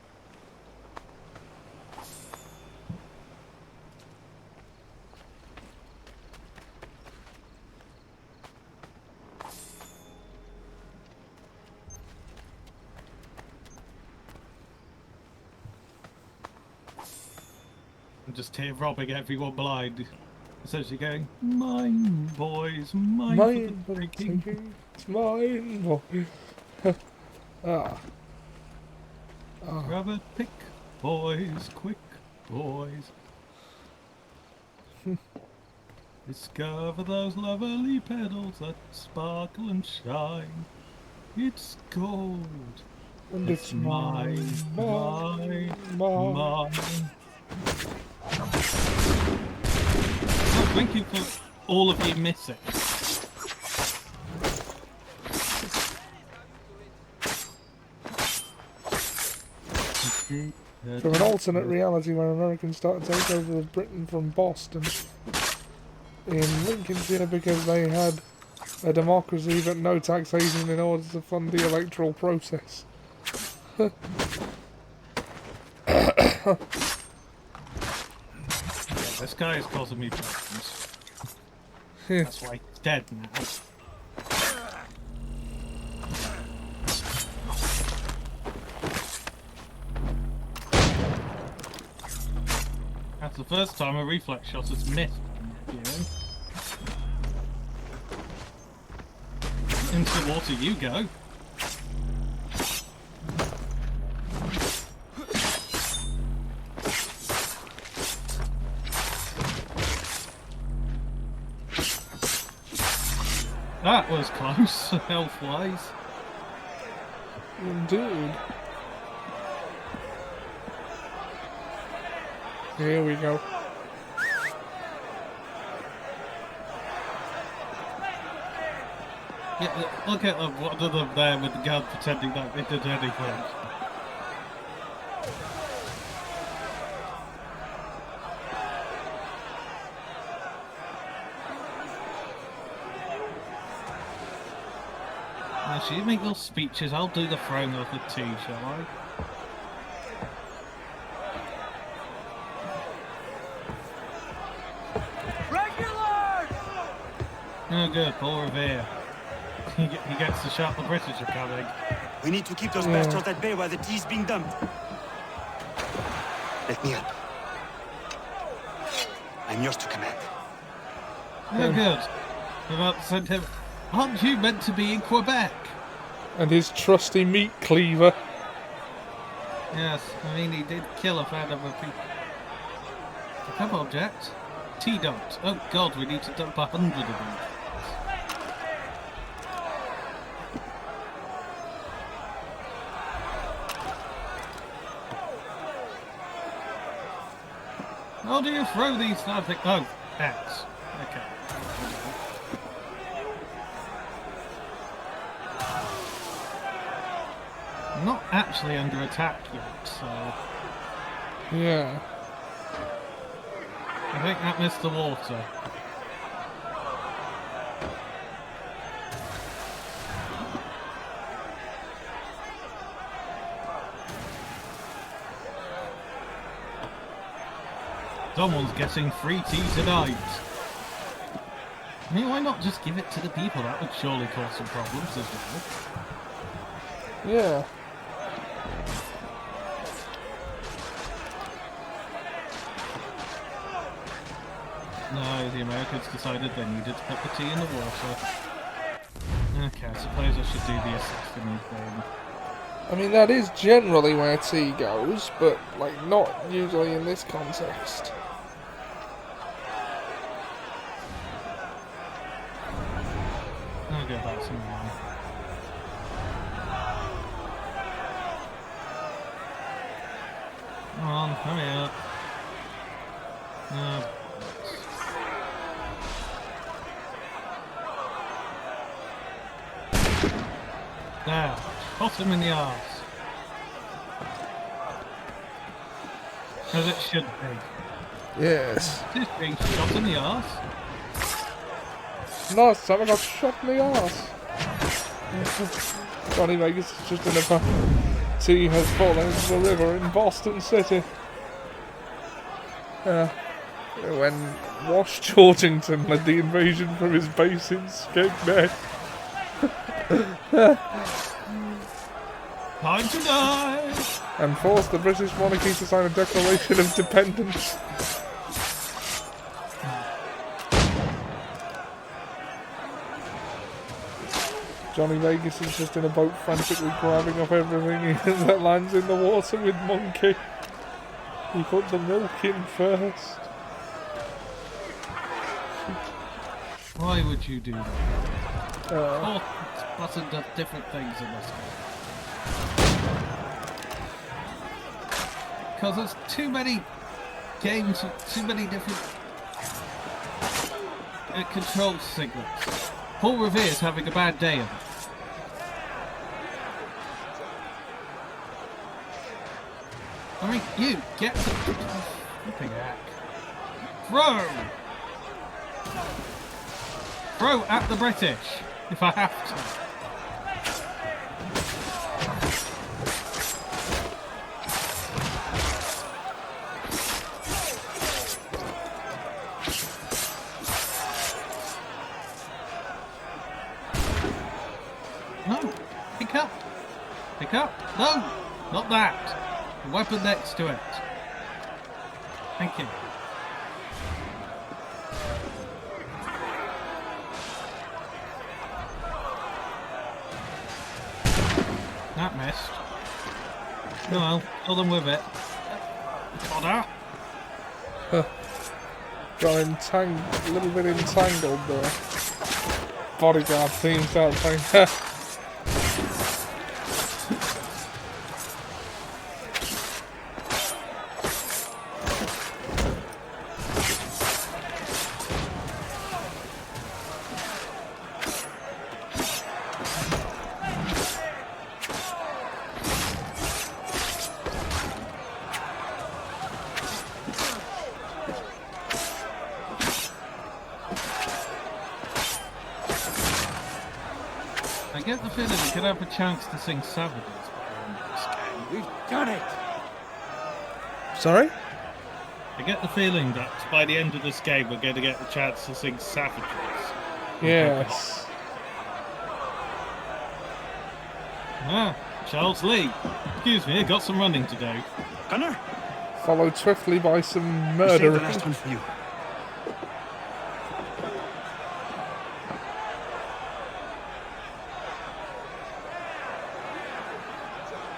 I'm just here robbing everyone blind. Essentially going, mine, boys, mine for the taking. It's mine, boy. Grab a pick, boys, quick, boys. Discover those lovely petals that sparkle and shine. It's gold. And it's mine, mine, mine. Oh, thank you for all of you missing. From an alternate reality where Americans start to take over of Britain from Boston in Lincolnshire because they had a democracy but no taxation in order to fund the electoral process. This guy is causing me problems. That's why he's dead now. That's the first time a reflex shot has missed. Into the water you go. That was close, health-wise. Indeed. Here we go. Yeah, look at them, one of them there with the gun pretending that they did anything. Now, so you make your speeches, I'll do the throwing of the tea, shall I? Oh good, Paul Revere. He gets the shot the British are coming. We need to keep those bastards at bay while the tea's being dumped. Let me help. I'm yours to command. Oh good. We're about to send him... Aren't you meant to be in Quebec? And his trusty meat cleaver. Yes, I mean he did kill a fair number of people. Come object. T-dot. Oh god, we need to dump 100 of them. How do you throw these nothing? Oh, X. Okay. I'm not actually under attack yet, so... Yeah. I think that missed the water. Someone's getting free tea tonight. I mean, why not just give it to the people? That would surely cause some problems as well. Yeah. No, the Americans decided they needed to put the tea in the water. Okay, I suppose I should do the assisting thing. I mean, that is generally where tea goes, but, like, not usually in this context. I'll go back some more. Come on, hurry up. There, shot him in the arse. As it should be. Yes. Is being shot in the arse? Last time I got shot in the arse. Johnny Vegas is just in a pub. Tea has fallen into the river in Boston City. When Wash Chortington led the invasion from his base in Skegness. Time to die! And forced the British monarchy to sign a declaration of dependence. Johnny Vegas is just in a boat frantically grabbing up everything that lands in the water with Monkey. He put the milk in first. Why would you do that? Oh, lots of different things in this game. Because there's too many games with too many different control signals. Paul Revere's having a bad day of it. I mean, you get to flipping heck. Throw! Throw at the British, if I have to. No, pick up. Pick up. No, not that. The weapon next to it. Thank you. That missed. Oh well, kill them with it. Connor! Got a little bit entangled there. Bodyguard theme start playing. I get the feeling we could have a chance to sing Savages. We've done it! Sorry? I get the feeling that by the end of this game we're going to get the chance to sing Savages. Yes. Ah, Charles Lee. Excuse me, I got some running to do. Gunner? Followed swiftly by some Save murder. the last one for you.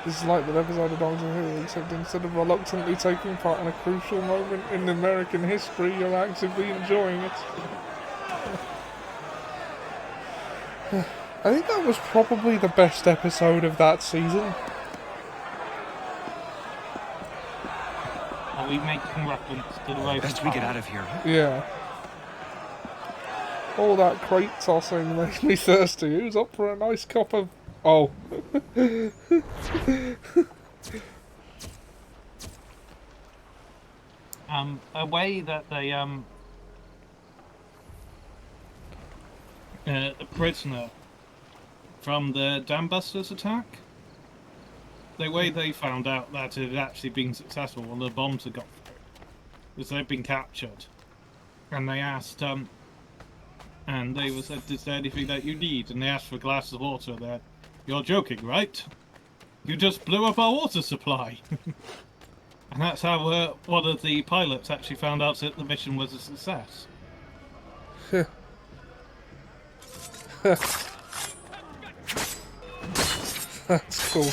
This is like that episode of Doctor Who, except instead of reluctantly taking part in a crucial moment in American history, you're actively enjoying it. I think that was probably the best episode of that season. Are we making reference to the road? Best we get out of here. Yeah. All that crate tossing makes me thirsty. Who's up for a nice cup of... Oh. A way that they, the prisoner from the Dambusters attack, the way they found out that it had actually been successful when the bombs had got through, was they'd been captured. And they asked, and they were said, is there anything that you need? And they asked for a glass of water there. You're joking, right? You just blew up our water supply. And that's how one of the pilots actually found out that the mission was a success. That's cool.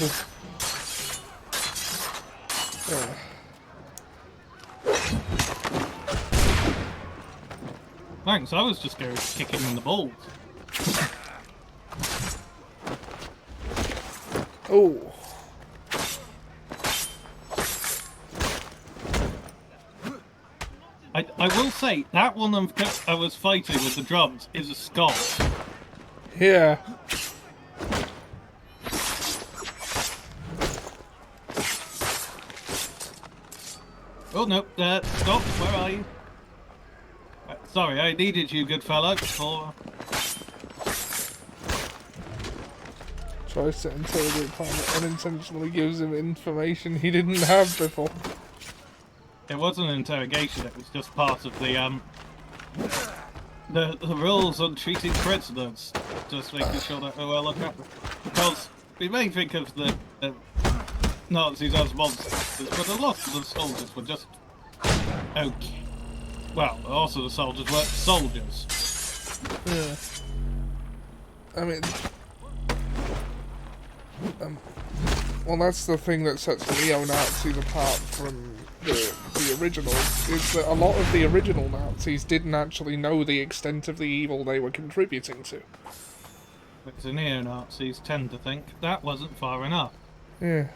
Thanks, I was just going to kick him in the balls. Oh. I will say, that one I was fighting with the drums is a skull. Yeah. Oh no, stop, where are you? Sorry, I needed you, good fellow, for... Tries to interrogate pilot unintentionally gives him information he didn't have before. It wasn't an interrogation, it was just part of the rules on treating prisoners. Just making sure that we're well looked after. Because we may think of the Nazis as monsters, but a lot of the soldiers were just okay. Well, also the soldiers weren't soldiers. Yeah. I mean... well, that's the thing that sets neo-Nazis apart from the originals, is that a lot of the original Nazis didn't actually know the extent of the evil they were contributing to. But the neo-Nazis tend to think that wasn't far enough. Yeah.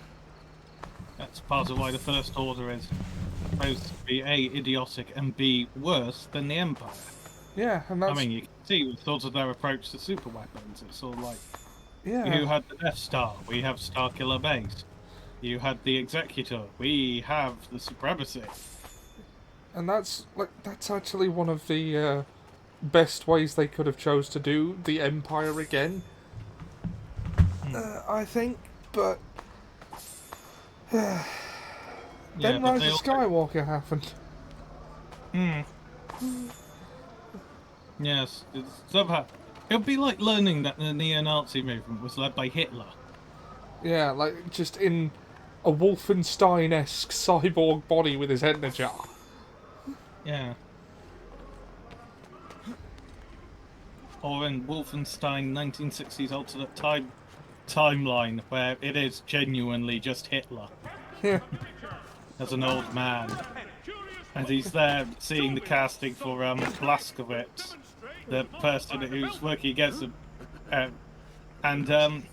That's part of why the First Order is supposed to be A, idiotic, and B, worse than the Empire. Yeah, and that's... I mean, you can see with sort of their approach to super weapons, it's sort of like... Yeah. You had the Death Star, we have Starkiller Base. You had the Executor, we have the Supremacy. And that's actually one of the best ways they could have chose to do the Empire again. I think, but... then Rise of Skywalker happened. Yes, it's somehow... It would be like learning that the neo-Nazi movement was led by Hitler. Yeah, like just in a Wolfenstein-esque cyborg body with his head in a jar. Yeah. Or in Wolfenstein 1960s alternate timeline, where it is genuinely just Hitler. Yeah. As an old man. And he's there seeing the casting for Blazkowicz. the person who's working against them, and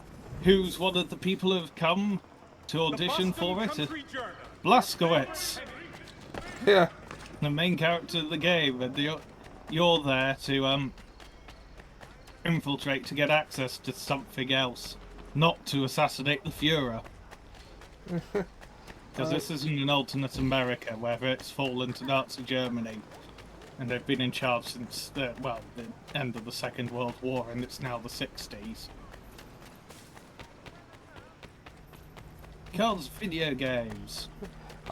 who's one of the people who've come to audition for it? Blazkowicz. Yeah. The main character of the game, and you're there to infiltrate to get access to something else, not to assassinate the Führer. Because this isn't an alternate America where it's fallen to Nazi Germany, and they've been in charge since the end of the Second World War, and it's now the 60s. Carl's video games.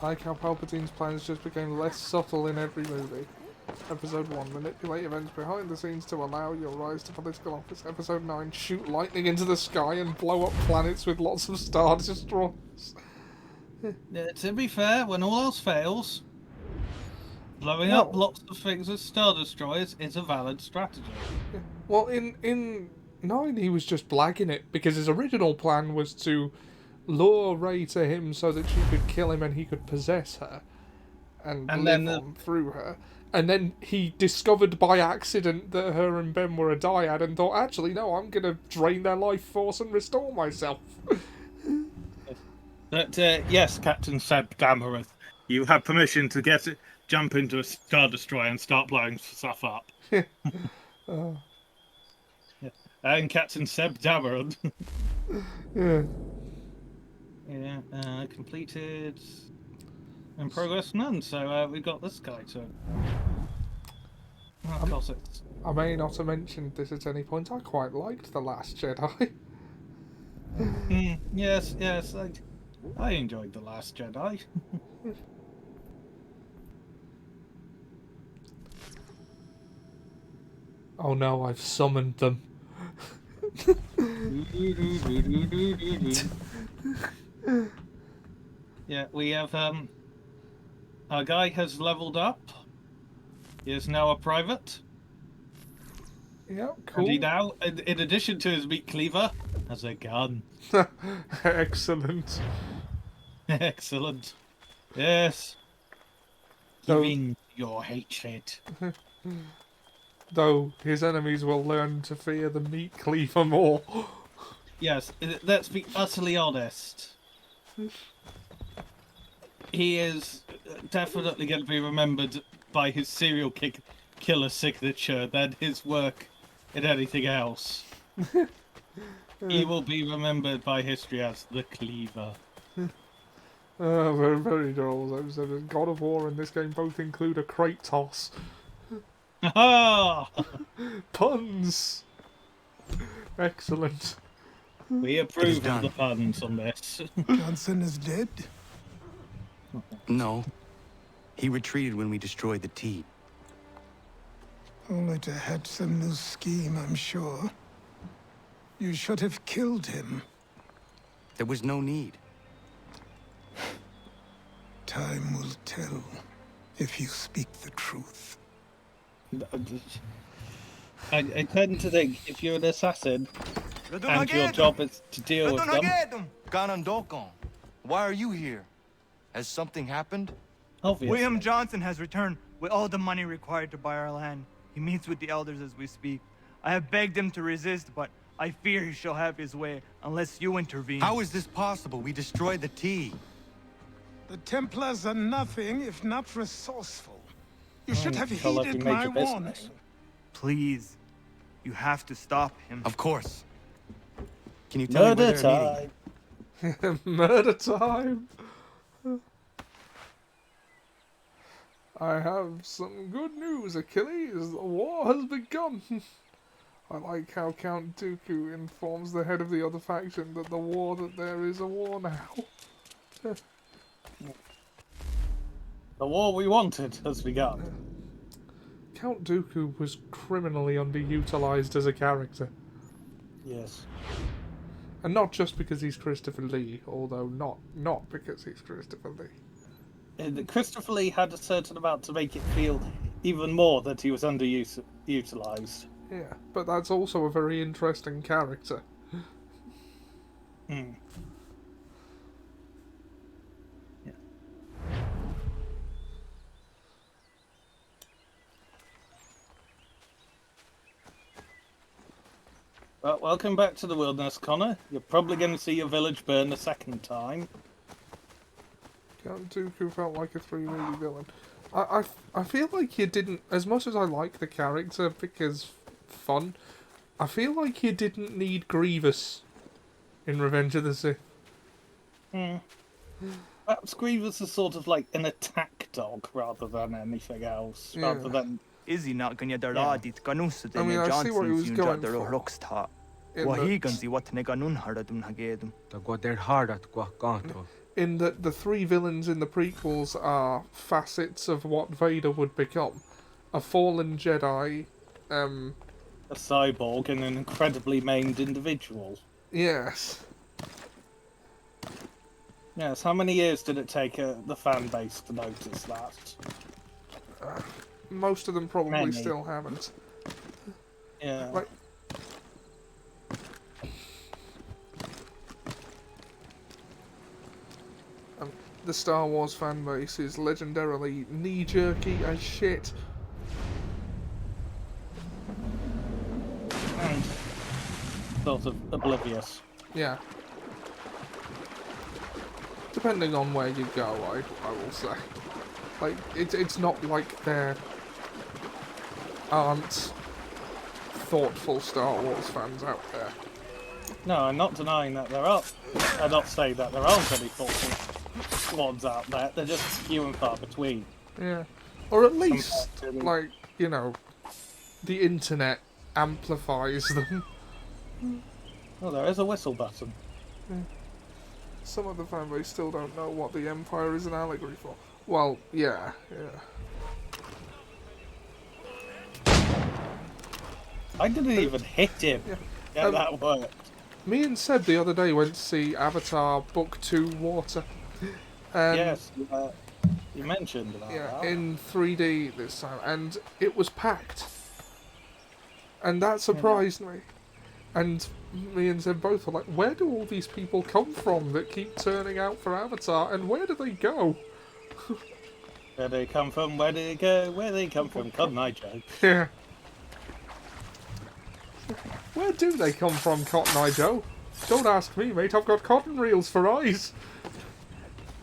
I like how Palpatine's plans just became less subtle in every movie. Episode 1, manipulate events behind the scenes to allow your rise to political office. Episode 9, shoot lightning into the sky and blow up planets with lots of Star Destroyers. To be fair, when all else fails, blowing up lots of things with Star Destroyers is a valid strategy. Well, in 9 he was just blagging it, because his original plan was to lure Rey to him so that she could kill him and he could possess her and live on through her. And then he discovered by accident that her and Ben were a dyad and thought, actually, no, I'm going to drain their life force and restore myself. But, yes, Captain Seb Dameron, you have permission to jump into a Star Destroyer and start blowing stuff up. And Captain Seb Dameron. Yeah. Yeah, completed. In progress, none. So we got this guy to. Of course, it's. I may not have mentioned this at any point. I quite liked The Last Jedi. Yes. I enjoyed The Last Jedi. Oh no, I've summoned them. Yeah, we have our guy has leveled up. He is now a private. Yeah, cool. And he now, in addition to his meat cleaver, has a gun. Excellent. Excellent. Yes. Giving your hatred. Though his enemies will learn to fear the meat cleaver more. Yes, let's be utterly honest. He is definitely going to be remembered by his serial killer signature than his work in anything else. He will be remembered by history as the Cleaver. Very, very dull. God of War and this game both include a crate toss. Ah! Puns! Excellent. We approve of the puns on this. Johnson is dead? No. He retreated when we destroyed the T. Only to hatch some new scheme, I'm sure. You should have killed him. There was no need. Time will tell if you speak the truth. I tend to think if you're an assassin and your job is to deal with them. Ganondokon, why are you here? Has something happened? Obviously. William Johnson has returned with all the money required to buy our land. He meets with the elders as we speak. I have begged him to resist, but I fear he shall have his way unless you intervene. How is this possible? We destroyed the T. The Templars are nothing if not resourceful. You should have felt like heeded you made my your warning. business. Please, you have to stop him. Of course. Can you tell me where Murder they're meeting? time. Murder time! I have some good news, Achilles. The war has begun. I like how Count Dooku informs the head of the other faction that there is a war now. The war we wanted has begun. Count Dooku was criminally underutilized as a character. Yes. And not just because he's Christopher Lee, although not because he's Christopher Lee. And Christopher Lee had a certain amount to make it feel even more that he was underutilized. Yeah, but that's also a very interesting character. Hmm. Yeah. Well, welcome back to the wilderness, Connor. You're probably going to see your village burn a second time. Count Dooku felt like a 3-movie villain. I feel like you didn't, as much as I like the character because fun, I feel like you didn't need Grievous in Revenge of the Sith. Perhaps Grievous is sort of like an attack dog rather than anything else. Yeah. Rather than Izzy not gonna dit ganus I mean, I see what he was going for. In that the 3 villains in the prequels are facets of what Vader would become. A fallen Jedi, a cyborg and an incredibly maimed individual. Yes. Yes, how many years did it take the fan base to notice that? Most of them probably Many. still haven't. Yeah. Like, the Star Wars fan base is legendarily knee-jerky as shit. And sort of oblivious. Yeah. Depending on where you go, I will say. Like, it's not like there aren't thoughtful Star Wars fans out there. No, I'm not denying that there are. I'm not saying that there aren't any thoughtful ones out there. They're just few and far between. Yeah. Or at least, like, you know, the internet amplifies them. Oh, there is a whistle button. Yeah. Some of the fanbase still don't know what the Empire is an allegory for. Well, yeah. I didn't even hit him. Yeah, that worked. Me and Seb the other day went to see Avatar Book 2 Water. Yes, you mentioned about that. In 3D this time, and it was packed. And that surprised me. And me and Seb both were like, where do all these people come from that keep turning out for Avatar, and where do they go? Where they come from, where they go, where they come from, Cotton Eye Joe. Yeah. Where do they come from, Cotton Eye Joe? Don't ask me, mate, I've got cotton reels for eyes.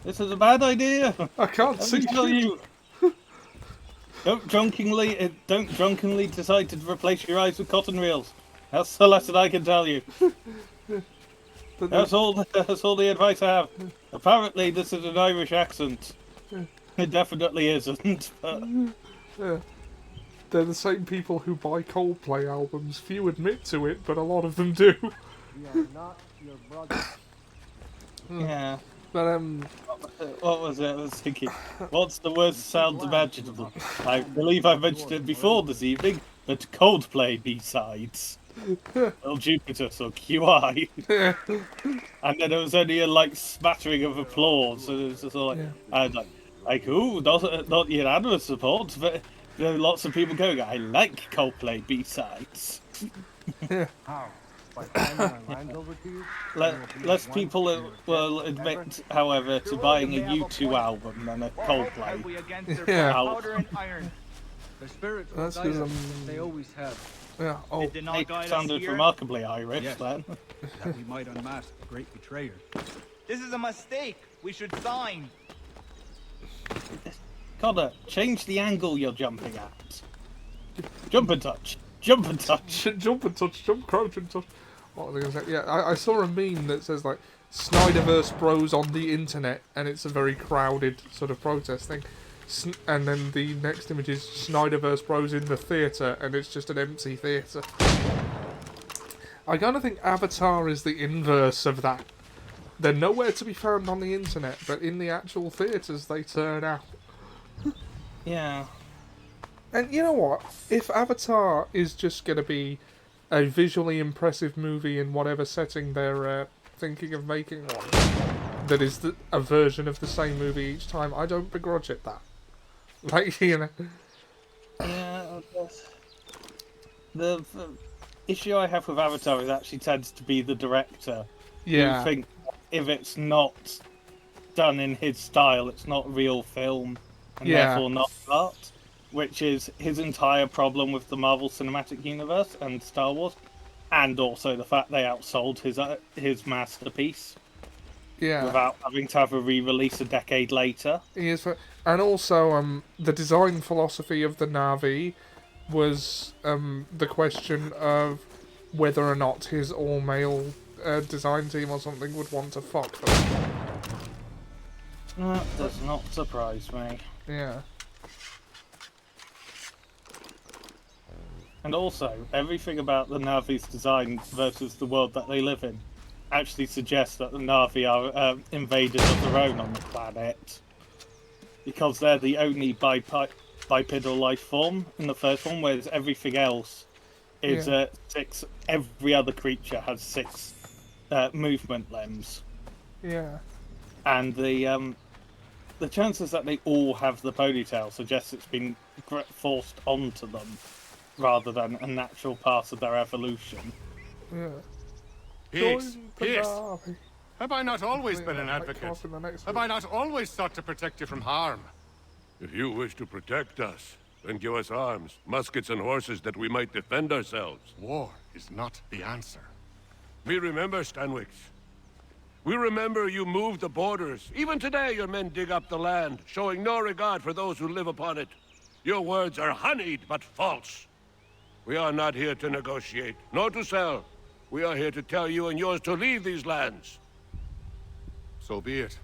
This is a bad idea. I can't Let see me tell shit. you. Don't drunkenly decide to replace your eyes with cotton reels. That's the lesson I can tell you. That's all the advice I have. Apparently, this is an Irish accent. It definitely isn't. But... Yeah. They're the same people who buy Coldplay albums. Few admit to it, but a lot of them do. We are not your brother. Yeah. But what was it? I was thinking, what's the worst sound imaginable? I believe I mentioned it before this evening, but Coldplay B-sides. Well, Jupiter, so QI. And then there was only a smattering of applause, so it was just like, I was like, ooh, not unanimous support, but there are lots of people going, I like Coldplay B-sides. Less people will admit, however, to buying a U2 album than a Coldplay album. The spirits That's guide because us, they always have. Yeah. Oh, It sounded remarkably Irish then. That we might unmask the great betrayer. This is a mistake. We should sign. Connor, change the angle you're jumping at. Jump and touch. Jump and touch. Jump and touch. Jump, crouch and touch. What was I going to say? Yeah, I saw a meme that says, like, Snyderverse bros on the internet, and it's a very crowded sort of protest thing. And then the next image is Snyderverse bros in the theatre, and it's just an empty theatre. I kind of think Avatar is the inverse of that. They're nowhere to be found on the internet, but in the actual theatres they turn out. Yeah. And you know what? If Avatar is just going to be a visually impressive movie in whatever setting they're thinking of making one, that is a version of the same movie each time, I don't begrudge it that. Like, you know. Yeah, the issue I have with Avatar is actually tends to be the director. Yeah. Who think if it's not done in his style, it's not real film, and therefore not art. Which is his entire problem with the Marvel Cinematic Universe and Star Wars. and also the fact they outsold his masterpiece. Yeah. Without having to have a re-release a decade later. And also, the design philosophy of the Na'vi was the question of whether or not his all-male design team or something would want to fuck them. That does not surprise me. Yeah. And also, everything about the Na'vi's design versus the world that they live in actually suggests that the Na'vi are invaders of their own on the planet. Because they're the only bipedal life form in the first one, whereas everything else is 6. Every other creature has 6 movement limbs. Yeah. And the chances that they all have the ponytail suggests it's been forced onto them, rather than a natural part of their evolution. Yeah. Peace, peace. Na'vi. Have I not always been an advocate? Have I not always sought to protect you from harm? If you wish to protect us, then give us arms, muskets and horses that we might defend ourselves. War is not the answer. We remember, Stanwix. We remember you moved the borders. Even today your men dig up the land, showing no regard for those who live upon it. Your words are honeyed, but false. We are not here to negotiate, nor to sell. We are here to tell you and yours to leave these lands. So be it.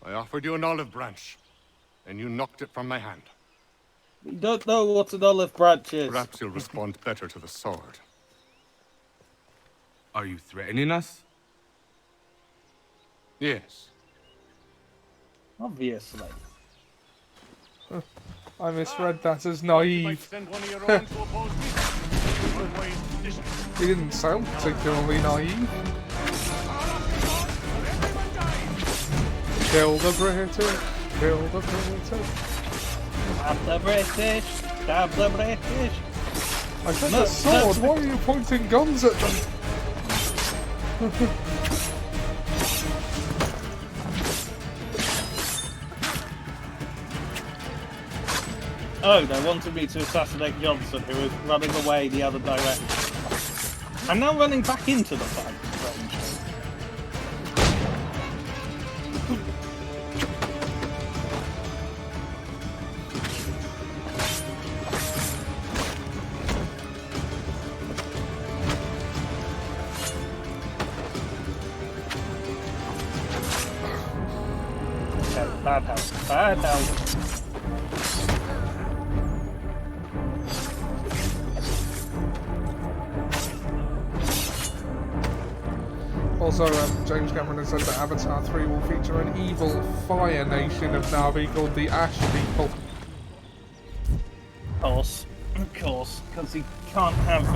I offered you an olive branch, and you knocked it from my hand. You don't know what an olive branch is. Perhaps you'll respond better to the sword. Are you threatening us? Yes. Obviously. I misread that as naive. He didn't sound particularly naive. Kill the British, kill the British. Stab the British, stab the British. I said the sword, why are you pointing guns at them? Oh, they wanted me to assassinate Johnson, who was running away the other direction. I'm now running back into the fight, strangely. Okay, bad health, bad health. Also, James Cameron has said that Avatar 3 will feature an evil fire nation of Na'vi called the Ash People. Of course, because he can't have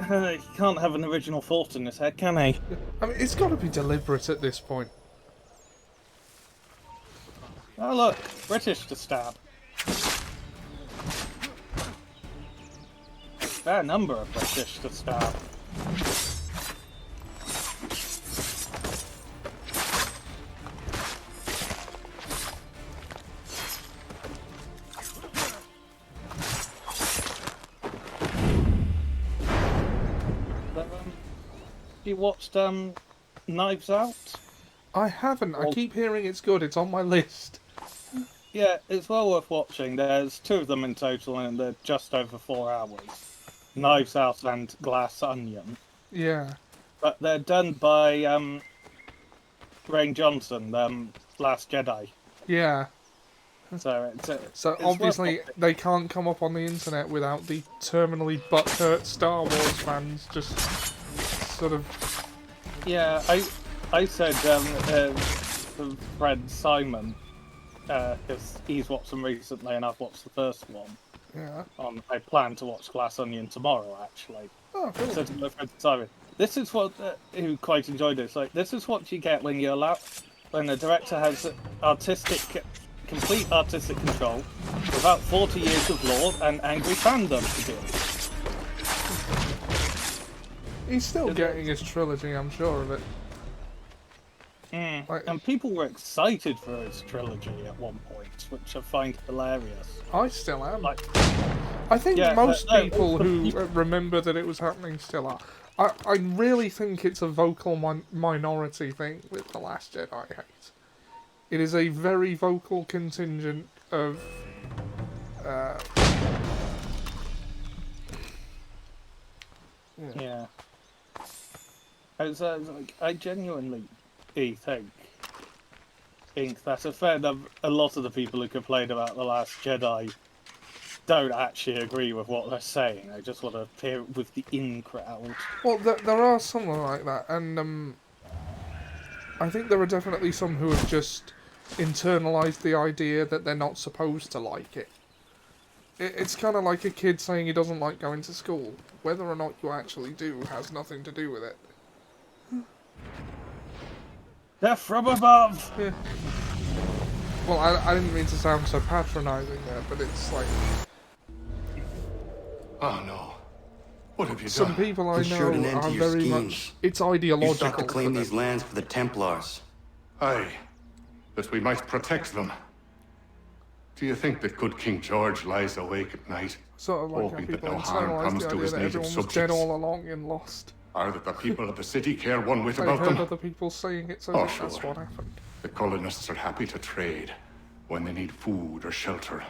he can't have an original thought in his head, can he? I mean, it's got to be deliberate at this point. Oh look, British to stab. Fair number of British to stab. You watched Knives Out? I haven't. I keep hearing it's good. It's on my list. Yeah, it's well worth watching. There's 2 of them in total, and they're just over 4 hours. Knives Out and Glass Onion. Yeah. But they're done by Rian Johnson, Last Jedi. Yeah. So it's obviously they can't come up on the internet without the terminally butthurt Star Wars fans just sort of. Yeah, I said friend Simon, because he's watched them recently and I've watched the first one. Yeah. I plan to watch Glass Onion tomorrow, actually. Oh, cool. I said to my friend Simon, this is what who quite enjoyed it. It's like, this is what you get when you allow when the director has complete artistic control without 40 years of lore and angry fandom to do it. He's still getting his trilogy, I'm sure of it. And people were excited for his trilogy at one point, which I find hilarious. I still am. Like, I think yeah, most no, people but who people- remember that it was happening still are. I really think it's a vocal minority thing with The Last Jedi hate. It is a very vocal contingent of... Yeah. I genuinely think that a lot of the people who complain about The Last Jedi don't actually agree with what they're saying. They just want to appear with the in crowd. Well, there are some like that, and I think there are definitely some who have just internalized the idea that they're not supposed to like it. It's kind of like a kid saying he doesn't like going to school. Whether or not you actually do has nothing to do with it. They're from above! Yeah. Well, I didn't mean to sound so patronising there, but it's like... Oh no. What have you Some done? people I Ensured an know end to are your very schemes. much... It's You ideological. sought to claim these lands for the Templars. Aye, that we might protect them. Do you think that good King George lies awake at night, Sort of like how hoping that people no harm internalise comes the to idea his that native everyone was dead subjects? all along in Lost. Or that the people of the city care one whit I about heard them? other people saying it, so Oh, that's sure. what happened. The colonists are happy to trade when they need food or shelter,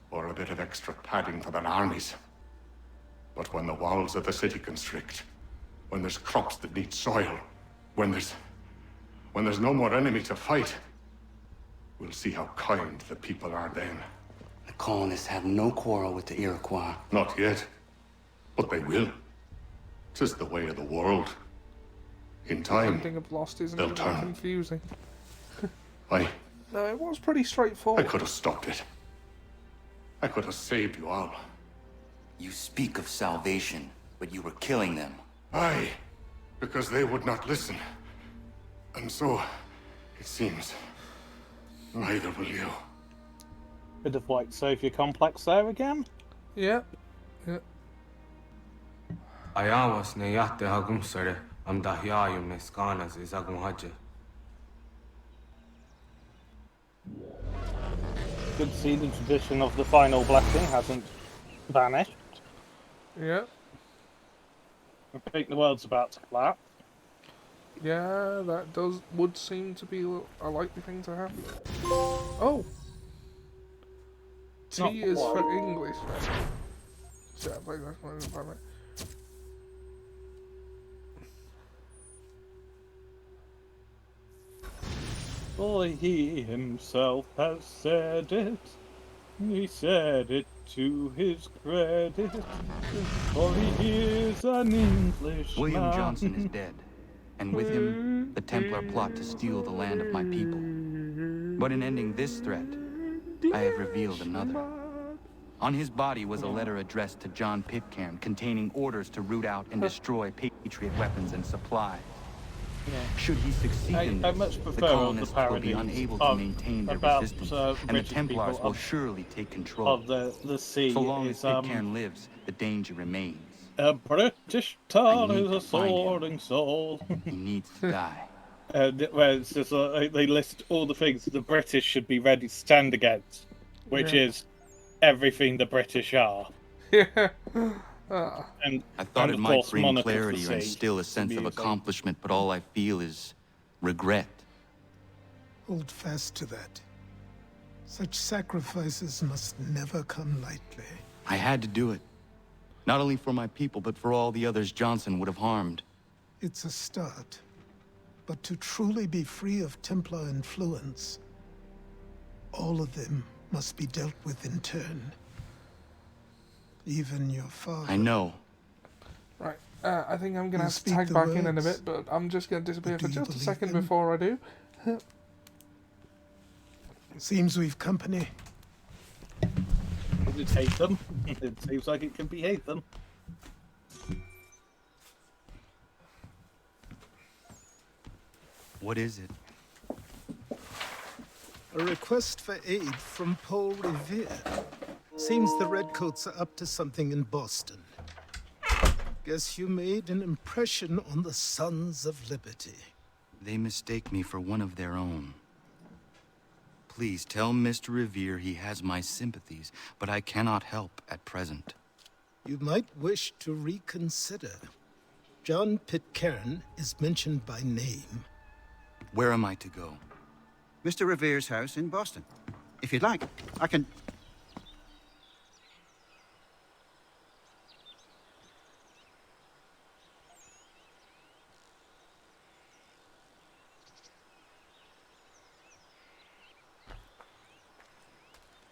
or a bit of extra padding for their armies. But when the walls of the city constrict, when there's crops that need soil, when there's no more enemy to fight, we'll see how kind the people are then. The colonists have no quarrel with the Iroquois. Not yet, but they will. 'Tis the way of the world. In The time, ending of Lost isn't they'll even turn. confusing. I No, it was pretty straightforward. could have stopped it. I could have saved you all. You speak of salvation, but you were killing them. Aye, because they would not listen. And so, it seems, neither will you. Bit of white savior complex there again. Yeah. Yeah. Ayawas ne yate hagum sare am dahyayu meskanas is agum haja. Good to see the tradition of the final blessing hasn't vanished. Yeah. I think the world's about to collapse. Yeah, that would seem to be a likely thing to happen. Oh! T Not is for quite. English, right? Shit, I played that one in the moment. For he himself has said it. He said it to his credit. For he is an Englishman. William Johnson is dead, and with him, the Templar plot to steal the land of my people. But in ending this threat, I have revealed another. On his body was a letter addressed to John Pitcairn containing orders to root out and destroy Patriot weapons and supplies. Should he succeed in I this, much the prefer all the colonists will be parodies unable to of- maintain their about, resistance, uh, and the British Templars people will of- surely take control. of the sea So long is, as Pitcairn lives, the danger remains. A British tongue I need is a to find him. soaring soul. He needs to die. Where it's just, they list all the things the British should be ready to stand against, which Yeah. is everything the British are. Yeah. And I thought and it of might course, bring Monarch of the clarity or Sea instill a to sense of music. accomplishment, but all I feel is regret. Hold fast to that. Such sacrifices must never come lightly. I had to do it. Not only for my people, but for all the others Johnson would have harmed. It's a start. But to truly be free of Templar influence, all of them must be dealt with in turn. Even your father. I know. Right, I think I'm going to You have to speak tag the back in a words, bit, but I'm just going to disappear but for do you just a believe second them? before I do. Seems we've company. It hate them. It seems like it can be hate them. What is it? A request for aid from Paul Revere. Seems the Redcoats are up to something in Boston. Guess you made an impression on the Sons of Liberty. They mistake me for one of their own. Please tell Mr. Revere he has my sympathies, but I cannot help at present. You might wish to reconsider. John Pitcairn is mentioned by name. Where am I to go? Mr. Revere's house in Boston. If you'd like, I can...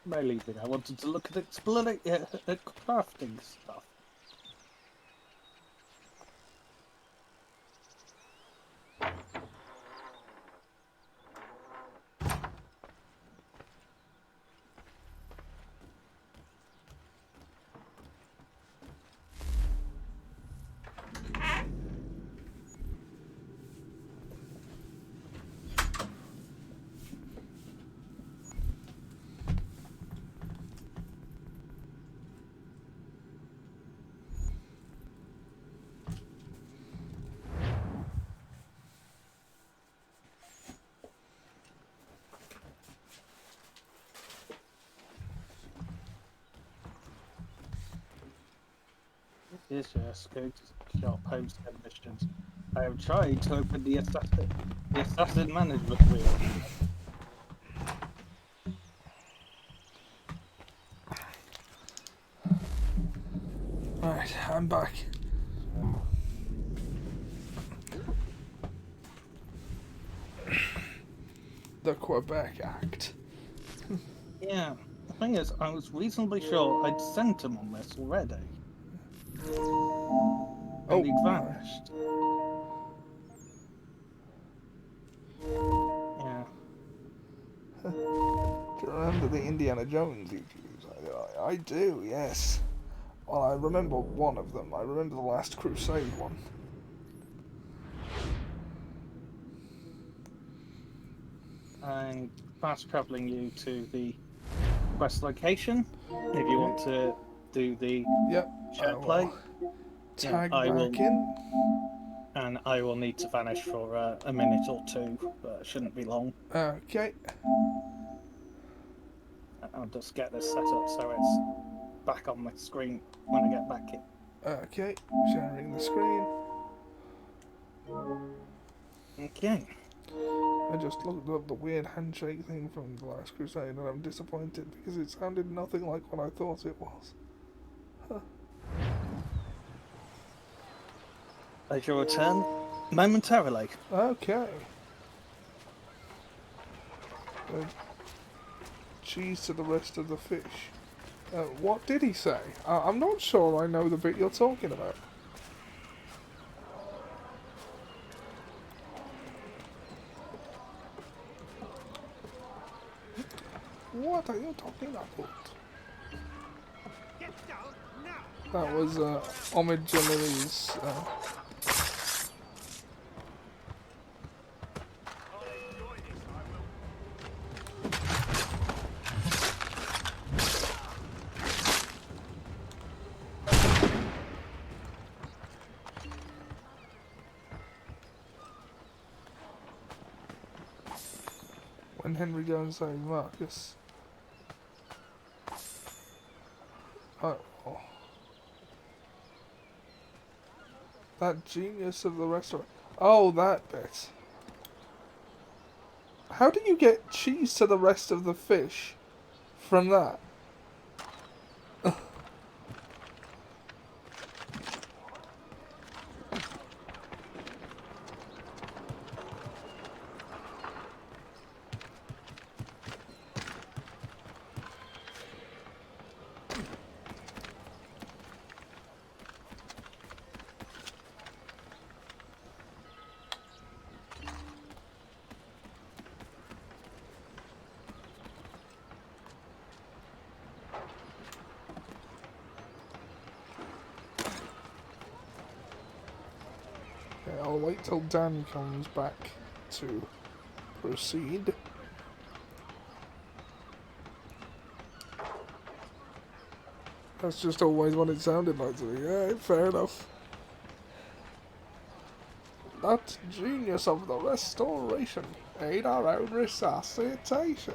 Mainly, I wanted to look at exploring, at crafting stuff. Yes, yes, go to shop homestead missions. I have tried to open the assassin management wheel. Right, I'm back. The Quebec Act. Yeah, the thing is, I was reasonably sure I'd sent him on this already. And he'd vanished. Yeah. Do you remember the Indiana Jones YouTubes? I do, yes. Well, I remember one of them. I remember the Last Crusade one. I'm fast travelling you to the quest location if you want to do the share play. Tag I will, back in. and I will need to vanish for a minute or two, but it shouldn't be long. Okay. I'll just get this set up so it's back on my screen when I get back in. Okay, sharing the screen. Okay. I just looked up the weird handshake thing from The Last Crusade and I'm disappointed because it sounded nothing like what I thought it was. Huh. I shall return momentarily. Okay. Cheese to the rest of the fish. What did he say? I'm not sure I know the bit you're talking about. What are you talking about? That was Omid Jalili's when Henry goes saved Marcus. Oh. That genius of the restaurant. Oh, that bit. How do you get cheese to the rest of the fish from that? I'll wait till Dan comes back to proceed. That's just always what it sounded like to me. Yeah, fair enough. that genius of the restoration aid our own resuscitation.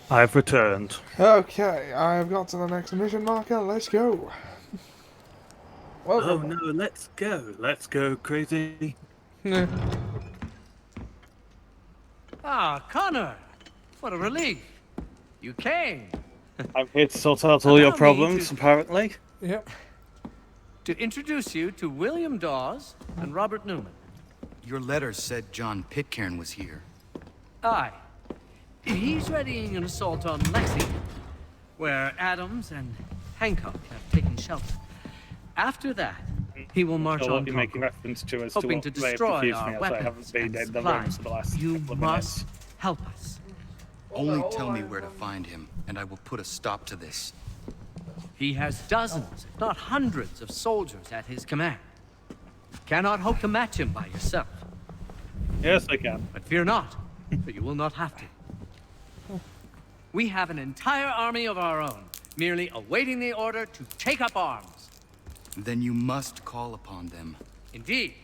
I've returned. Okay, I've got to the next mission marker. Let's go. Oh no, let's go. Let's go, crazy. Ah, Connor! What a relief. You came. I'm here to sort out all your problems, apparently. Yep. To introduce you to William Dawes and Robert Newman. Your letter said John Pitcairn was here. Aye. He's readying an assault on Lexington, where Adams and Hancock have taken shelter. After that, he will march I'll on be making reference to as hoping to to what may have destroy confused me our as I weapons haven't been and in the supplies. rooms for the last You couple of must minutes. help us. Only tell me where to find him, and I will put a stop to this. He has dozens, if not hundreds, of soldiers at his command. Cannot hope to match him by yourself. Yes, I can. But fear not, for you will not have to. We have an entire army of our own, merely awaiting the order to take up arms. Then you must call upon them. Indeed.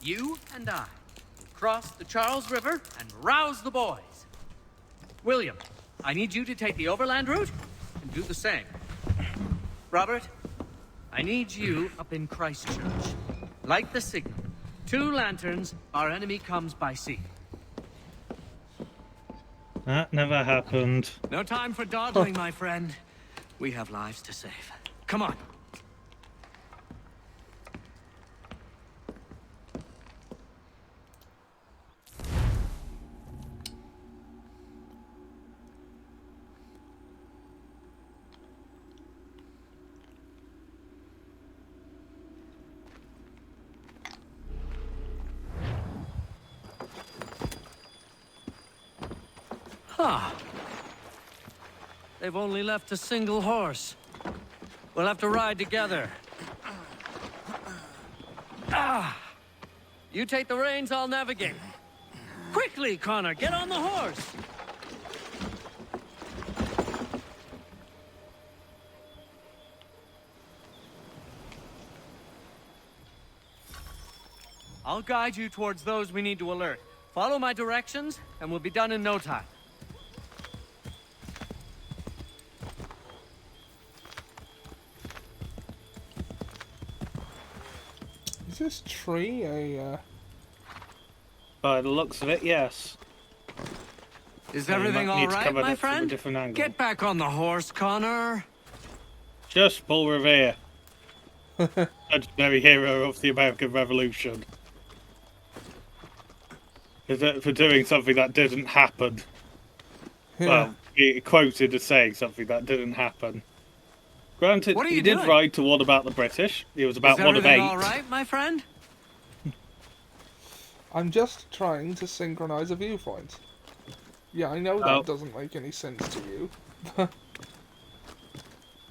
You and I will cross the Charles River and rouse the boys. William, I need you to take the overland route and do the same. Robert, I need you up in Christchurch. Light the signal. 2 lanterns, our enemy comes by sea. That never happened. No time for dawdling, my friend. We have lives to save. Come on. Huh. They've only left a single horse. We'll have to ride together. Ah! You take the reins, I'll navigate. Quickly, Connor, get on the horse! I'll guide you towards those we need to alert. Follow my directions, and we'll be done in no time. Is this tree a, By the looks of it, yes. Is So you everything might all need to right, cover my that from a friend? different angle. Get back on the horse, Connor. Just Paul Revere. Legendary hero of the American Revolution. For doing something that didn't happen. Well, he quoted as saying something that didn't happen. Granted, What are he you did doing? write to What About the British? He was about Is one of everything 8. all right, my friend? I'm just trying to synchronize a viewpoint. Yeah, I know that doesn't make any sense to you.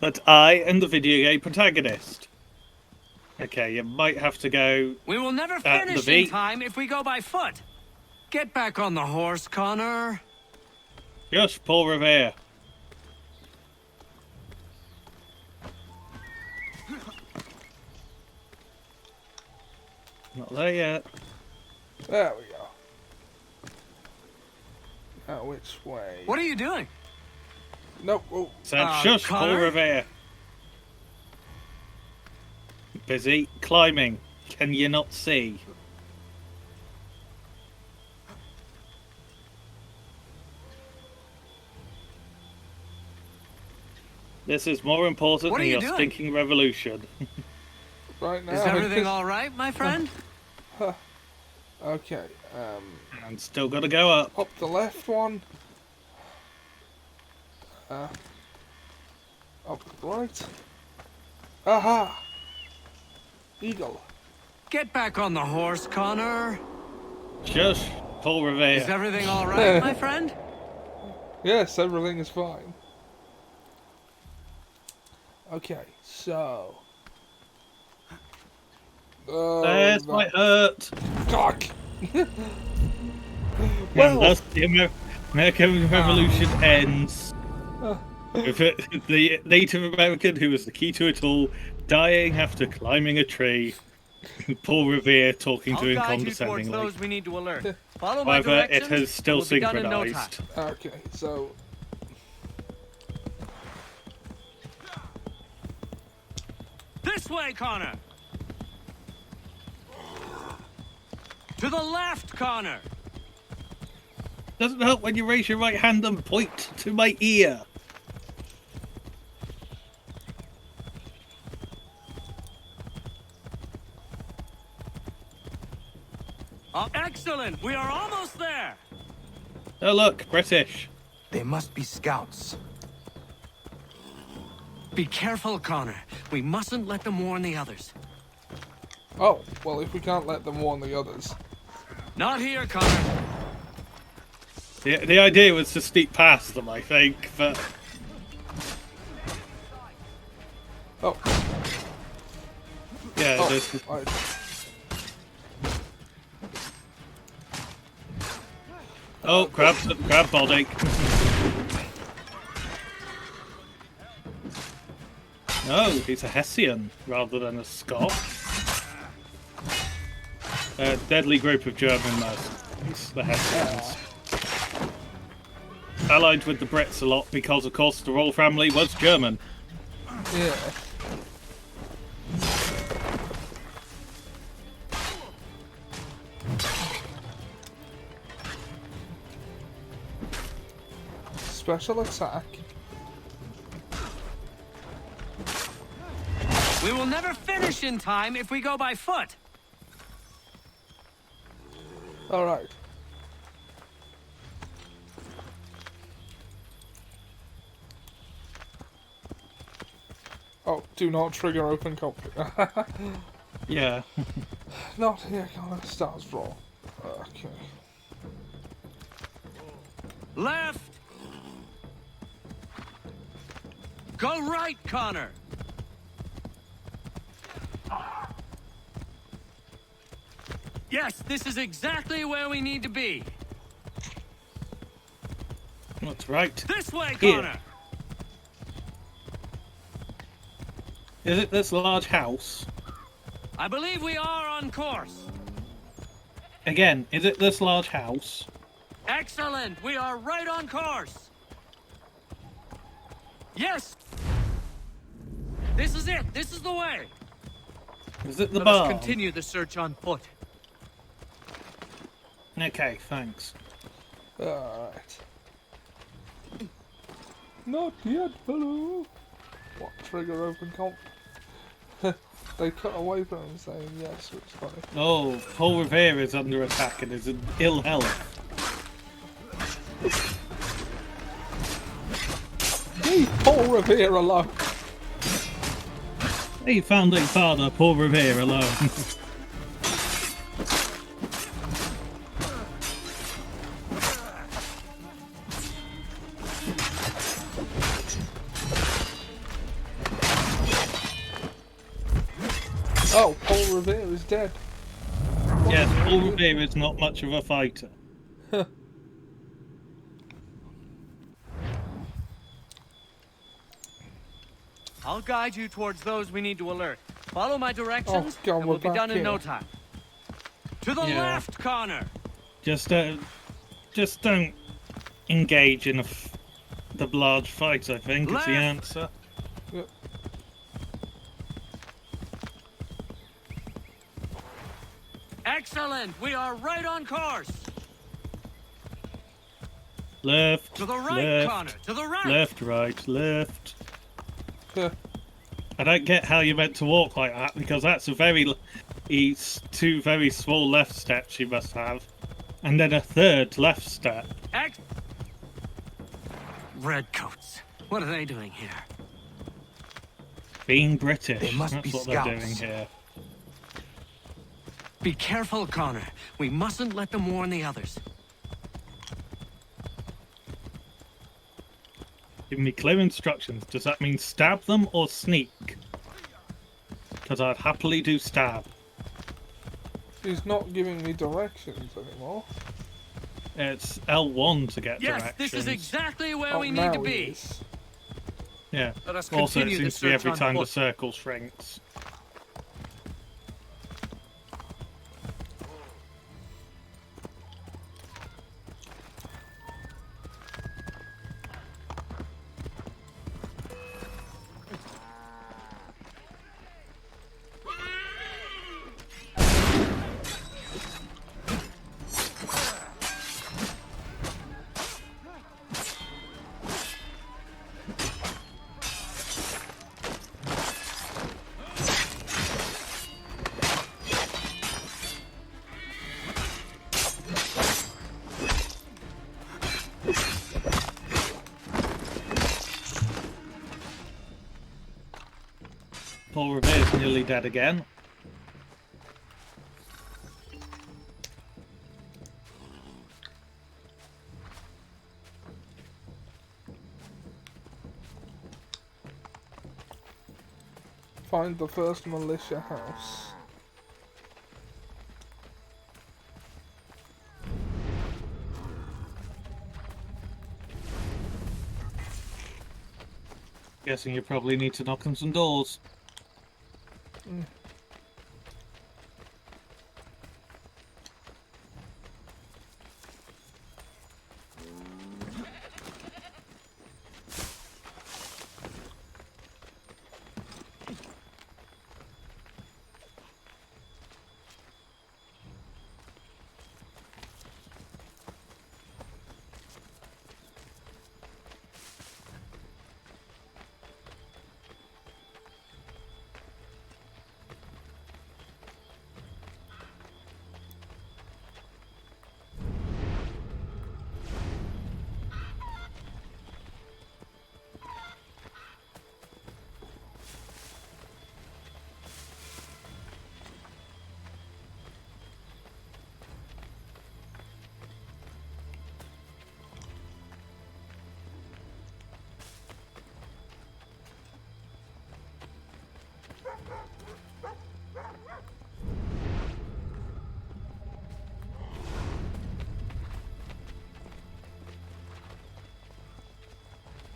But I am the video game protagonist. Okay, you might have to go. We will never at the finish in beat. time if we go by foot. Get back on the horse, Connor. Just Paul Revere. Not there yet. There we go. Now which way? What are you doing? No. Oh. Said shush, Paul Connor? Revere. Busy climbing. Can you not see? This is more important What than are you your doing? stinking revolution. Right now. Is everything all right, my friend? Okay. And still got to go up. Up the left one. Up the right. Aha! Eagle. Get back on the horse, Connor. Shush, Paul Revere. Is everything all right, my friend? Yes, everything is fine. Okay, so. There's my hurt. Cock. And thus the American Revolution ends. With the Native American, who was the key to it all, dying after climbing a tree. Paul Revere talking to him I'll guide you towards condescendingly. those we need to alert. Follow my However, it directions. has still we'll be done in no time. synchronized. Okay, so. This way, Connor. To the left, Connor. Doesn't help when you raise your right hand and point to my ear. Oh, excellent. We are almost there. Oh look, British. They must be scouts. Be careful, Connor. We mustn't let them warn the others. Oh, well, if we can't let them warn the others. Not here, Connor. The idea was to sneak past them, I think, but... Oh. Yeah, Oh, there's... Oh, crab body. Oh, he's a Hessian rather than a Scot. A deadly group of German mercenaries, the Hessians. Allied with the Brits a lot because, of course, the royal family was German. Yeah. Special attack. We will never finish in time if we go by foot. Alright. Oh, do not trigger open conflict. Yeah. Not here, Connor. Stars draw. Okay. Left. Go right, Connor. Yes, this is exactly where we need to be. That's right. This way, Here. Connor. Is it this large house? I believe we are on course. Again, is it this large house? Excellent. We are right on course. Yes. This is it. This is the way. Is it the Let us barn? continue the search on foot. Okay, thanks. Alright. Not yet, fellow. What, trigger open comp? They cut away from him saying yes, which is funny. Oh, Paul Revere is under attack and is in ill health. Leave Paul Revere alone. Hey, founding father, Paul Revere alone. Oh, Paul Revere is dead. Yes, Paul Revere is not much of a fighter. I'll guide you towards those we need to alert. Follow my directions, Oh, God, and we'll we're be done back in no here. time. To the Yeah. left, Connor. Just don't engage in the large fight, I think, is the Left. answer. Yep. Excellent. We are right on course. Left. To the right, left, Connor. To the right. Left, right, left. I don't get how you're meant to walk like that, because that's a it's 2 very small left steps you must have. And then a 3rd left step. Redcoats. What are they doing here? Being British. They must That's be what scouts. they're doing here. Be careful, Connor. We mustn't let them warn the others. Give me clear instructions. Does that mean stab them or sneak? Because I'd happily do stab. He's not giving me directions anymore. It's L1 to get Yes, directions. this is exactly where Oh, we need to now be. it is. Yeah. Let us Also, it continue the seems to be search every on time the foot. circle shrinks. Paul Revere's nearly dead again. Find the first militia house. Guessing you probably need to knock on some doors.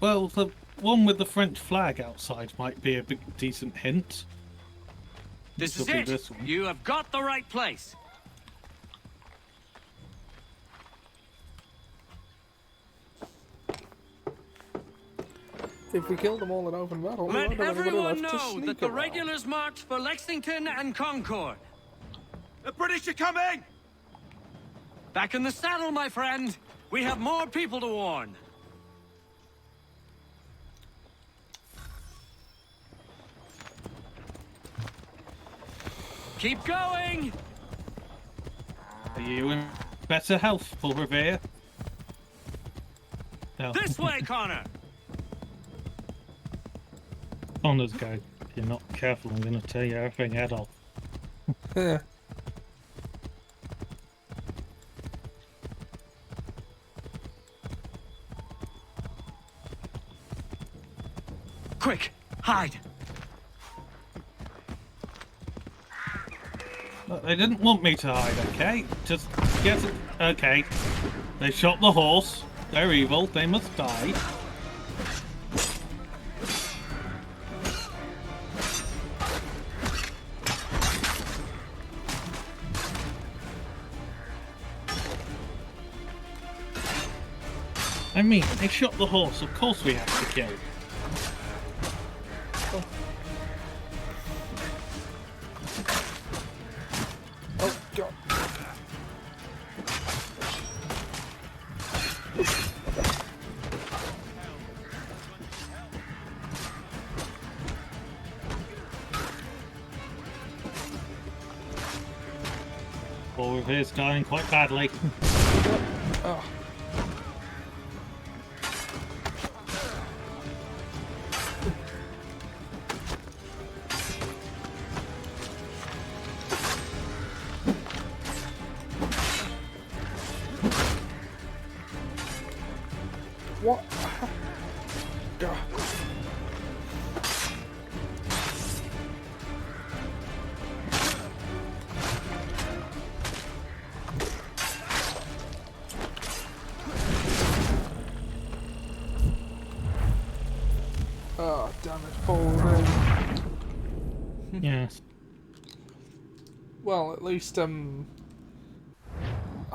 Well, the one with the French flag outside might be a big, decent hint. This will is be it. this one. You have got the right place. If we kill them all in open battle, we Let won't have anybody everyone left to know sneak that the around. regulars march for Lexington and Concord. The British are coming! Back in the saddle, my friend. We have more people to warn. Keep going! Are you in better health, Paul Revere? No. This way, Connor! Connor's go. If you're not careful, I'm going to tear your effing head off. Quick, hide! Look, they didn't want me to hide, okay? Just get it. Okay. They shot the horse. They're evil. They must die. I mean, they shot the horse. Of course we have to kill. Oh, God. Paul Revere's dying quite badly. Oh. What? God. Oh, damn it, Paul Revere. Yes. Well, at least, I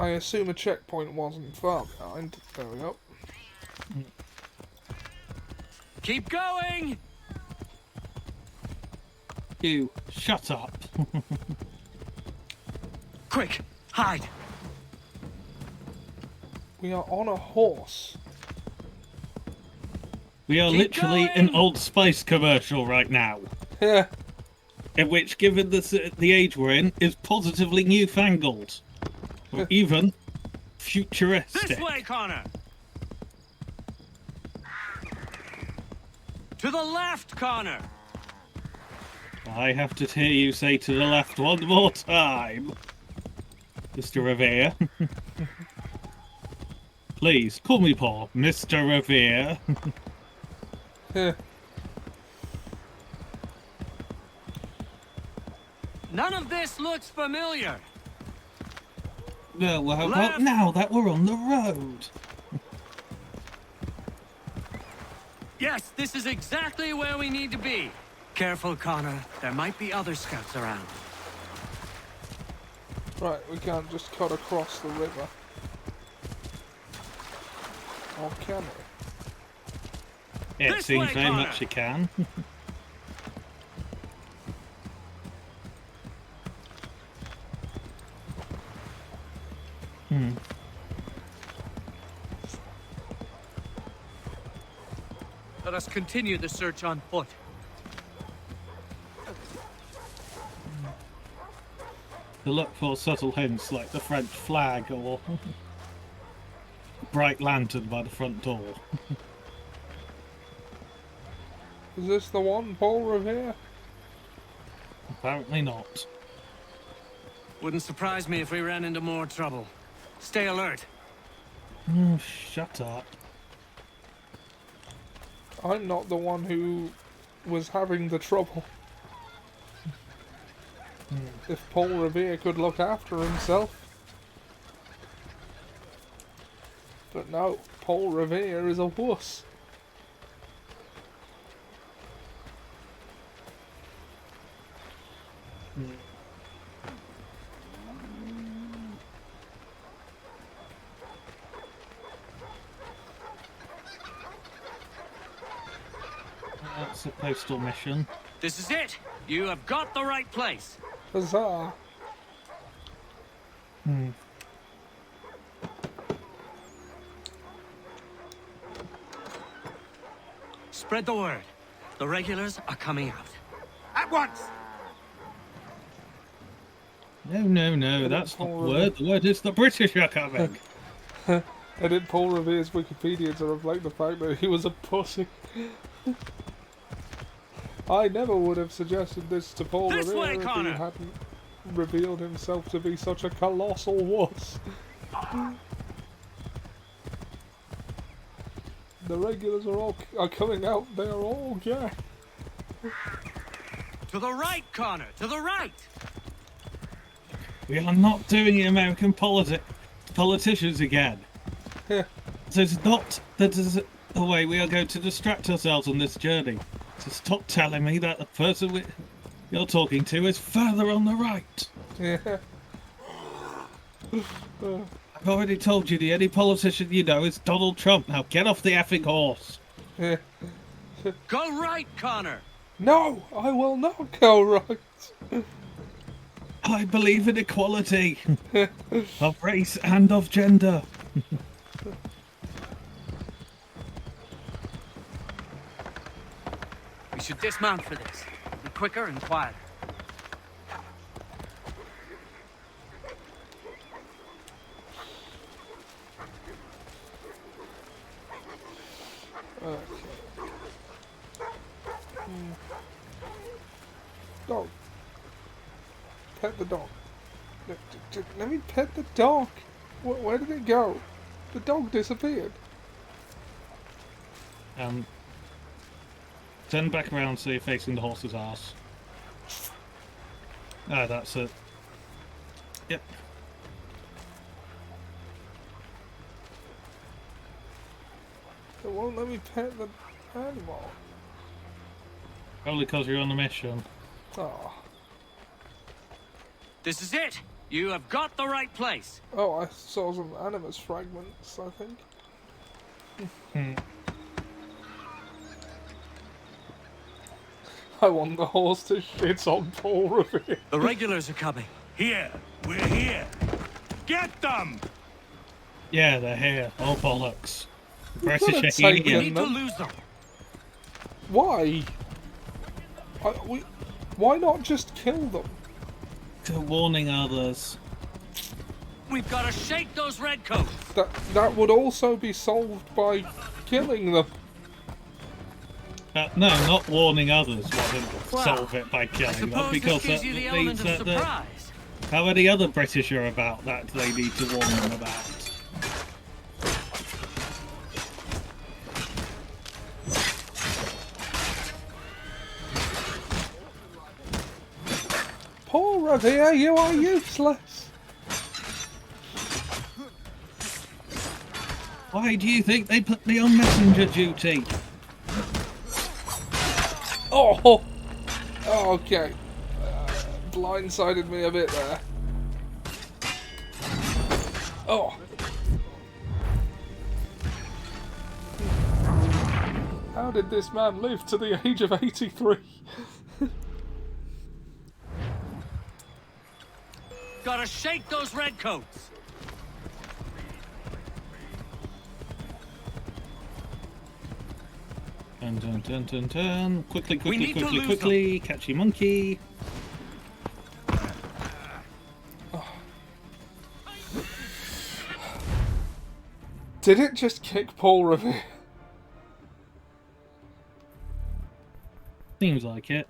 assume a checkpoint wasn't far behind. There we go. Keep going! You, shut up. Quick, hide! We are on a horse. We are Keep literally going! an Old Spice commercial right now. Yeah. In which, given the age we're in, is positively newfangled. Or even futuristic. This way, Connor! To the left, Connor! I have to hear you say to the left one more time, Mr. Revere. Please, call me Paul, Mr. Revere. None of this looks familiar. No, well, how about Left. now that we're on the road? Yes, this is exactly where we need to be. Careful, Connor. There might be other scouts around. Right, we can't just cut across the river. Or can we? Yeah, it This seems way, very Connor. much you can. Let us continue the search on foot. To look for subtle hints like the French flag or bright lantern by the front door. Is this the one, Paul Revere? Apparently not. Wouldn't surprise me if we ran into more trouble. Stay alert. Oh, shut up. I'm not the one who was having the trouble. If Paul Revere could look after himself. But no, Paul Revere is a wuss. That's a postal mission. This is it. You have got the right place. Huzzah. Spread the word. The regulars are coming out. At once! No, that's not the word. The word is the British are coming. Edit Paul Revere's Wikipedia to reflect the fact that he was a pussy. I never would have suggested this to Paul This Revere way, if he Connor. hadn't revealed himself to be such a colossal wuss. The regulars are coming out. They are all gay. To the right, Connor. To the right. We are not doing American politicians again. So it's not the way we are going to distract ourselves on this journey. So stop telling me that the person you're talking to is further on the right. Yeah. I've already told you the only politician you know is Donald Trump. Now get off the effing horse. Go right, Connor. No, I will not go right. I believe in equality of race and of gender. We should dismount for this. Be quicker and quieter. Okay. Dog. Pet the dog. Let me pet the dog. Where did it go? The dog disappeared. Turn back around so you're facing the horse's ass. Ah, that's it. Yep. It won't let me pet the animal. Probably because you're on a mission. Oh. This is it. You have got the right place. Oh, I saw some animus fragments, I think. I want the horse to shit on Paul Revere. The regulars are coming. Here. We're here. Get them! Yeah, they're here. Oh, bollocks. We've British gotta are take here. them. We need to lose them. Why? Why not just kill them? To warning others. We've got to shake those redcoats. That would also be solved by killing them. No, not warning others. Wouldn't Well, solve it by killing them suppose because this gives you the element of surprise. how many other British are about that they need to warn them about? Paul Revere, you are useless. Why do you think they put me on messenger duty? Oh, okay. Blindsided me a bit there. Oh. How did this man live to the age of 83? Gotta shake those redcoats. Turn, turn, turn, turn, turn. Quickly, We quickly, need to quickly, lose quickly. Catchy monkey. Did it just kick Paul Revere? Seems like it.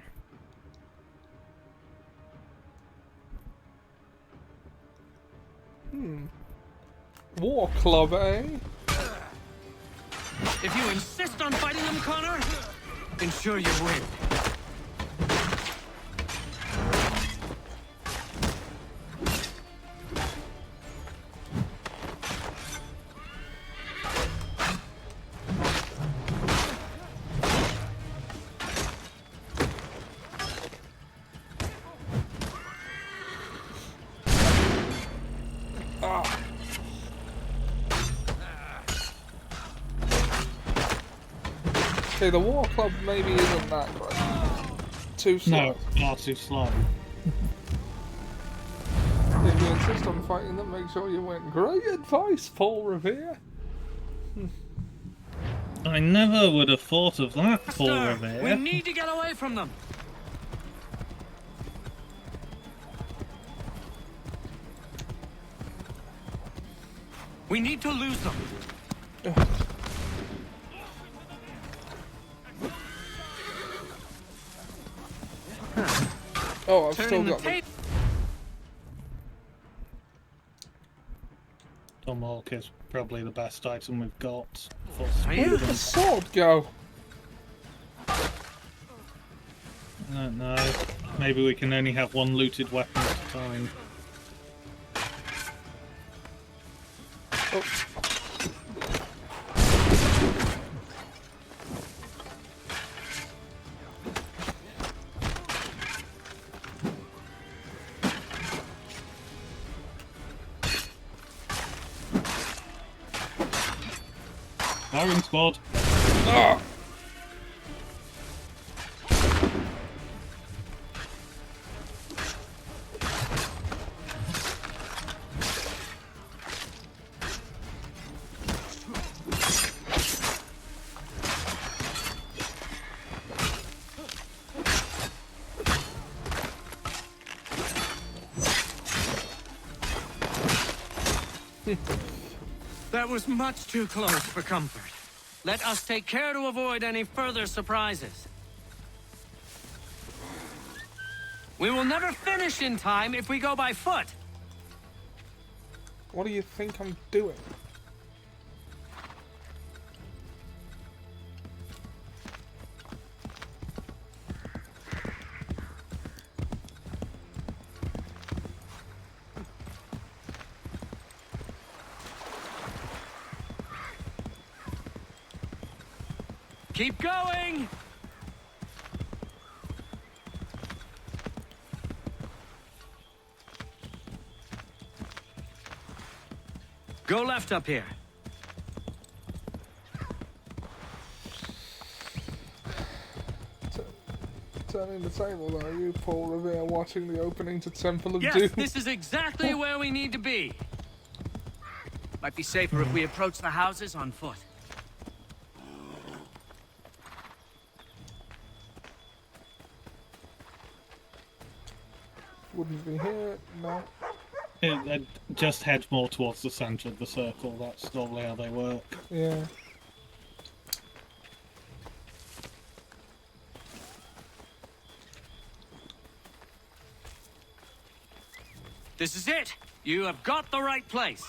War club, eh? If you insist on fighting them, Connor, ensure you win. Okay, the war club maybe isn't that great. Too slow. No, far too slow. If you insist on fighting them, make sure you win. Great advice, Paul Revere. I never would have thought of that, Paul Sir, Revere. we need to get away from them. We need to lose them. Oh, I've still Turning the got them. tape. Tomahawk is probably the best item we've got. For Where did the sword go? I don't know. Maybe we can only have one looted weapon at a time. Oh. Firing squad. Ah! That was much too close for comfort. Let us take care to avoid any further surprises. We will never finish in time if we go by foot. What do you think I'm doing? Keep going! Go left up here. Turning the table, are you, Paul Revere, watching the opening to Temple of Doom? Yes, this is exactly where we need to be. Might be safer if we approach the houses on foot. Wouldn't be here, no. Just head more towards the centre of the circle. That's normally how they work. Yeah. This is it. You have got the right place.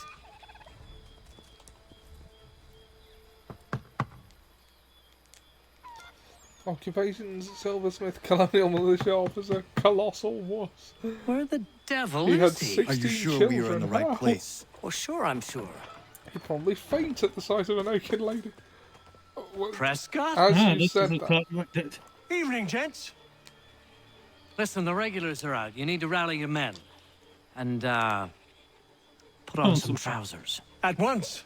Occupations, silversmith, colonial militia officer, colossal wuss. Where the devil He had is he? 16 Are you sure children. we are in the right How? place? Well, sure, I'm sure. He'd probably faint at the sight of a naked lady. Prescott? As you said that. Evening, gents. Listen, the regulars are out. You need to rally your men. And, put on some trousers. At once.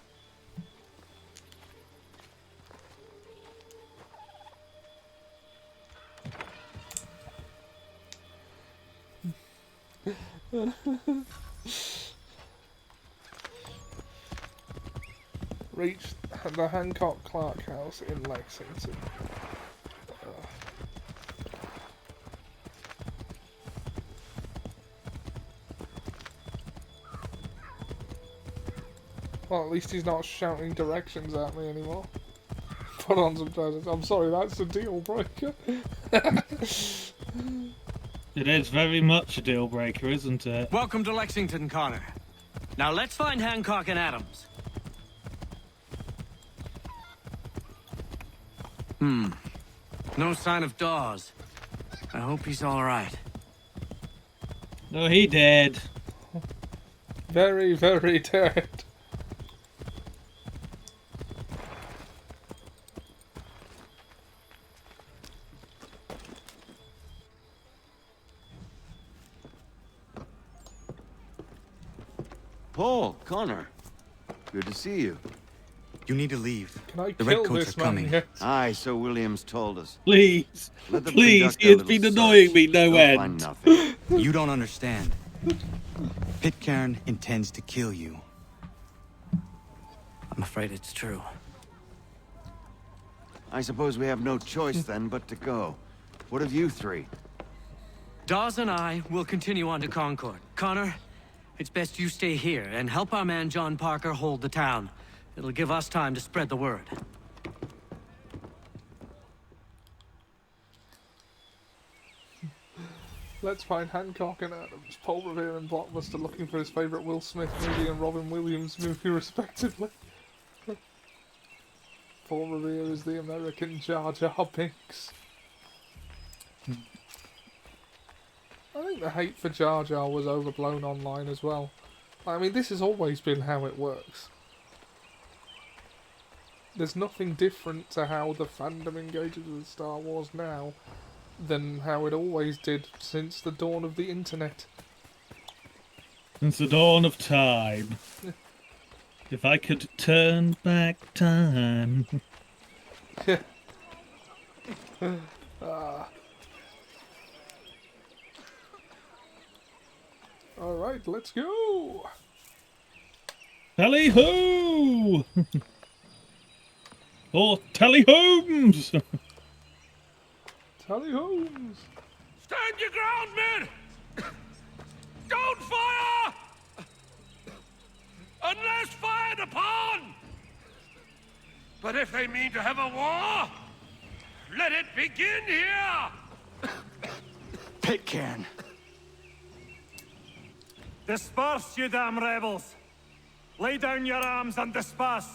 Reach the Hancock Clark House in Lexington. Well, at least he's not shouting directions at me anymore. Put on some trousers. I'm sorry, that's a deal breaker. It is very much a deal breaker, isn't it? Welcome to Lexington, Connor. Now let's find Hancock and Adams. No sign of Dawes. I hope he's all right. No, he dead. Very, very dead. Paul, Connor, good to see you. You need to leave. Can I The kill redcoats this are man coming. yet? Aye, so Williams told us. Please, Let them please, conduct he their has been little annoying search. me no They'll find end. nothing. You don't understand. Pitcairn intends to kill you. I'm afraid it's true. I suppose we have no choice then but to go. What of you three? Dawes and I will continue on to Concord. Connor, it's best you stay here and help our man John Parker hold the town. It'll give us time to spread the word. Let's find Hancock and Adams. Paul Revere and Blockbuster looking for his favourite Will Smith movie and Robin Williams movie, respectively. Paul Revere is the American Jar Jar Binks. I think the hate for Jar Jar was overblown online as well. I mean, this has always been how it works. There's nothing different to how the fandom engages with Star Wars now than how it always did since the dawn of the internet. Since the dawn of time. If I could turn back time. Alright, let's go! Tally ho! Or Tally Holmes! Tally Holmes! Stand your ground, men! Don't fire! Unless fired upon! But if they mean to have a war, let it begin here! Pitcairn. Disperse, you damn rebels! Lay down your arms and disperse!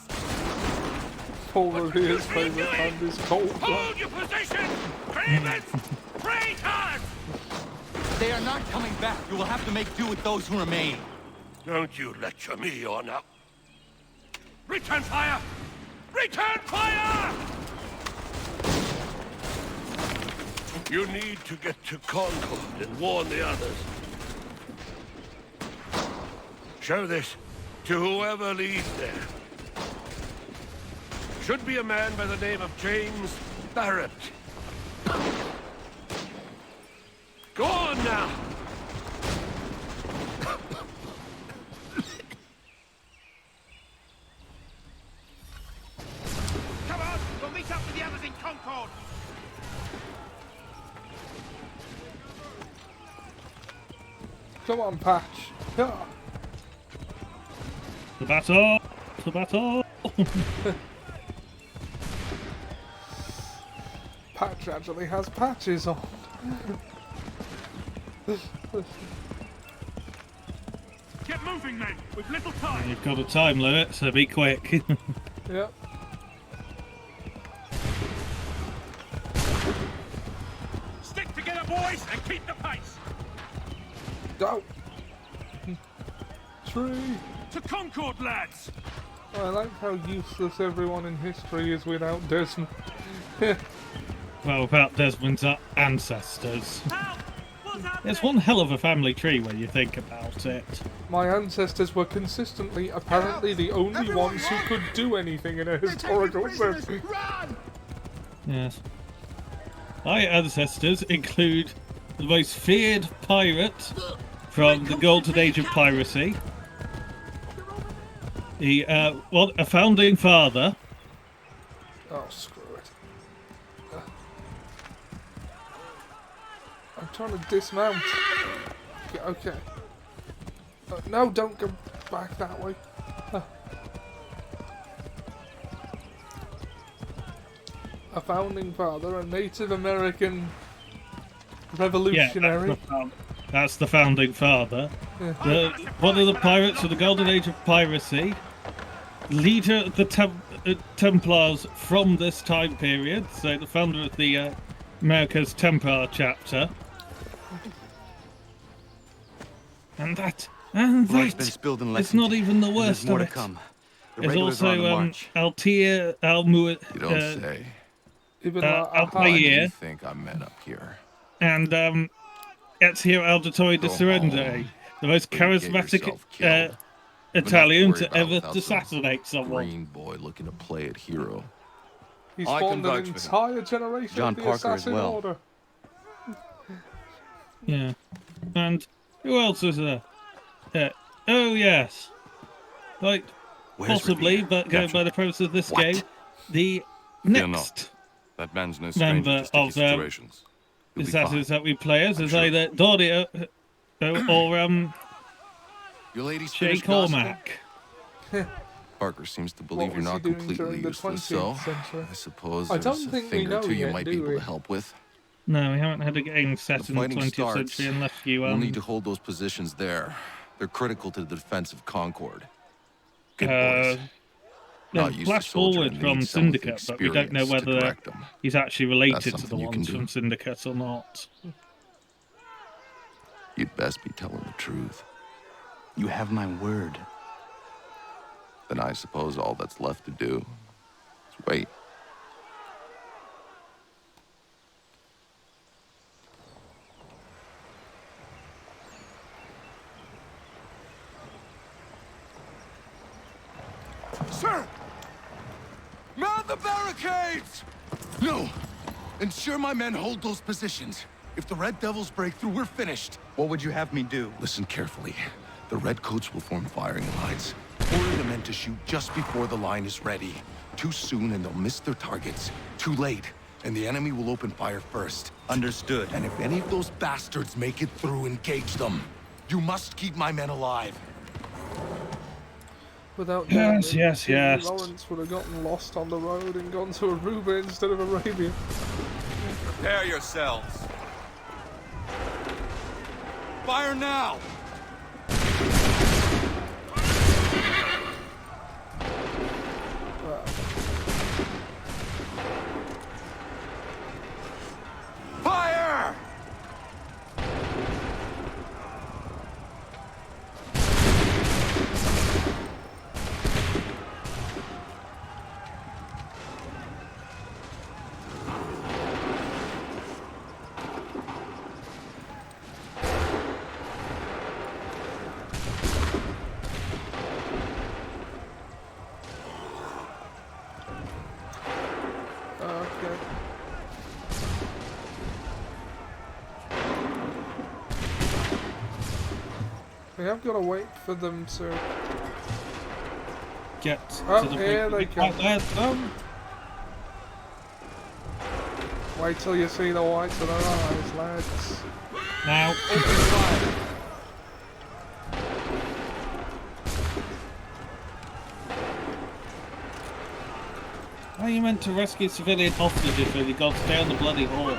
Paul Revere's favourite band is Cold. Hold your position! Cravens! Traitors! They are not coming back. You will have to make do with those who remain. Don't you lecture me or now. Return fire! Return fire! You need to get to Concord and warn the others. Show this to whoever leads there. Should be a man by the name of James Barrett. Go on now! Come on! We'll meet up with the others in Concord! Come on, Patch. Yeah. The battle! The battle! Patch actually has patches on. Get moving, men! We've little time! You've got a time limit, so be quick. Yep. Stick together, boys, and keep the pace! Go! Tree! To Concord, lads! I like how useless everyone in history is without Desmond. Well, without Desmond's ancestors. It's one hell of a family tree when you think about it. My ancestors were consistently, apparently, the only ones who could do anything in a historical sense. Yes. My ancestors include the most feared pirate from the golden age of piracy, the a founding father. Oh, screw it. I'm trying to dismount. Okay. No, don't go back that way. A founding father, a Native American revolutionary. Yeah, that's the founding father. Yeah. One of the pirates of the golden age of piracy. Leader of the Templars from this time period. So the founder of the America's Templar chapter. Blood's been spilled in it's not even the and there's worst more of to it. come. The There's regulars are on the also march. Altair Almuir. You don't say. Altair. think I'm men up here. And Ezio Auditore de Sorrento, the most charismatic Italian to ever assassinate someone. Green boy looking to play it hero. He's I spawned can an vouch for him. entire generation John of the Parker as Assassin well. Order. Yeah. And who else is there? Oh, yes. Like, Where's possibly, Revere? but going Gotcha. by the premise of this What? game, the Fear next not. That man's no stranger member to sticky of situations. He'll be assassins fine. that we play as I'm is sure. either Dorio or Your lady's Shay finished gossiping? Cormac. Parker seems to What believe you're was he not doing completely during the useless, 20th so century? I suppose I there's don't a think we thing or know two you yet, might do be able we? to help with. No, we haven't had a game set The in the fighting 20th starts. century unless you We'll need to hold those positions there. They're critical to the defense of Concord. Good boys. Not used to flash soldiering forward and from need someone with Syndicate, but we don't know experience to whether direct 'em. he's actually That's related to the something you can ones do. from Syndicate or not. You'd best be telling the truth. You have my word. Then I suppose all that's left to do is wait. Sir! Mount the barricades! No! Ensure my men hold those positions. If the Red Devils break through, we're finished. What would you have me do? Listen carefully. The Redcoats will form firing lines. Order the men to shoot just before the line is ready. Too soon and they'll miss their targets. Too late, and the enemy will open fire first. Understood. And if any of those bastards make it through, engage them. You must keep my men alive. Without Yes, them, yes, yes. Lawrence would have gotten lost on the road and gone to Aruba instead of Arabia. Prepare yourselves. Fire now! Fire! Okay. We have got to wait for them to Get Oh, to the here they come. Wait till you see the whites of their eyes, lads. Now. How are you meant to rescue civilian hostages if you got to stay on the bloody hall?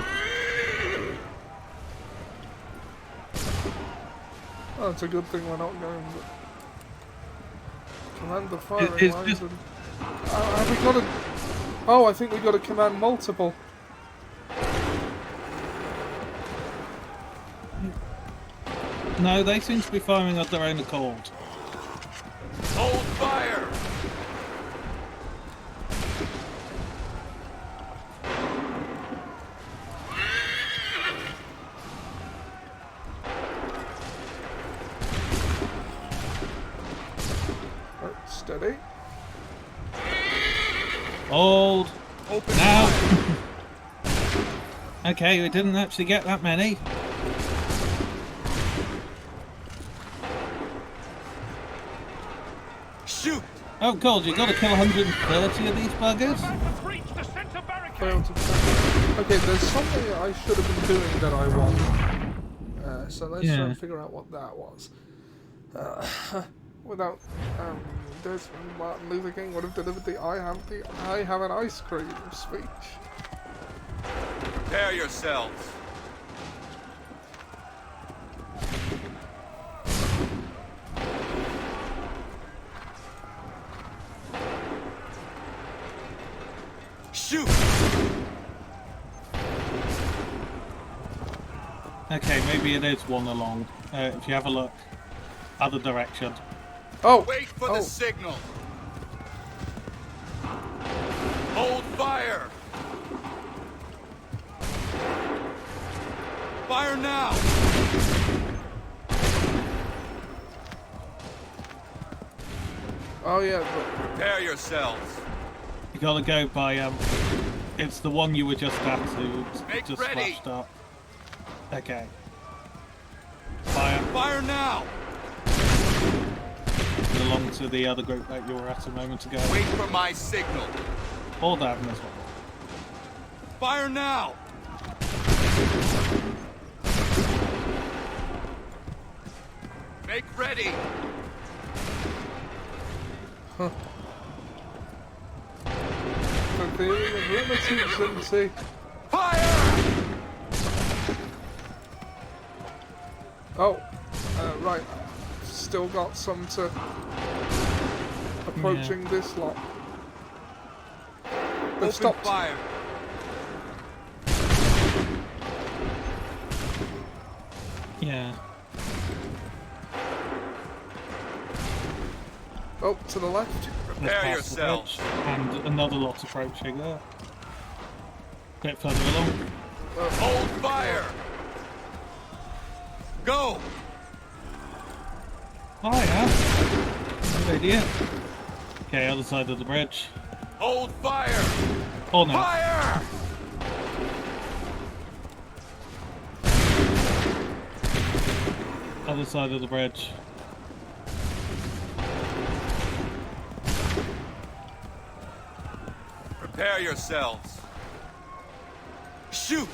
Oh, it's a good thing we're not going, but... Command the firing It's lines just- and... have we got to... Oh, I think we got to command multiple. No, they seem to be firing of their own accord. Hold fire! Right, steady. Hold. Open Now. Okay, we didn't actually get that many. Shoot! Oh god, you got to kill 130 of these buggers? Okay, there's something I should have been doing that I want. So let's try and figure out what that was. Without Desmond, Martin Luther King would have delivered the I have an ice cream speech. Prepare yourselves. Shoot! Okay, maybe it is one along. If you have a look. Other direction. Oh! Wait for the signal. Hold fire! Fire now! Oh yeah, but... Prepare yourselves. You gotta go by, it's the one you were just at who Make just ready. flashed up. Okay. Fire. Fire now! Along to the other group that you were at a moment ago. Wait for my signal. Or that one as well. Fire now! Make ready! Huh. The theory of limited Fire! Oh, right. Still got some to approaching this lot. They've Open stopped. fire. Yeah. Oh, to the left. Prepare Past the yourselves. bridge, and another lot approaching there. Bit further along. Hold fire! Go! Oh yeah. Good idea. Okay, other side of the bridge. Hold fire! Oh no. Fire! Other side of the bridge. Prepare yourselves. Shoot!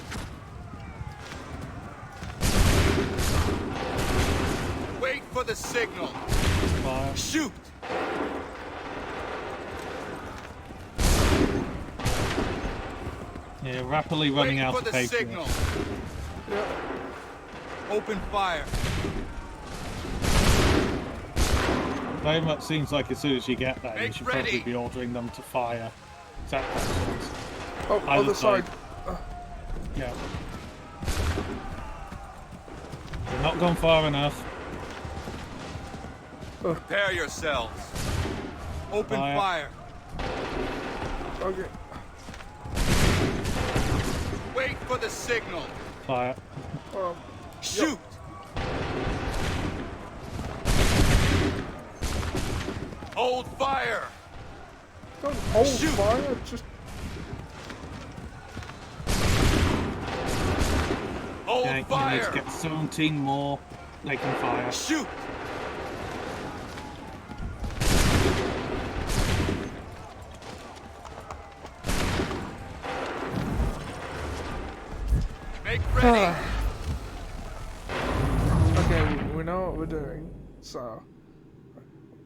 Wait for the signal. Fire. Shoot! Yeah, rapidly running out for of the paper. signal. Yep. Open fire. Very much seems like as soon as you get there, you Make should ready. probably be ordering them to fire. Exactly. Oh, I other would side. say- Yeah. They're not gone far enough. Prepare yourselves. Open fire. Okay. Wait for the signal. Fire. Shoot. Hold fire. Don't hold fire, just... Hold Okay, you need fire. to get 17 more. They can fire. Shoot. Make ready. Okay, we know what we're doing, so...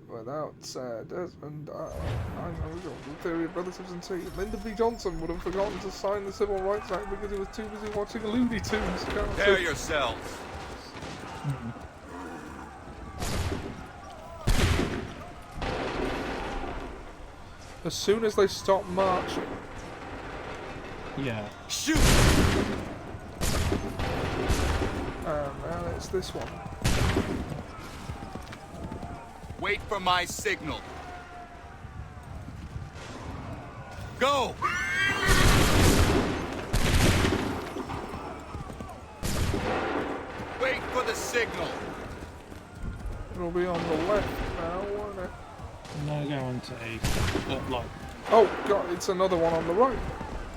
Without Desmond, I know the theory of relatives and tea. Lyndon B. Johnson would have forgotten to sign the Civil Rights Act because he was too busy watching Looney Tunes. Prepare yourselves. As soon as they stop marching. Yeah. Shoot. Now it's this one. Wait for my signal. Go! Wait for the signal. It'll be on the left now, won't it? No guarantee. But like, Oh god, it's another one on the right.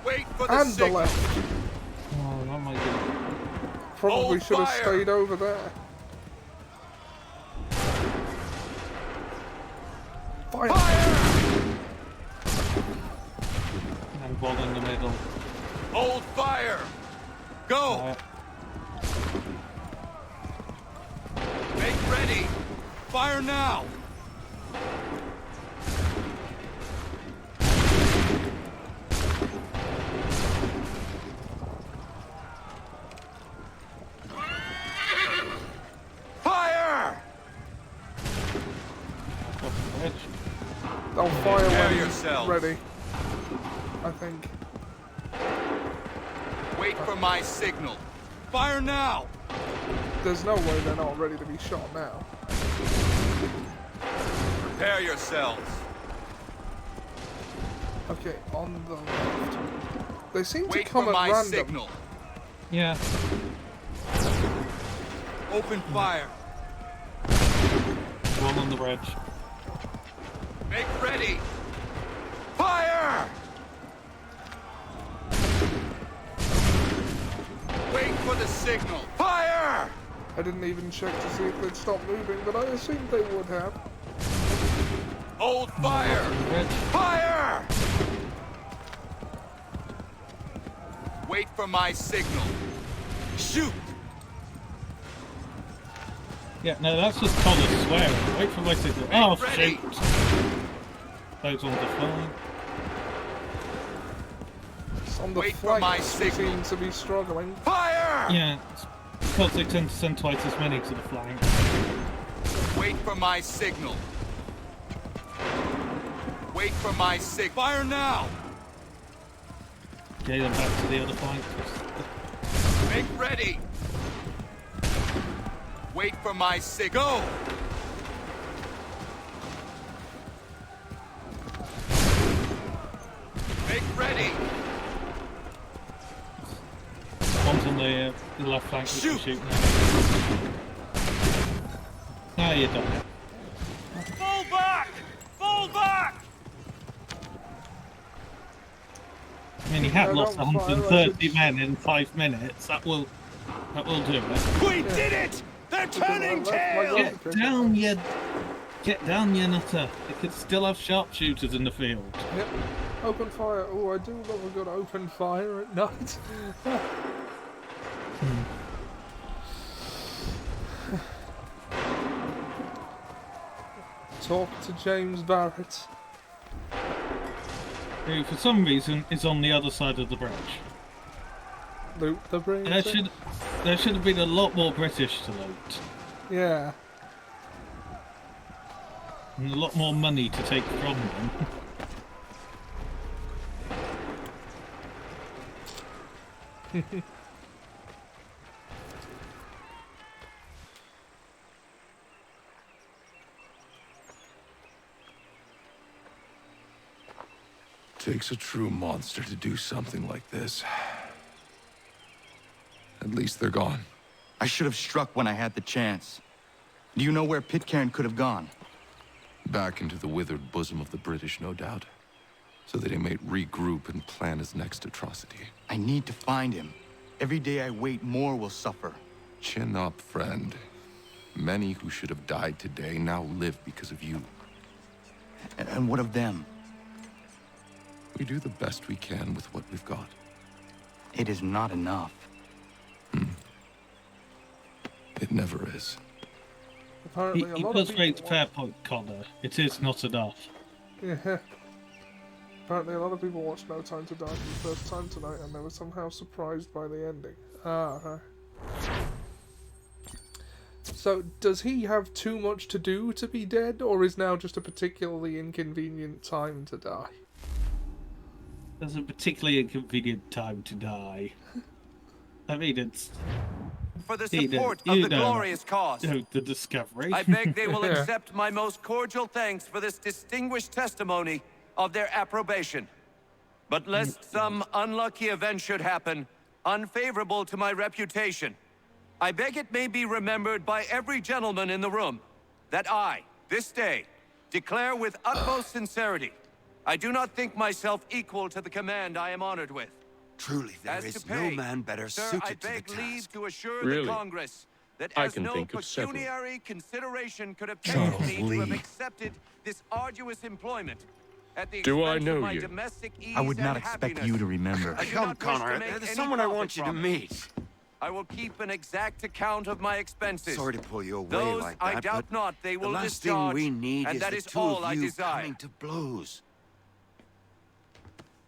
Wait for the And the signal. left. oh, that might be. Probably Hold should have fire. stayed over there. Fire! And one in the middle. Hold fire. Go. Make ready. Fire now. Fire! They'll fire Prepare when yourselves. ready. I think. Wait for my signal. Fire now. There's no way they're not ready to be shot now. Prepare yourselves. Okay, on the left. They seem Wait to come for at my random. signal. Yeah. Open fire. One on the bridge. Make ready. Fire! Wait for the signal. Fire! I didn't even check to see if they'd stop moving, but I assumed they would have. Hold fire! Fire! Wait for my signal. Shoot! Yeah, no, that's just Colin swearing. Wait for my signal. Oh, ready. shoot. Those ones are fine. It's on the Wait for my flanks, they signal. seem to be struggling. Fire! Yeah, it's because they tend to send twice as many to the flank. Wait for my signal. Wait for my signal. Fire now! Get them back to the other flank. Make ready! Wait for my signal. Go! Make ready! One's on the left flank. Shoot. Shoot now. You done it. Fall back! Fall back! I mean, he had No, lost don't fire, 130 men in 5 minutes. That will do it. We did it! They're turning tail! Get down, you nutter. They could still have sharpshooters in the field. Yep. Open fire. Oh, I do love a good open fire at night. Talk to James Barrett. Who, for some reason, is on the other side of the bridge. loot the bridge. There should have been a lot more British to loot. Yeah. And a lot more money to take from them. Takes a true monster to do something like this. At least they're gone. I should have struck when I had the chance. Do you know where Pitcairn could have gone? Back into the withered bosom of the British, no doubt. So that he may regroup and plan his next atrocity. I need to find him. Every day I wait, more will suffer. Chin up, friend. Many who should have died today now live because of you. And what of them? We do the best we can with what we've got. It is not enough. It never is. Apparently, a He lot does of raise people. fair point, Connor. It is not enough. Yeah. Apparently, a lot of people watched No Time to Die for the first time tonight, and they were somehow surprised by the ending. So, does he have too much to do to be dead, or is now just a particularly inconvenient time to die? There's a particularly inconvenient time to die. I mean, it's... For the support of the glorious cause. The discovery. I beg they will accept my most cordial thanks for this distinguished testimony of their approbation. But lest some unlucky event should happen, unfavorable to my reputation, I beg it may be remembered by every gentleman in the room that I, this day, declare with utmost sincerity, I do not think myself equal to the command I am honored with. Truly, there is no man better Sir, suited I to the beg task. leave to assure Really? the Congress that I as can no think of several. pecuniary consideration could have Charles taken me to have Lee. accepted this arduous employment at the Do I expense know of my you? domestic ease I would not and expect happiness. you to remember. I do Come, not wish Connor, to make there's any someone I profit want you to from it. meet. I will keep an exact account of my expenses. Sorry to pull you away Those like I that, doubt but not they will the last discharge, thing we need and is that the is two all of I you desire. coming to blows.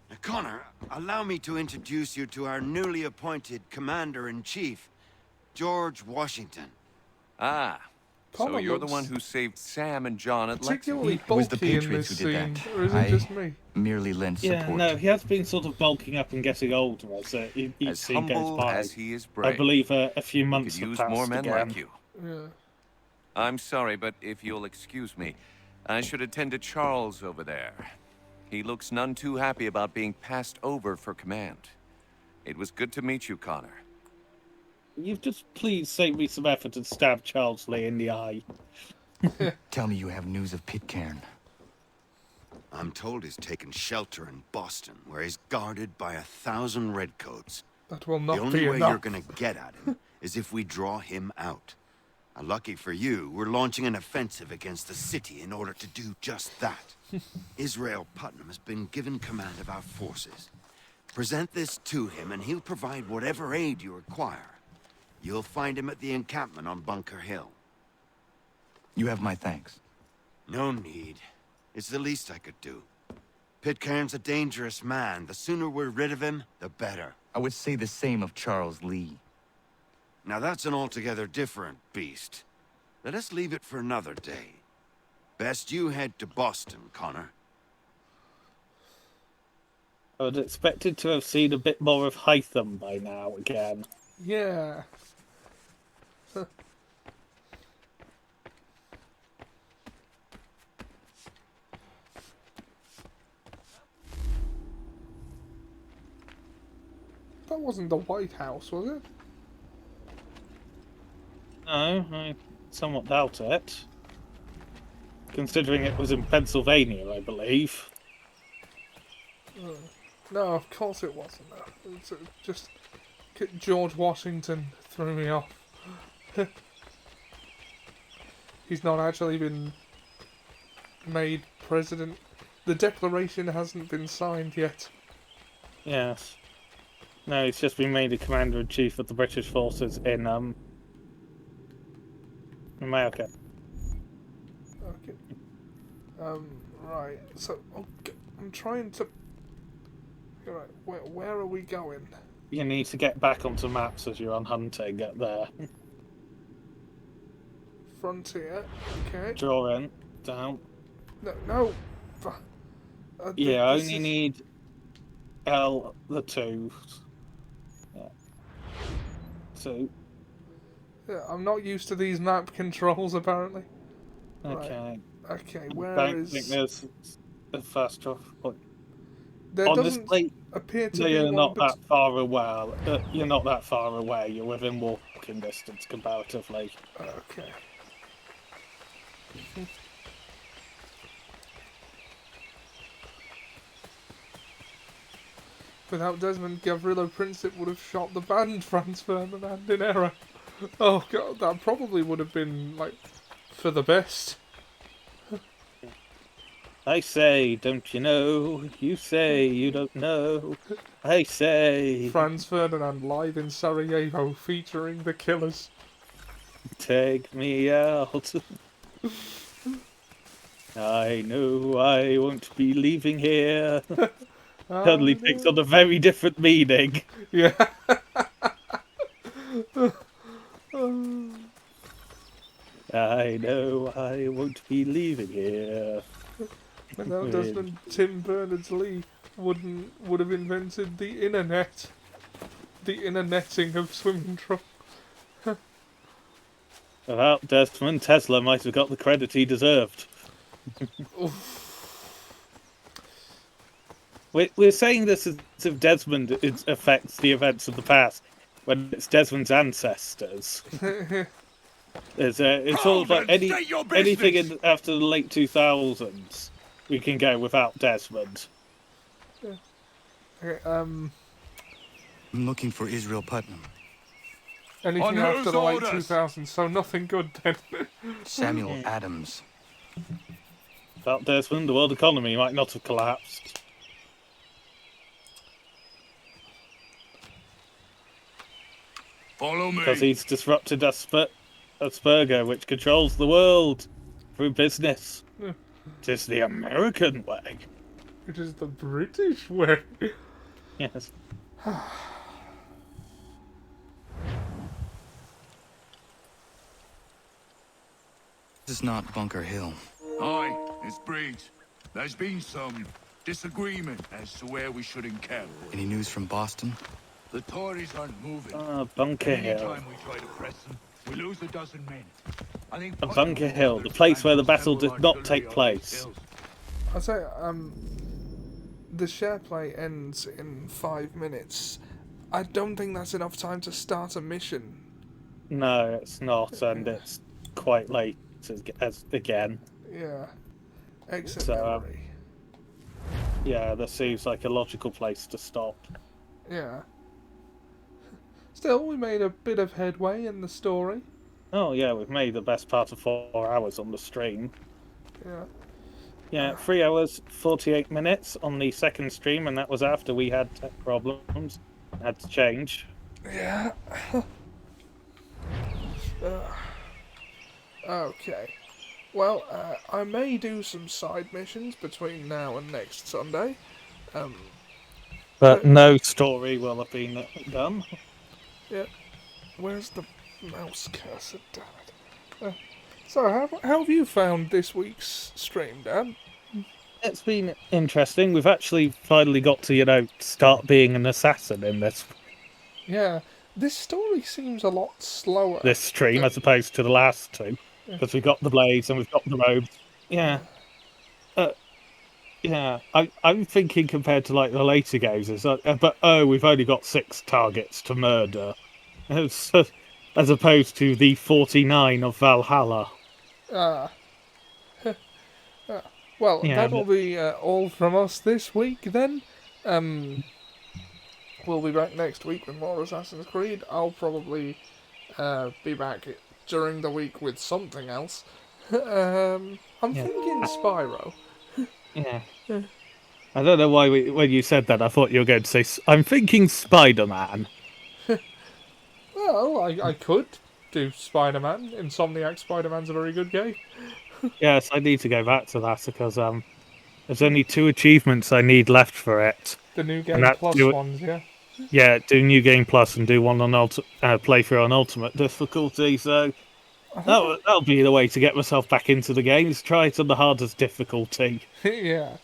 Now, Connor, allow me to introduce you to our newly appointed Commander-in-Chief, George Washington. Ah, so Connor you're the looks one who saved Sam and John at particularly Lexington. It was the bulky in Patriots this who did scene, that. or is it I just me? merely lent Yeah, support. no, he has been sort of bulking up and getting older as each As scene goes humble by. as he is I brave. believe a few We months could have use passed more men again. like you. Yeah. I'm sorry, but if you'll excuse me, I should attend to Charles over there. He looks none too happy about being passed over for command. It was good to meet you, Connor. You've just please save me some effort and stab Charles Lee in the eye. Tell me you have news of Pitcairn. I'm told he's taken shelter in Boston, where he's guarded by 1,000 redcoats. That will not The only be way enough. you're gonna get at him is if we draw him out. Lucky for you, we're launching an offensive against the city in order to do just that. Israel Putnam has been given command of our forces. Present this to him and he'll provide whatever aid you require. You'll find him at the encampment on Bunker Hill. You have my thanks. No need. It's the least I could do. Pitcairn's a dangerous man. The sooner we're rid of him, the better. I would say the same of Charles Lee. Now that's an altogether different beast. Let us leave it for another day. Best you head to Boston, Connor. I was expected to have seen a bit more of Hytham by now again. Yeah. That wasn't the White House, was it? No, I somewhat doubt it. Considering it was in Pennsylvania, I believe. No, of course it wasn't. No. It's just George Washington threw me off. He's not actually been made president. The Declaration hasn't been signed yet. Yes. No, he's just been made a commander-in-chief of the British forces in America. Okay. Right. So, okay, I'm trying to. Right. Where are we going? you need to get back onto maps as you're on hunting. Get there. Frontier. Okay. Draw in. Down. No. Yeah, this only is- need L the 2. Yeah. 2. Yeah, I'm not used to these map controls apparently. Okay. Right. Okay, where Don't is? think there's a fast draw point. There On this doesn't plate, appear to no, be you're one. not that far away. You're not that far away. You're within walking distance comparatively. Okay. Without Desmond, Gavrilo Princip would have shot the band Franz Ferdinand in error. Oh god, that probably would have been, like, for the best. I say, don't you know? You say you don't know. I say, Franz Ferdinand live in Sarajevo featuring the Killers. take me out. I know I won't be leaving here. Suddenly takes on a very different meaning. Yeah. I know I won't be leaving here. Without Desmond, Tim Berners-Lee would have invented the internet. The internetting of swimming trunks. Without Desmond, Tesla might have got the credit he deserved. We're saying this as if Desmond affects the events of the past, when it's Desmond's ancestors. It's all about anything after the late 2000s. We can go without Desmond. Yeah. Okay, I'm looking for Israel Putnam. anything after the late 2000s, so nothing good then. Samuel Adams. Without Desmond, the world economy might not have collapsed. Follow me. Because he's disrupted Asperger, which controls the world through business. Yeah. It is the American way. It is the British way. Yes. This is not Bunker Hill. Hi, it's Briggs. There's been some disagreement as to where we should encamp. Any news from Boston? The Tories aren't moving. Bunker Hill. Anytime we try to press them, we lose a dozen men. I think Bunker Hill, the place where the battle did not take place. I'll say, the share play ends in 5 minutes. I don't think that's enough time to start a mission. No, it's not, and it's quite late as again. Yeah. Exit So, memory. Yeah, this seems like a logical place to stop. Yeah. Still, we made a bit of headway in the story. Oh yeah, we've made the best part of 4 hours on the stream. Yeah. Yeah, 3 hours, 48 minutes on the second stream, and that was after we had tech problems. Had to change. Yeah. Okay. Well, I may do some side missions between now and next Sunday. But no story will have been done. Yeah. Where's the mouse cursor? Damn it. So, how have you found this week's stream, Dan? It's been interesting. We've actually finally got to, start being an assassin in this Yeah. This story seems a lot slower. stream as opposed to the last two. Because we've got the blades and we've got the robes. Yeah. Yeah. I'm thinking compared to, the later games, we've only got 6 targets to murder. As opposed to the 49 of Valhalla. Well, Yeah, that'll be all from us this week then. We'll be back next week with more Assassin's Creed. I'll probably be back during the week with something else. I'm thinking Spyro. Yeah. I don't know why when you said that, I thought you were going to say, I'm thinking Spider-Man. Well, I could do Spider-Man. Insomniac Spider-Man's a very good game. Yes, I need to go back to that because there's only 2 achievements I need left for it. The new And game that's plus do it- ones, yeah. Yeah, do New Game Plus and do one on playthrough on Ultimate difficulty. So that'll be the way to get myself back into the game. Is try it on the hardest difficulty. Yeah.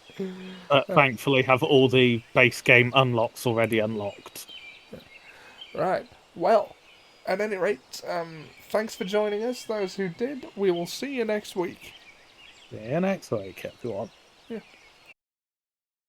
Thankfully, have all the base game unlocks already unlocked. Right. Well, at any rate, thanks for joining us. Those who did, we will see you next week. See you next week, everyone.